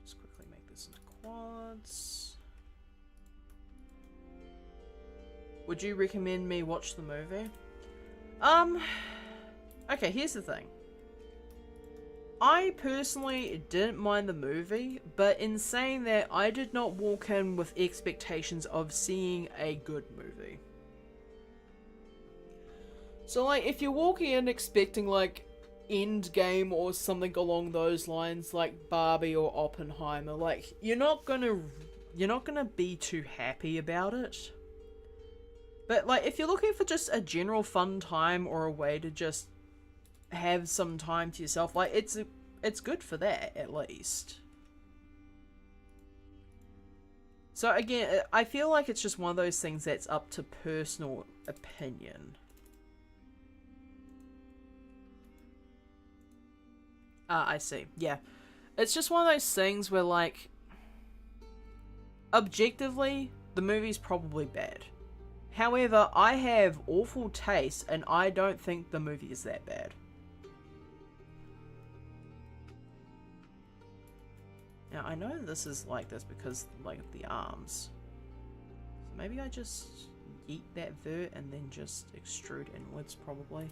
just quickly make this into quads. Would you recommend me watch the movie? Okay, here's the thing. I personally didn't mind the movie, but in saying that, I did not walk in with expectations of seeing a good movie. So, like, if you're walking in expecting, like, Endgame or something along those lines, like Barbie or Oppenheimer, like, you're not gonna be too happy about it. But, like, if you're looking for just a general fun time or a way to just have some time to yourself, like, it's good for that, at least. So, again, I feel like it's just one of those things that's up to personal opinion. I see. Yeah. It's just one of those things where, like, objectively, the movie's probably bad. However, I have awful taste, and I don't think the movie is that bad. Now, I know this is like this because, like, of the arms. So maybe I just yeet that vert and then just extrude inwards, probably.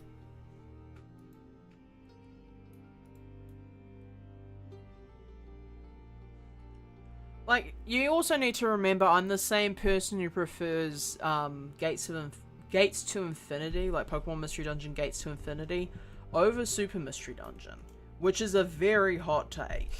Like, you also need to remember I'm the same person who prefers Gates to Infinity, like Pokemon Mystery Dungeon Gates to Infinity, over Super Mystery Dungeon, which is a very hot take.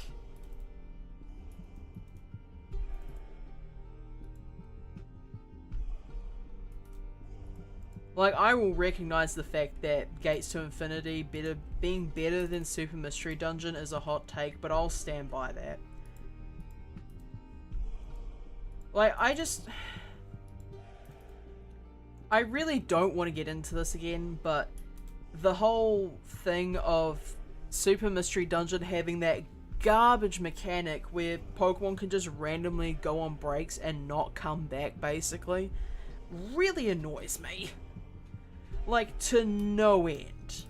Like, I will recognize the fact that Gates to Infinity being better than Super Mystery Dungeon is a hot take, but I'll stand by that. Like, I really don't want to get into this again, but the whole thing of Super Mystery Dungeon having that garbage mechanic where Pokemon can just randomly go on breaks and not come back, basically, really annoys me. Like, to no end.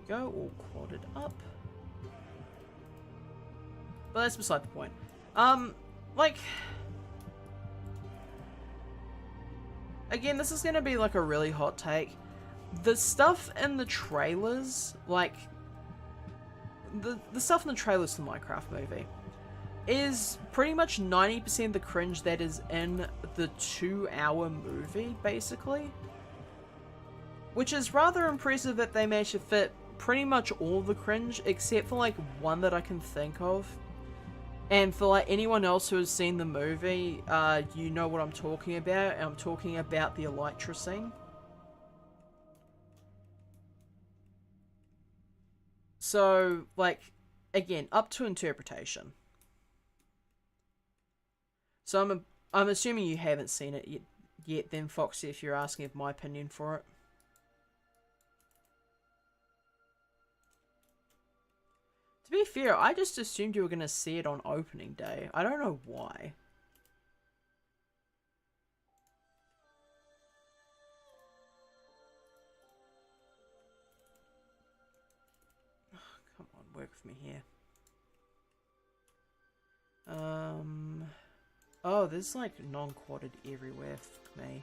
Go, all quadded up. But that's beside the point. Like, again, this is gonna be like a really hot take. The stuff in the trailers, like, the stuff in the trailers for the Minecraft movie is pretty much 90% of the cringe that is in the 2-hour movie, basically. Which is rather impressive that they managed to fit pretty much all of the cringe, except for, like, one that I can think of. And for, like, anyone else who has seen the movie, you know what I'm talking about. I'm talking about the Elytra scene. So, like, again, up to interpretation. So I'm assuming you haven't seen it yet then, Foxy, if you're asking of my opinion for it. To be fair, I just assumed you were going to see it on opening day. I don't know why. Oh, come on, work with me here. Oh, there's like non-quadded everywhere for me.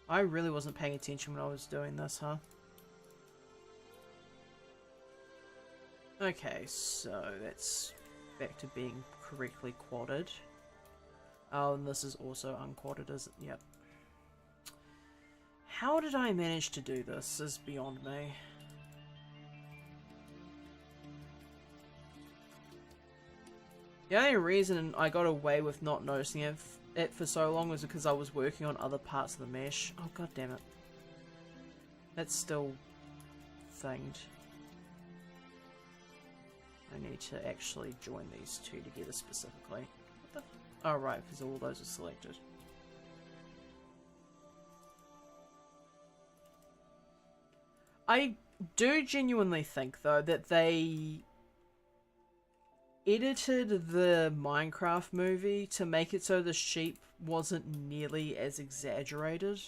I really wasn't paying attention when I was doing this, huh? Okay, so that's back to being correctly quadded. Oh, and this is also unquadded, is it? Yep. How did I manage to do this is beyond me. The only reason I got away with not noticing it for so long was because I was working on other parts of the mesh. Oh, god damn it. That's still thinged. I need to actually join these two together specifically. What the? Oh, right, because all those are selected. I do genuinely think, though, that they edited the Minecraft movie to make it so the sheep wasn't nearly as exaggerated.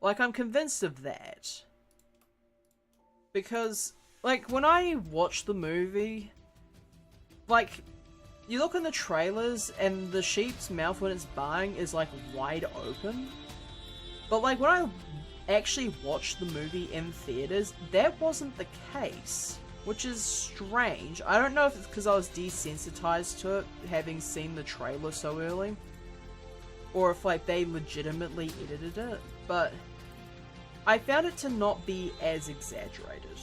Like, I'm convinced of that. Because, like, when I watch the movie, like, you look in the trailers and the sheep's mouth when it's buying is, like, wide open. But, like, when I actually watched the movie in theaters, that wasn't the case. Which is strange. I don't know if it's because I was desensitized to it, having seen the trailer so early. Or if, like, they legitimately edited it. But I found it to not be as exaggerated.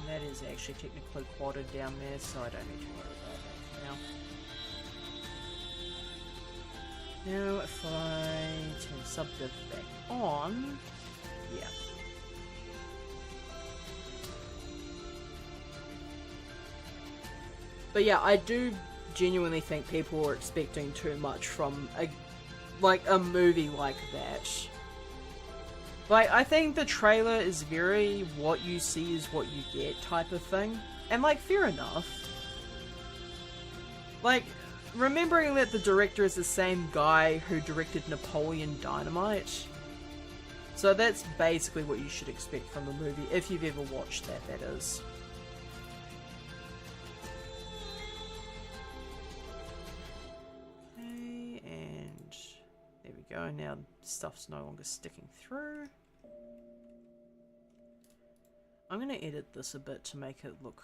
That is actually technically quadded down there, so I don't need to worry about that for now. Now, if I turn subdiv back on, yeah. But yeah, I do genuinely think people are expecting too much from a movie like that. Like, I think the trailer is very what you see is what you get type of thing. And, like, fair enough. Like, remembering that the director is the same guy who directed Napoleon Dynamite. So that's basically what you should expect from the movie, if you've ever watched that, that is. Okay, and there we go. Now stuff's no longer sticking through. I'm going to edit this a bit to make it look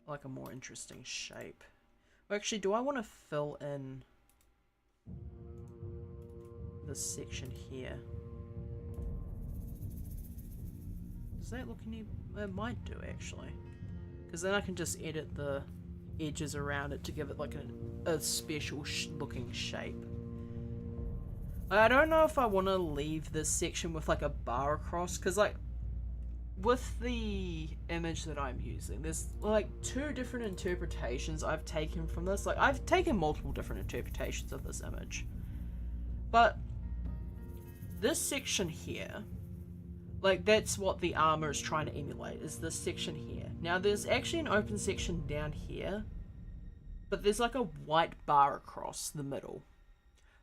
like a more interesting shape. Well, actually, do I want to fill in this section here? Does that look any... It might do, actually. Because then I can just edit the edges around it to give it like a special looking shape. I don't know if I want to leave this section with like a bar across, because like with the image that I'm using, there's like two different interpretations I've taken from this. Like, I've taken multiple different interpretations of this image. But this section here, like, that's what the armor is trying to emulate, is this section here. Now, there's actually an open section down here, but there's like a white bar across the middle.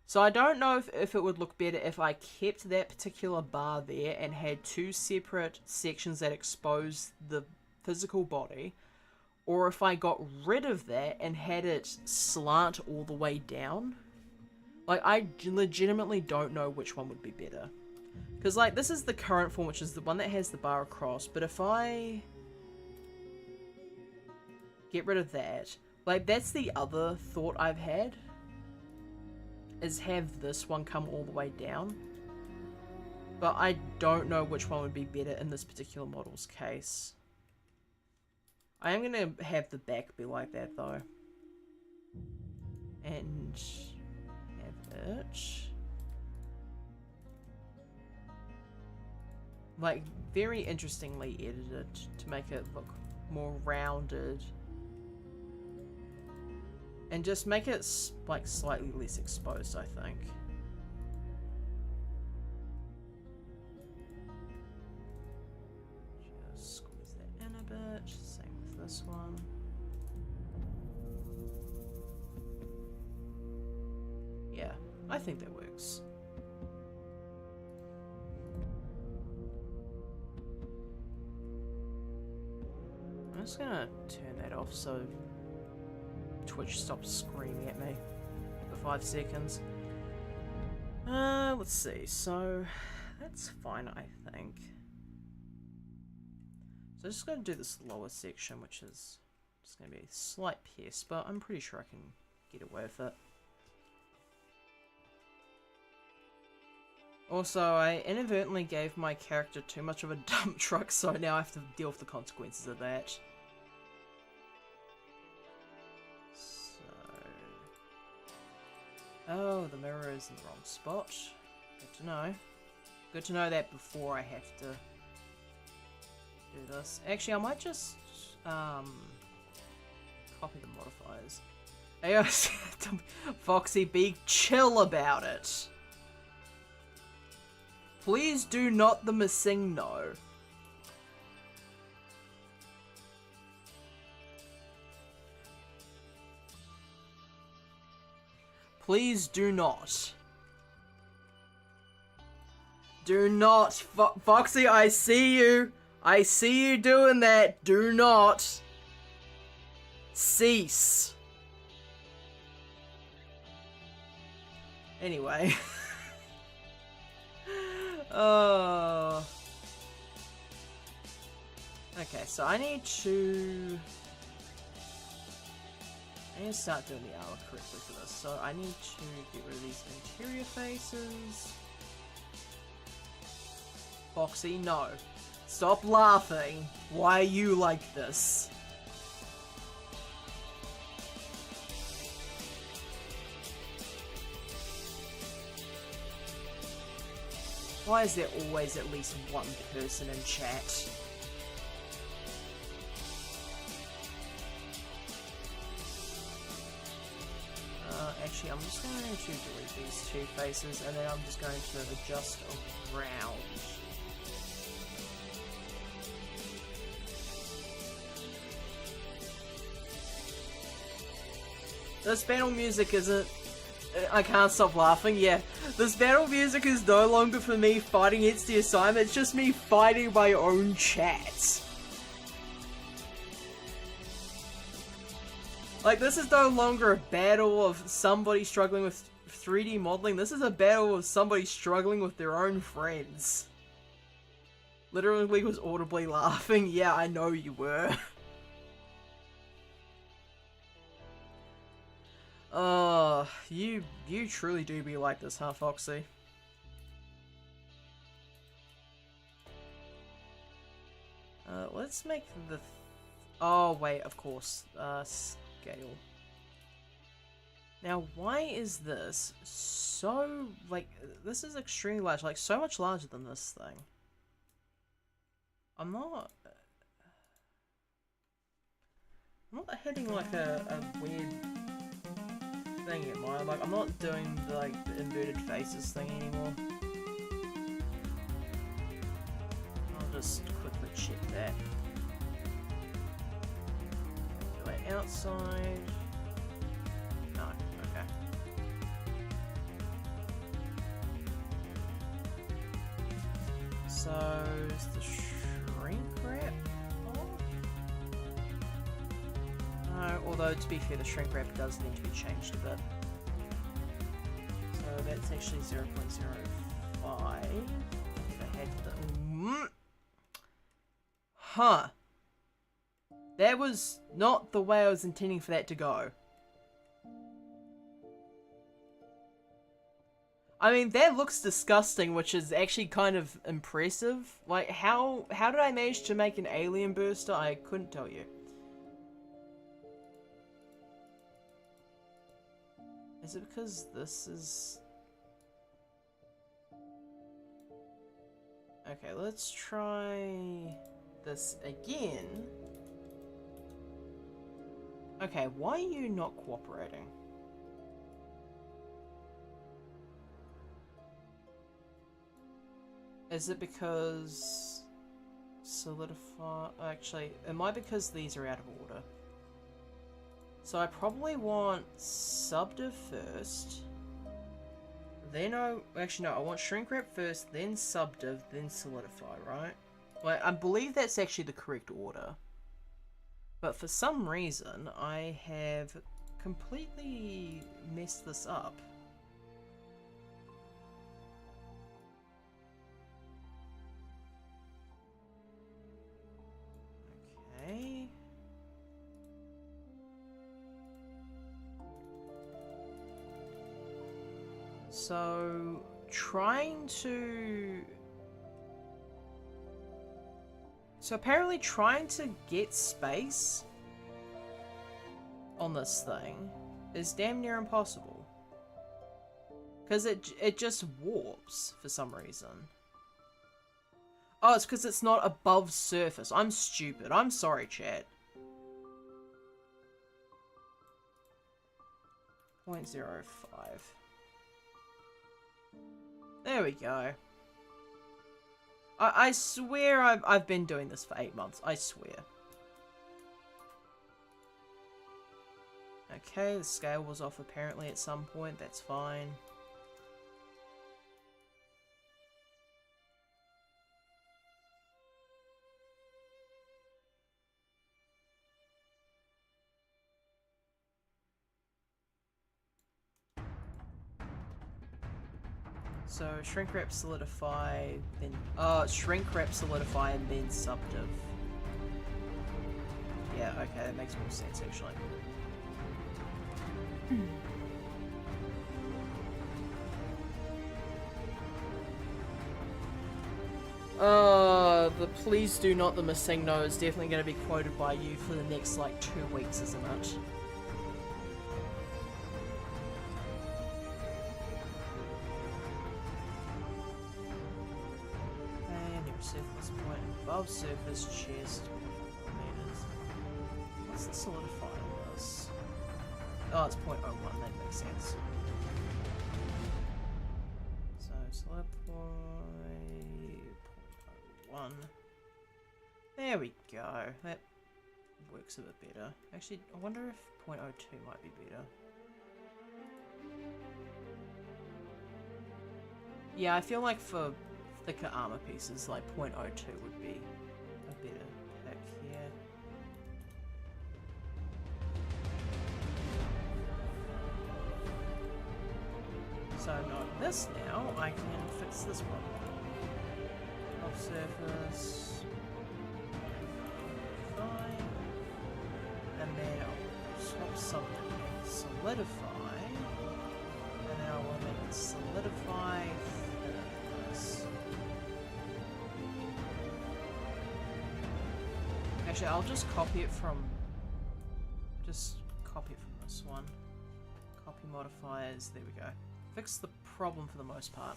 So I don't know if it would look better if I kept that particular bar there and had two separate sections that expose the physical body, or if I got rid of that and had it slant all the way down. Like, I legitimately don't know which one would be better. Because, like, this is the current form, which is the one that has the bar across, but if I get rid of that, like, that's the other thought I've had, is have this one come all the way down. But I don't know which one would be better in this particular model's case. I am going to have the back be like that though. And have it like very interestingly edited to make it look more rounded. And just make it, like, slightly less exposed, I think. Just squeeze that in a bit. Same with this one. Yeah, I think that works. I'm just gonna turn that off so Twitch stops screaming at me for 5 seconds. Let's see. So that's fine, I think. So I'm just going to do this lower section, which is just going to be a slight pierce, but I'm pretty sure I can get away with it. Also, I inadvertently gave my character too much of a dump truck, so now I have to deal with the consequences of that. Oh, the mirror is in the wrong spot. Good to know. Good to know that before I have to do this. Actually, I might just copy the modifiers. Hey, Foxy, be chill about it. Please do not the missing no. Please do not. Do not. Foxy, I see you. I see you doing that. Do not. Cease. Anyway. Oh. Okay, so I need to start doing the armor correctly for this. So I need to get rid of these interior faces. Foxy, no. Stop laughing. Why are you like this? Why is there always at least one person in chat? Actually, I'm just going to delete these two faces, and then I'm just going to adjust around. This battle music isn't... I can't stop laughing, yeah. This battle music is no longer for me fighting against the assignment, it's just me fighting my own chat. Like, this is no longer a battle of somebody struggling with 3D modeling, this is a battle of somebody struggling with their own friends. Literally was audibly laughing, yeah, I know you were. Oh, you truly do be like this, huh, Foxy? Let's make the... oh, wait, of course. Scale. Now, why is this so... like, this is extremely large. Like, so much larger than this thing. I'm not hitting, like, a weird... thing in mind. Like, I'm not doing the inverted faces thing anymore. I'll just quickly check that. Do it outside. No, okay. So is the shrink wrap off? No, although to be fair, the shrink wrap does need to be changed a bit. So that's actually 0.05. If I had the... huh. That was not the way I was intending for that to go. I mean, that looks disgusting, which is actually kind of impressive. Like, how did I manage to make an alien burster? I couldn't tell you. Is it because this is... okay, let's try this again. Okay, why are you not cooperating? Is it because... solidify... actually, it might be because these are out of order. So I probably want subdiv first. Then actually no, I want shrink wrap first, then subdiv, then solidify, right? Well, I believe that's actually the correct order. But for some reason, I have completely messed this up. Okay. So, apparently trying to get space on this thing is damn near impossible. Because it just warps for some reason. Oh, it's because it's not above surface. I'm stupid. I'm sorry, chat. 0.05. There we go. I swear I've been doing this for 8 months. I swear. Okay, the scale was off apparently at some point. That's fine. So shrink wrap, solidify, then shrink wrap, solidify, and then subdiv. Yeah, okay, that makes more sense actually. The please do not the missing no is definitely going to be quoted by you for the next like 2 weeks, isn't it? Surface point above surface chest meters. What's the solidifying this? Oh, it's 0.01, that makes sense. So solidify 0.01. There we go. That works a bit better. Actually, I wonder if 0.02 might be better. Yeah, I feel like for thicker armor pieces, like 0.02 would be a better pick here. So knowing this now, I can fix this problem. Off surface. Fine. And then I'll swap something and solidify. And then I'll make it solidify. Actually, I'll just copy it from... Just copy it from this one. Copy modifiers, there we go. Fix the problem for the most part.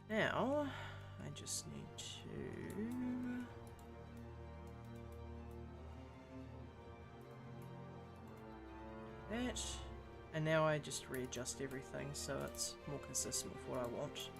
Now, I just need to... that. And now I just readjust everything so it's more consistent with what I want.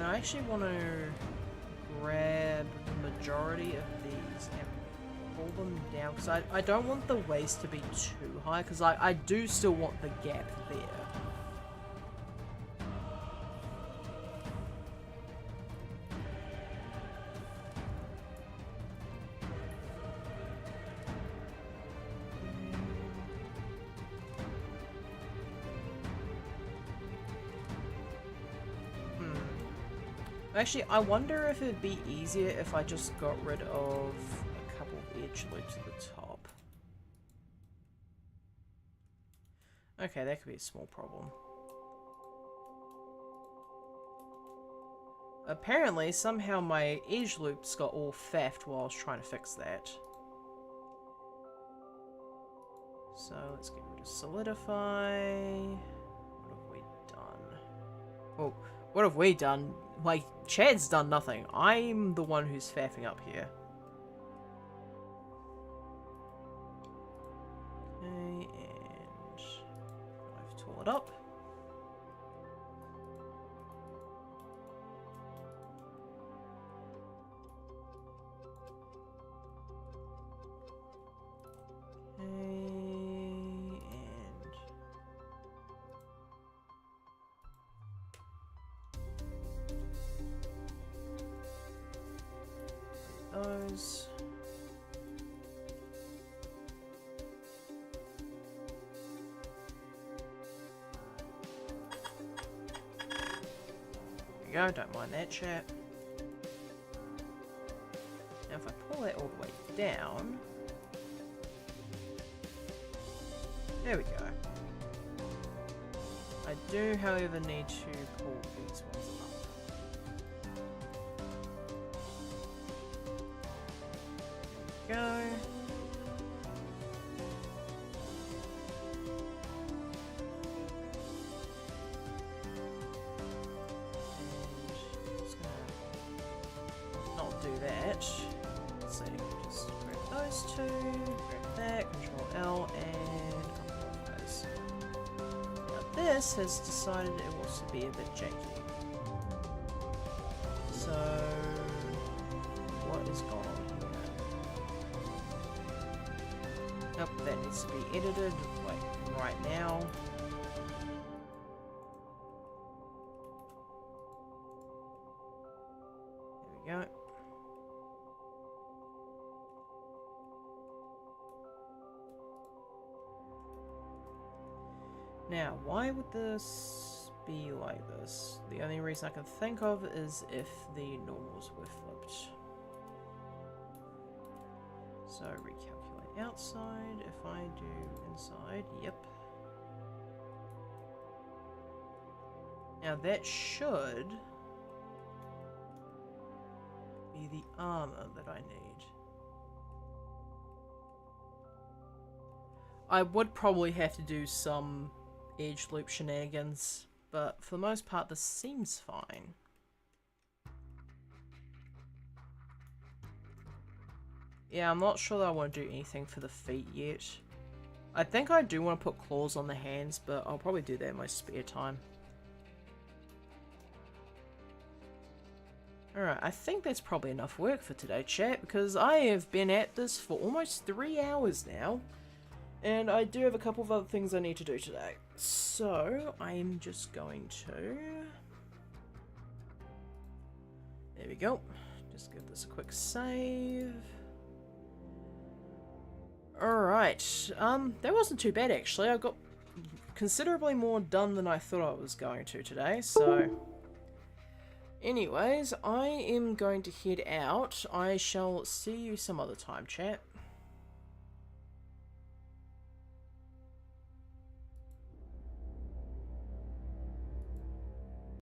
I actually want to grab the majority of these and pull them down because I don't want the waist to be too high because I do still want the gap there. Actually, I wonder if it'd be easier if I just got rid of a couple of edge loops at the top. Okay, that could be a small problem. Apparently, somehow my edge loops got all faffed while I was trying to fix that. So, let's get rid of solidify. What have we done? Oh, what have we done? Like, Chad's done nothing. I'm the one who's faffing up here. Okay, and I've tore it up. those. There we go, don't mind that, chat. Now if I pull that all the way down... There we go. I do, however, need to pull these ones up. There we go. And just gonna not do that. Let's see, just grab those two, grab that, Control L, and this has decided it wants to be a bit janky. So, what is going on here? Nope, that needs to be edited, like, right now. There we go. Now, why would this be like this? The only reason I can think of is if the normals were flipped. So, recalculate outside. If I do inside, yep. Now, that should be the armor that I need. I would probably have to do some edge loop shenanigans, but for the most part this seems fine. Yeah, I'm not sure that I want to do anything for the feet yet. I think I do want to put claws on the hands, but I'll probably do that in my spare time. Alright, I think that's probably enough work for today, chat, because I have been at this for almost 3 hours now. And I do have a couple of other things I need to do today. So, I'm just going to... There we go. Just give this a quick save. Alright. That wasn't too bad, actually. I got considerably more done than I thought I was going to today, so... Anyways, I am going to head out. I shall see you some other time, chat.